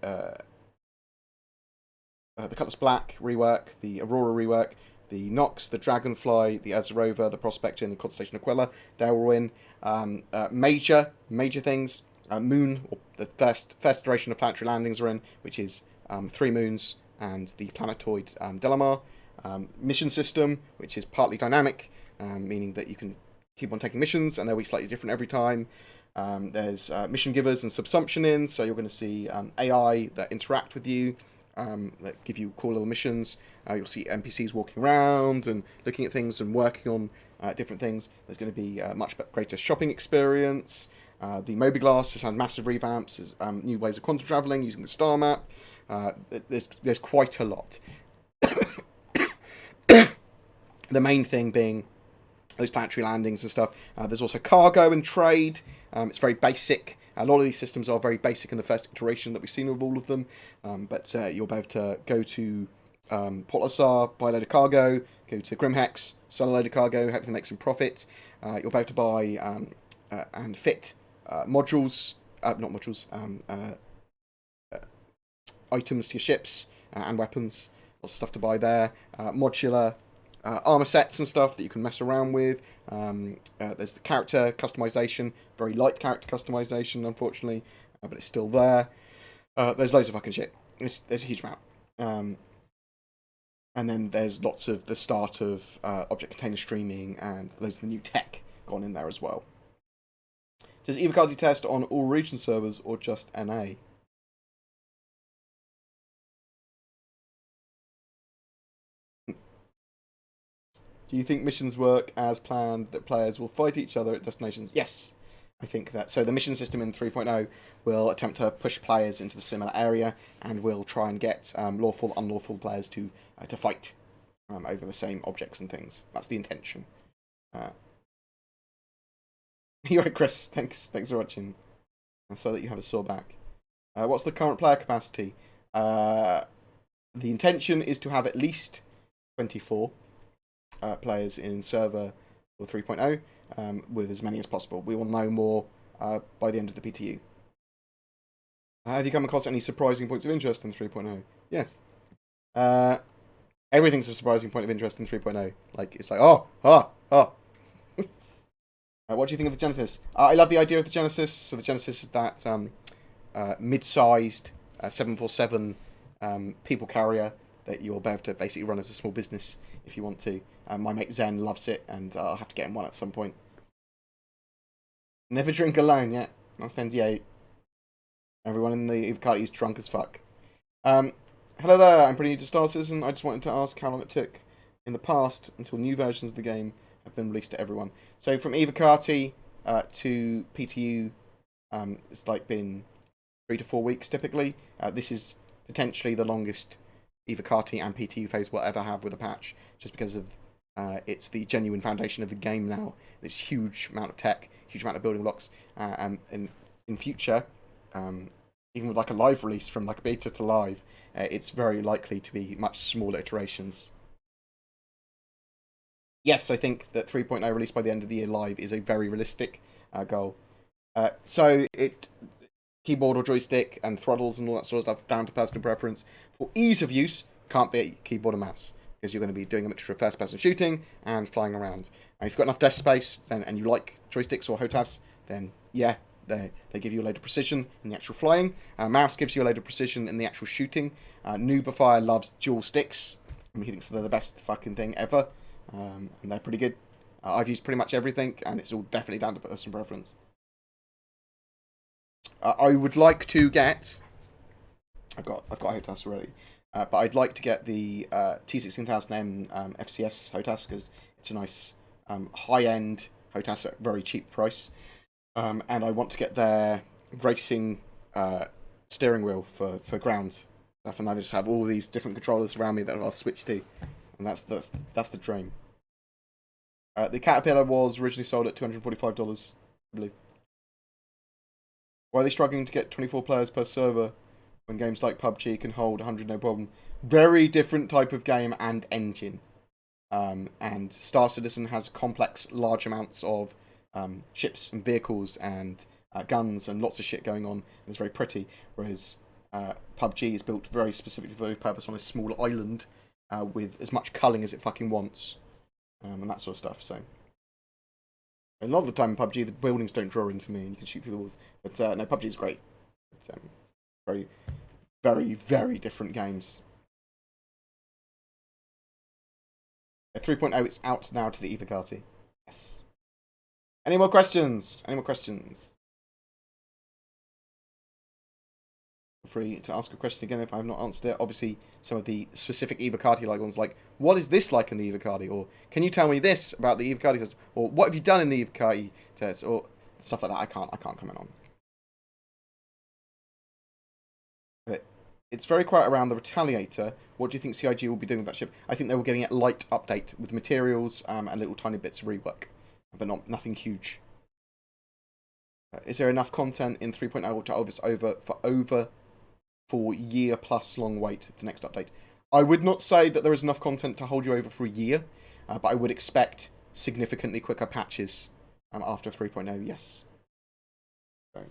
Cutlass Black rework, the Aurora rework, the Nox, the Dragonfly, the Azarova, the Prospector, and the Constellation Aquila. They're all in. Major things. Moon, or the first iteration of planetary landings are in, which is 3 moons and the planetoid Delamar. Mission system, which is partly dynamic, meaning that you can keep on taking missions and they'll be slightly different every time. There's mission givers and subsumption in, so you're going to see AI that interact with you, that give you cool little missions. You'll see NPCs walking around and looking at things and working on different things. There's going to be a much greater shopping experience. The Mobi-Glass has had massive revamps, new ways of quantum travelling using the star map. There's quite a lot. The main thing being those planetary landings and stuff. There's also cargo and trade. It's very basic. A lot of these systems are very basic in the first iteration that we've seen of all of them. But you'll be able to go to Port Lasar, buy a load of cargo, go to Grimhex, sell a load of cargo, hopefully make some profit. You'll be able to buy and fit modules, not modules, items to your ships and weapons. Lots of stuff to buy there. Modular armor sets and stuff that you can mess around with. There's the character customization, very light character customization, unfortunately, but it's still there. There's loads of fucking shit. There's a huge amount. And then there's lots of the start of object container streaming and loads of the new tech gone in there as well. Does Evocati test on all region servers or just NA? Do you think missions work as planned, that players will fight each other at destinations? Yes, I think that. So the mission system in 3.0 will attempt to push players into the similar area and will try and get lawful, unlawful players to fight over the same objects and things. That's the intention. You're right, Chris. Thanks for watching. I saw that you have a sore back. What's the current player capacity? The intention is to have at least 24. Players in server or 3.0 with as many as possible. We will know more by the end of the PTU. Have you come across any surprising points of interest in 3.0? Yes. Everything's a surprising point of interest in 3.0. Like, it's like, oh. What do you think of the Genesis? I love the idea of the Genesis. So the Genesis is that mid-sized 747 people carrier that you'll be able to basically run as a small business if you want to. My mate Zen loves it, and I'll have to get him one at some point. Never drink alone, yeah. That's the NDA. Everyone in the Evocati is drunk as fuck. Hello there, I'm pretty new to Star Citizen. I just wanted to ask how long it took in the past until new versions of the game have been released to everyone. So from Evocati to PTU, it's like been 3 to 4 weeks typically. This is potentially the longest Evocati and PTU phase will ever have with a patch, just because of it's the genuine foundation of the game now. This huge amount of tech, huge amount of building blocks, and in future, even with like a live release from like beta to live, it's very likely to be much smaller iterations. Yes, I think that 3.0 released by the end of the year live is a very realistic goal. So keyboard or joystick and throttles and all that sort of stuff down to personal preference. For ease of use, can't be keyboard and mouse, because you're going to be doing a mixture of first-person shooting and flying around. And if you've got enough desk space and you like joysticks or HOTAS, then yeah, they give you a load of precision in the actual flying. Mouse gives you a load of precision in the actual shooting. Noobify loves dual sticks. I mean, he thinks they're the best fucking thing ever, and they're pretty good. I've used pretty much everything, and it's all definitely down to personal preference. I would like to get... I've got HOTAS already. But I'd like to get the T16000M FCS HOTAS, because it's a nice high-end HOTAS at a very cheap price. And I want to get their racing steering wheel for ground stuff, and I just have all these different controllers around me that I'll switch to. And that's the dream. The Caterpillar was originally sold at $245, I believe. Why are they struggling to get 24 players per server when games like PUBG can hold 100 no problem? Very different type of game and engine. And Star Citizen has complex, large amounts of ships and vehicles and guns and lots of shit going on. And it's very pretty. Whereas PUBG is built very specifically for the purpose on a small island with as much culling as it fucking wants, and that sort of stuff. So a lot of the time in PUBG, the buildings don't draw in for me, and you can shoot through the walls. But no, PUBG is great. It's very, very, very different games. 3.0, it's out now to the Evocati. Yes. Any more questions? Any more questions? Feel free to ask a question again if I have not answered it. Obviously, some of the specific Evocati-like ones, like, what is this like in the Evocati? Or, can you tell me this about the Evocati test? Or, what have you done in the Evocati test? Or, stuff like that, I can't comment on. But it's very quiet around the Retaliator. What do you think CIG will be doing with that ship? I think they were getting a light update with materials and little tiny bits of rework, but nothing huge. Is there enough content in 3.0 to hold us over for year-plus long wait for the next update? I would not say that there is enough content to hold you over for a year, but I would expect significantly quicker patches after 3.0, yes. So,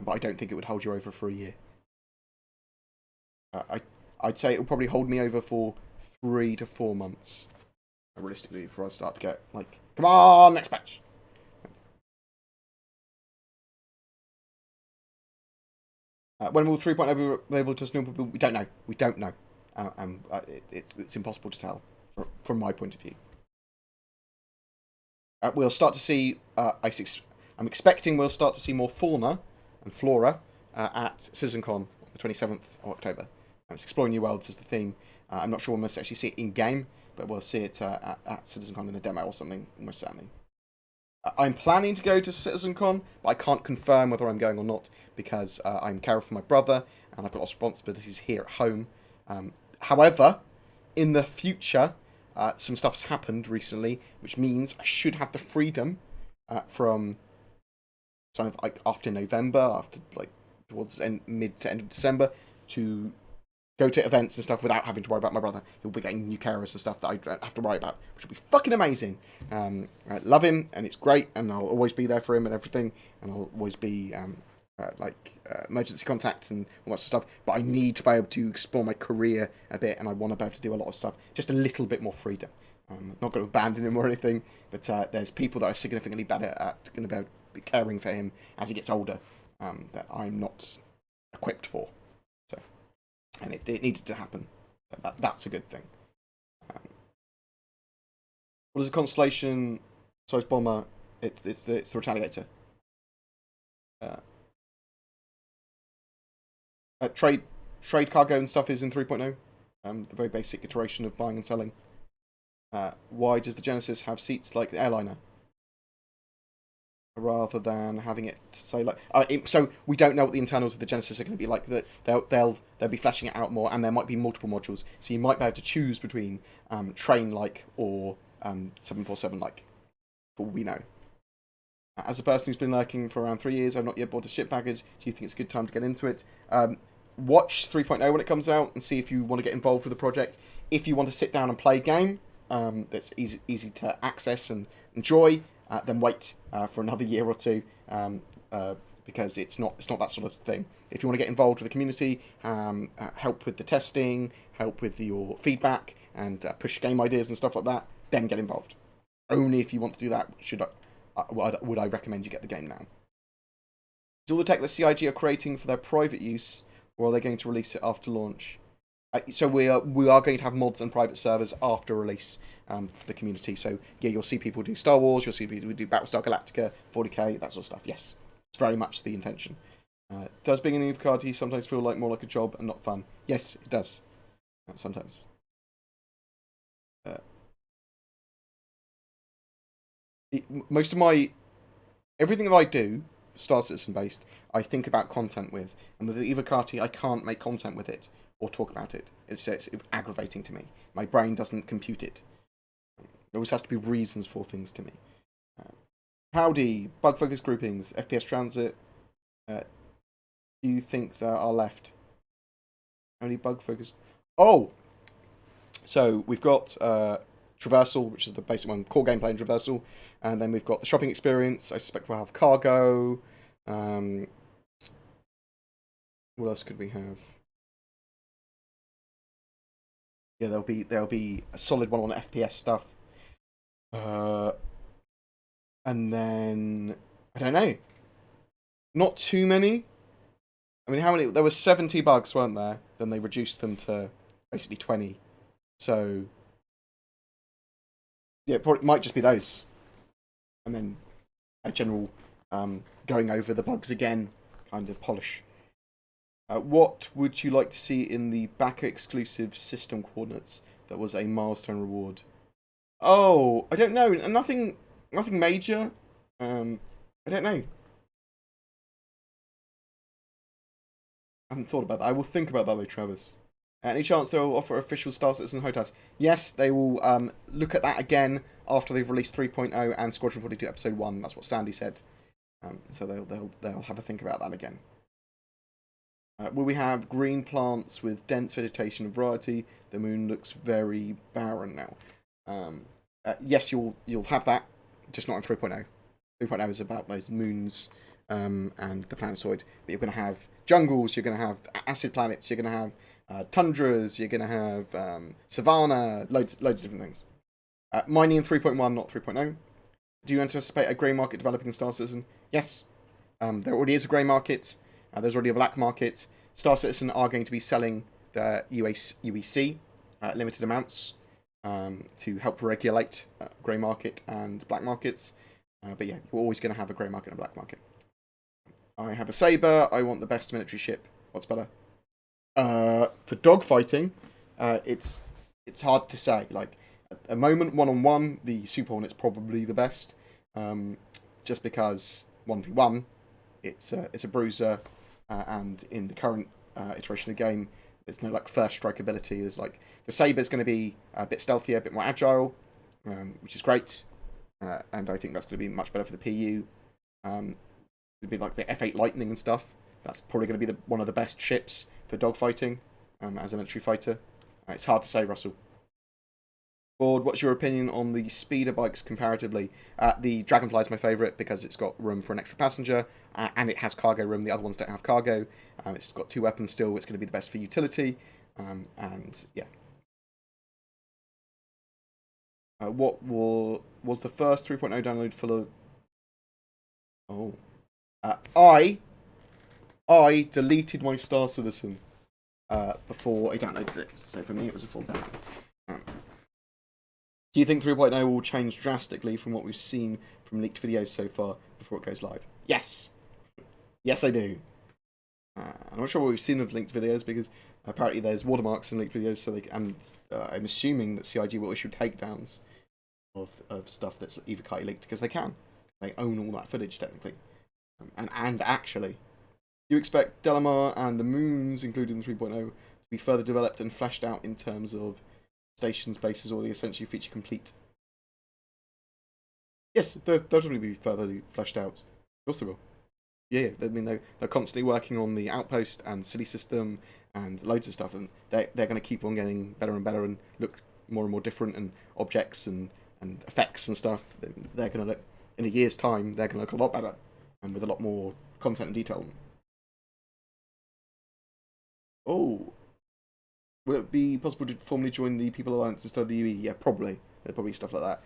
but I don't think it would hold you over for a year. I'd say it will probably hold me over for 3 to 4 months, realistically, before I start to get, like, come on, next patch. When will 3.0 be able to snowball people? We don't know. We don't know. It's impossible to tell from my point of view. We'll start to see, I'm expecting we'll start to see more fauna and flora at CitizenCon on the 27th of October. It's Exploring New Worlds is the theme. I'm not sure we'll most actually see it in-game, but we'll see it at CitizenCon in a demo or something, almost certainly. I'm planning to go to CitizenCon, but I can't confirm whether I'm going or not, because I'm caring for my brother, and I've got lots of responsibilities here at home. However, in the future, some stuff's happened recently, which means I should have the freedom from kind of like after November, after like towards mid to end of December, to go to events and stuff without having to worry about my brother. He'll be getting new carers and stuff that I don't have to worry about, which will be fucking amazing. I love him, and it's great, and I'll always be there for him and everything, and I'll always be emergency contact and all that sort of stuff. But I need to be able to explore my career a bit, and I want to be able to do a lot of stuff. Just a little bit more freedom. I'm not going to abandon him or anything, but there's people that are significantly better at going to be caring for him as he gets older that I'm not equipped for. And it needed to happen. That's a good thing. What is a Constellation size bomber? It's the Retaliator. Trade cargo and stuff is in 3.0. The very basic iteration of buying and selling. Why does the Genesis have seats like the airliner, rather than having it say like so we don't know what the internals of the Genesis are going to be like. That they'll be fleshing it out more, and there might be multiple modules, so you might be able to choose between train like or 747 like, for all we know. As a person who's been lurking for around 3 years, I've not yet bought a ship package. Do you think it's a good time to get into it? Watch 3.0 when it comes out and see if you want to get involved with the project. If you want to sit down and play a game that's easy to access and enjoy, then wait for another year or two, because it's not that sort of thing. If you want to get involved with the community, help with the testing, help with your feedback, and push game ideas and stuff like that, then get involved. Only if you want to do that would I recommend you get the game now. Is all the tech that CIG are creating for their private use, or are they going to release it after launch? So we are going to have mods and private servers after release for the community. So yeah, you'll see people do Star Wars, you'll see people do Battlestar Galactica, 40k, that sort of stuff. Yes, it's very much the intention. Does being an Evocati sometimes feel more like a job and not fun? Yes, it does. Sometimes. Most of everything that I do, Star Citizen based, I think about content with. And with the Evocati, I can't make content with it or talk about it. It's aggravating to me. My brain doesn't compute it. There always has to be reasons for things to me. Howdy, bug focus groupings, FPS transit. Do you think there are left? Only bug focus. Oh! So we've got traversal, which is the basic one, core gameplay and traversal. And then we've got the shopping experience. I suspect we'll have cargo. What else could we have? Yeah, there'll be a solid one on FPS stuff. And then I don't know. Not too many. I mean, how many? There were 70 bugs, weren't there? Then they reduced them to basically 20. So yeah, it probably might just be those. And then a general going over the bugs again kind of polish. What would you like to see in the backer exclusive system coordinates that was a milestone reward? Oh, I don't know. Nothing major. I don't know. I haven't thought about that. I will think about that though, Travis. Any chance they'll offer official Star Citizen HOTAS? Yes, they will look at that again after they've released 3.0 and Squadron 42 Episode 1. That's what Sandy said. So they'll have a think about that again. Will we have green plants with dense vegetation and variety? The moon looks very barren now. Yes, you'll have that, just not in 3.0. 3.0 is about those moons and the planetoid. But you're going to have jungles, you're going to have acid planets, you're going to have tundras, you're going to have savanna, loads of different things. Mining in 3.1, not 3.0. Do you anticipate a grey market developing in Star Citizen? Yes. There already is a grey market. There's already a black market. Star Citizen are going to be selling their UEC limited amounts to help regulate grey market and black markets. But yeah, you're always going to have a grey market and a black market. I have a Sabre. I want the best military ship. What's better? For dogfighting, it's hard to say. Like, at a moment, one-on-one, the Super Hornet's probably the best. Just because 1v1, it's a bruiser, and in the current iteration of the game, there's no like first strike ability. There's like the Sabre's going to be a bit stealthier, a bit more agile, which is great, and I think that's going to be much better for the PU. It'd be like the F8 Lightning and stuff. That's probably going to be one of the best ships for dogfighting as a military fighter. It's hard to say, Russell. Board, what's your opinion on the speeder bikes comparatively? The Dragonfly is my favourite because it's got room for an extra passenger, and it has cargo room. The other ones don't have cargo. It's got 2 weapons still. It's going to be the best for utility. And yeah. What was the first 3.0 download full of? Oh. I deleted my Star Citizen before I downloaded it. So for me, it was a full download. Do you think 3.0 will change drastically from what we've seen from leaked videos so far before it goes live? Yes. Yes, I do. I'm not sure what we've seen of leaked videos because apparently there's watermarks in leaked videos, so I'm assuming that CIG will issue takedowns of stuff that's Evocati leaked because they can. They own all that footage technically. And actually, do you expect Delamar and the moons included in 3.0 to be further developed and fleshed out in terms of stations, bases, or the essentially feature complete? Yes, they'll definitely be further fleshed out. Of course they will. Yeah, I mean, they're constantly working on the outpost and city system and loads of stuff, and they're going to keep on getting better and better and look more and more different, and objects and effects and stuff. They're going to look, in a year's time, they're going to look a lot better and with a lot more content and detail. Oh. Will it be possible to formally join the People Alliance instead of the UE? Yeah, probably. There'll probably be stuff like that.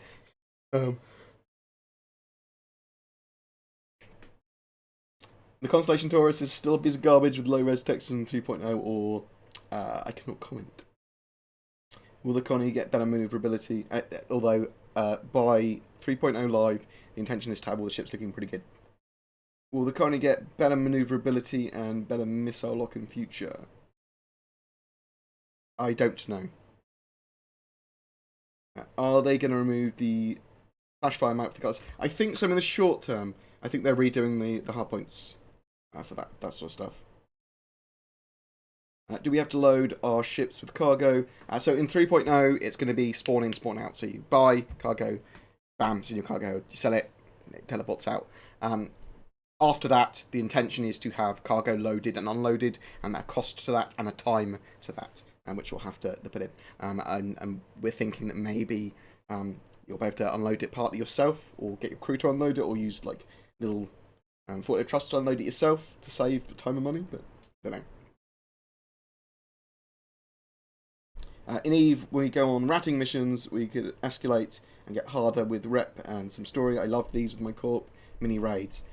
The Constellation Taurus is still a piece of garbage with low-res textures in 3.0, or I cannot comment. Will the Connie get better maneuverability? Although by 3.0 live, the intention is to have all the ships looking pretty good. Will the Connie get better maneuverability and better missile lock in future? I don't know. Are they going to remove the flashfire mount for the cars? I think so in the short term. I think they're redoing the hardpoints for that sort of stuff. Do we have to load our ships with cargo? So in 3.0, it's going to be spawn in, spawn out. So you buy cargo, bam, it's in your cargo. You sell it, and it teleports out. After that, the intention is to have cargo loaded and unloaded, and a cost to that, and a time to that. Which you'll have to put in. And we're thinking that maybe you'll be able to unload it partly yourself, or get your crew to unload it, or use like little forklift trucks to unload it yourself to save time and money, but I don't In Eve, when we go on ratting missions, we could escalate and get harder with rep and some story. I love these with my corp mini raids.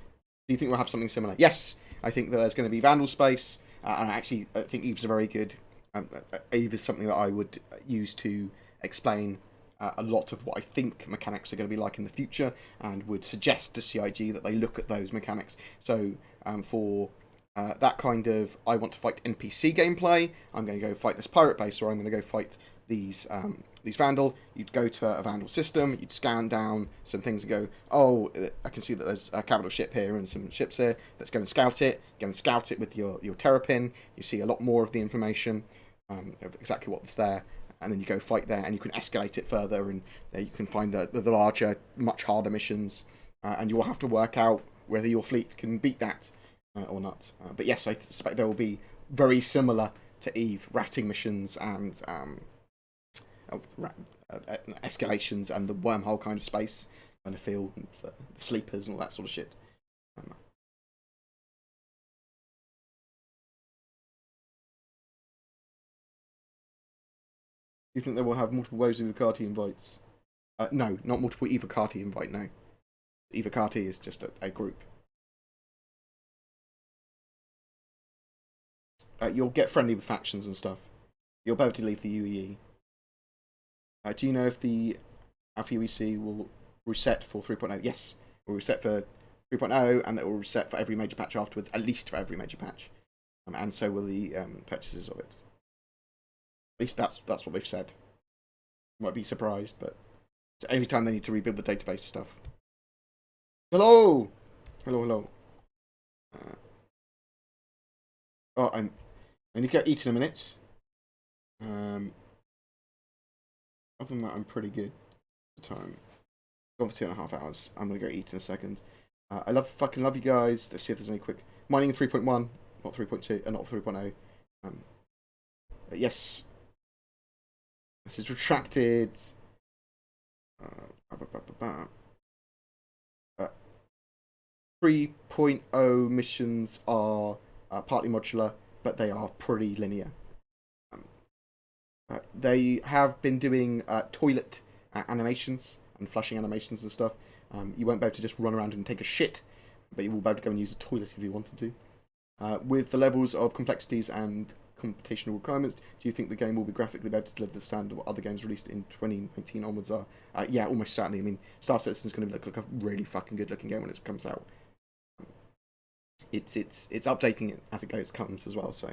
Do you think we'll have something similar? Yes, I think that there's going to be Vandal space, and I think Eve's a very good. Eve is something that I would use to explain a lot of what I think mechanics are going to be like in the future, and would suggest to CIG that they look at those mechanics. So for that kind of, I want to fight NPC gameplay, I'm going to go fight this pirate base, or I'm going to go fight these Vandal. You'd go to a Vandal system, you'd scan down some things and go, oh, I can see that there's a capital ship here and some ships here, let's go and scout it. Go and scout it with your terrapin. You see a lot more of the information of exactly what's there, and then you go fight there, and you can escalate it further, and you can find the larger, much harder missions, and you will have to work out whether your fleet can beat that or not. But yes, I suspect there will be very similar to Eve ratting missions and escalations and the wormhole kind of space kind of feel, and the sleepers and all that sort of shit. Do you think they will have multiple waves of Evocati invites? No, not multiple Evocati invite, no. Evocati is just a group. You'll get friendly with factions and stuff. You'll be able to leave the UEE. Do you know if the Alpha UEC will reset for 3.0? Yes, it will reset for 3.0, and it will reset for every major patch afterwards, at least for every major patch. And so will the purchases of it. At least that's what they've said. Might be surprised, but it's every time they need to rebuild the database stuff. Hello! Hello. I need to go eat in a minute. Other than that, I'm pretty good for time. Gone for 2.5 hours. I'm gonna go eat in a second. Fucking love you guys. Let's see if there's any quick mining 3.1, not 3.2, not 3.0. Yes. This is retracted. 3.0 missions are partly modular, but they are pretty linear. They have been doing toilet animations and flushing animations and stuff. You won't be able to just run around and take a shit, but you will be able to go and use a toilet if you wanted to. With the levels of complexities and computational requirements, do you think the game will be graphically able to deliver the standard of what other games released in 2019 onwards are? Yeah, almost certainly. I mean, Star Citizen is going to look like a really fucking good looking game when it comes out. It's updating it as it comes as well, so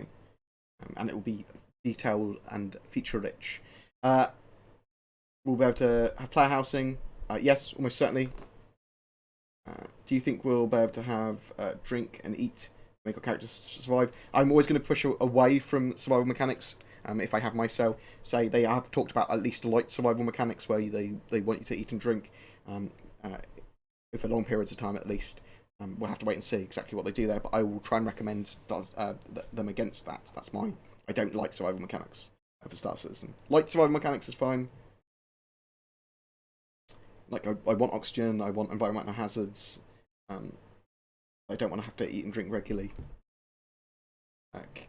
and it will be detailed and feature rich. We'll be able to have player housing. Yes, almost certainly. Do you think we'll be able to have drink and eat, make our characters survive? I'm always going to push away from survival mechanics. If I have my say, they have talked about at least light survival mechanics where they want you to eat and drink for long periods of time at least. We'll have to wait and see exactly what they do there, but I will try and recommend them against that. That's mine. I don't like survival mechanics for Star Citizen. Light survival mechanics is fine. Like, I want oxygen, I want environmental hazards. I don't want to have to eat and drink regularly. Can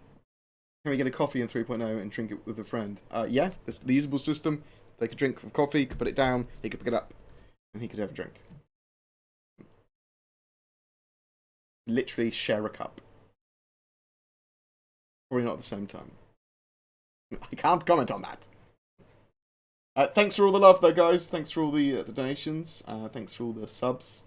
we get a coffee in 3.0 and drink it with a friend? Yeah, it's the usable system. They could drink coffee, could put it down, he could pick it up, and he could have a drink. Literally share a cup. Probably not at the same time. I can't comment on that. Thanks for all the love, though, guys. Thanks for all the donations. Thanks for all the subs.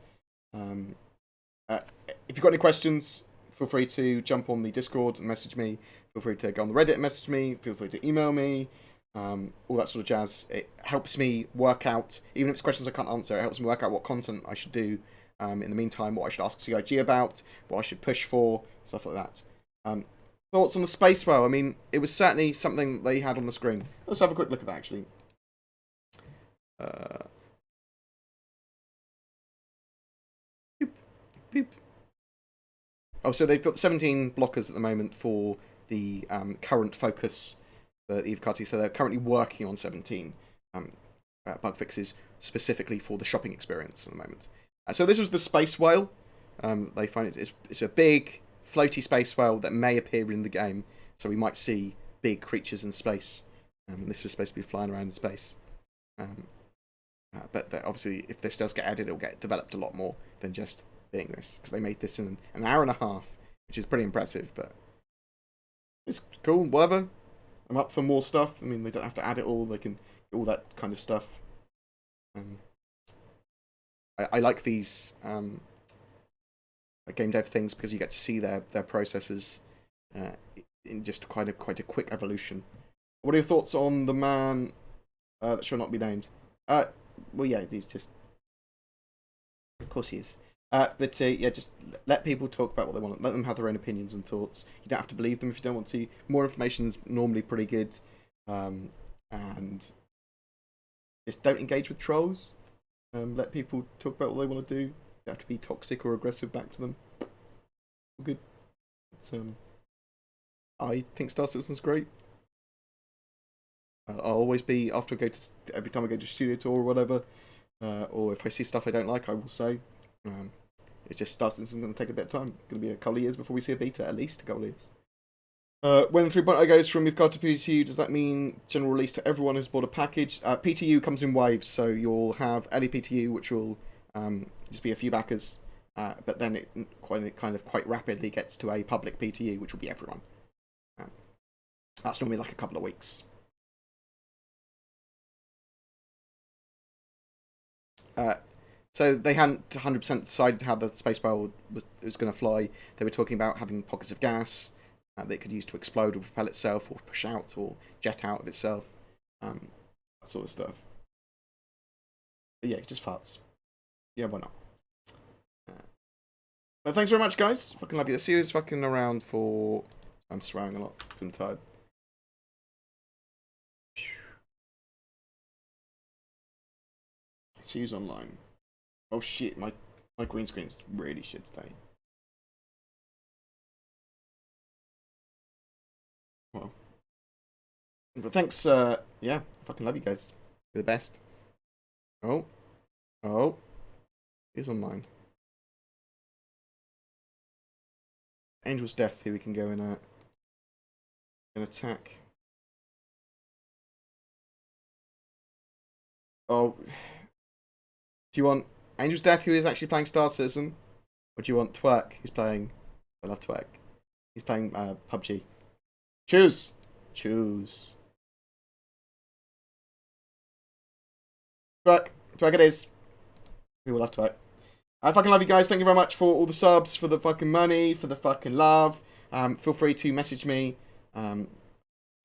If you've got any questions, feel free to jump on the Discord and message me. Feel free to go on the Reddit and message me. Feel free to email me. All that sort of jazz. It helps me work out, even if it's questions I can't answer, it helps me work out what content I should do. In the meantime, what I should ask CIG about, what I should push for, stuff like that. Thoughts on the space whale? I mean, it was certainly something they had on the screen. Let's have a quick look at that, actually. Boop, boop. Oh, so they've got 17 blockers at the moment for the current focus for Evocati. So they're currently working on 17 bug fixes specifically for the shopping experience at the moment. So this was the space whale. They find it's a big, floaty space whale that may appear in the game. So we might see big creatures in space This was supposed to be flying around in space. But obviously, if this does get added, it'll get developed a lot more than just being this. Because they made this in an hour and a half, which is pretty impressive, but it's cool, whatever. I'm up for more stuff. I mean, they don't have to add it all. They can do all that kind of stuff. I like these game dev things because you get to see their processes in just quite a quick evolution. What are your thoughts on the man that shall not be named? Well, yeah, he's just... Of course he is. But yeah, just let people talk about what they want. Let them have their own opinions and thoughts. You don't have to believe them if you don't want to. More information is normally pretty good. And just don't engage with trolls. Let people talk about what they want to do. You don't have to be toxic or aggressive back to them. Good. It's, I think Star Citizen's great. I'll always be, every time I go to studio tour or whatever, or if I see stuff I don't like, I will say. It's just Star Citizen's going to take a bit of time. It's going to be a couple of years before we see a beta, at least a couple of years. When 3.0 goes from Evocati to PTU, does that mean general release to everyone who's bought a package? PTU comes in waves, so you'll have early PTU, which will just be a few backers, but then it quite rapidly gets to a public PTU, which will be everyone. That's normally like a couple of weeks. So they hadn't 100% decided how the space barrel was going to fly. They were talking about having pockets of gas that it could use to explode or propel itself or push out or jet out of itself. That sort of stuff. But yeah, just farts. Yeah, why not? But thanks very much, guys. Fucking love you. The series fucking around for... I'm swearing a lot because I'm tired. See who's online. Oh shit, my green screen's really shit today. Well. But thanks, yeah, fucking love you guys. You're the best. Oh. Who's online? Angel's Death, here we can go in attack. Oh. Do you want Angel's Death, who is actually playing Star Citizen? Or do you want Twerk, who's playing... I love Twerk. He's playing PUBG. Choose! Choose. Twerk. Twerk it is. We will love Twerk. I fucking love you guys. Thank you very much for all the subs, for the fucking money, for the fucking love. Feel free to message me.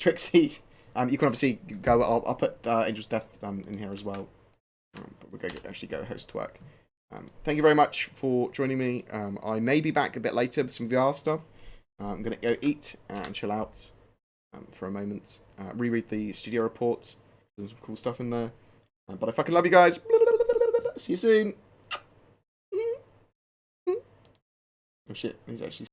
Trixie. You can obviously go... I'll put Angel's Death in here as well. But we're going to actually go host Twerk. Thank you very much for joining me. I may be back a bit later with some VR stuff. I'm going to go eat and chill out for a moment. Reread the studio report. There's some cool stuff in there. But I fucking love you guys. See you soon. Oh shit, he's actually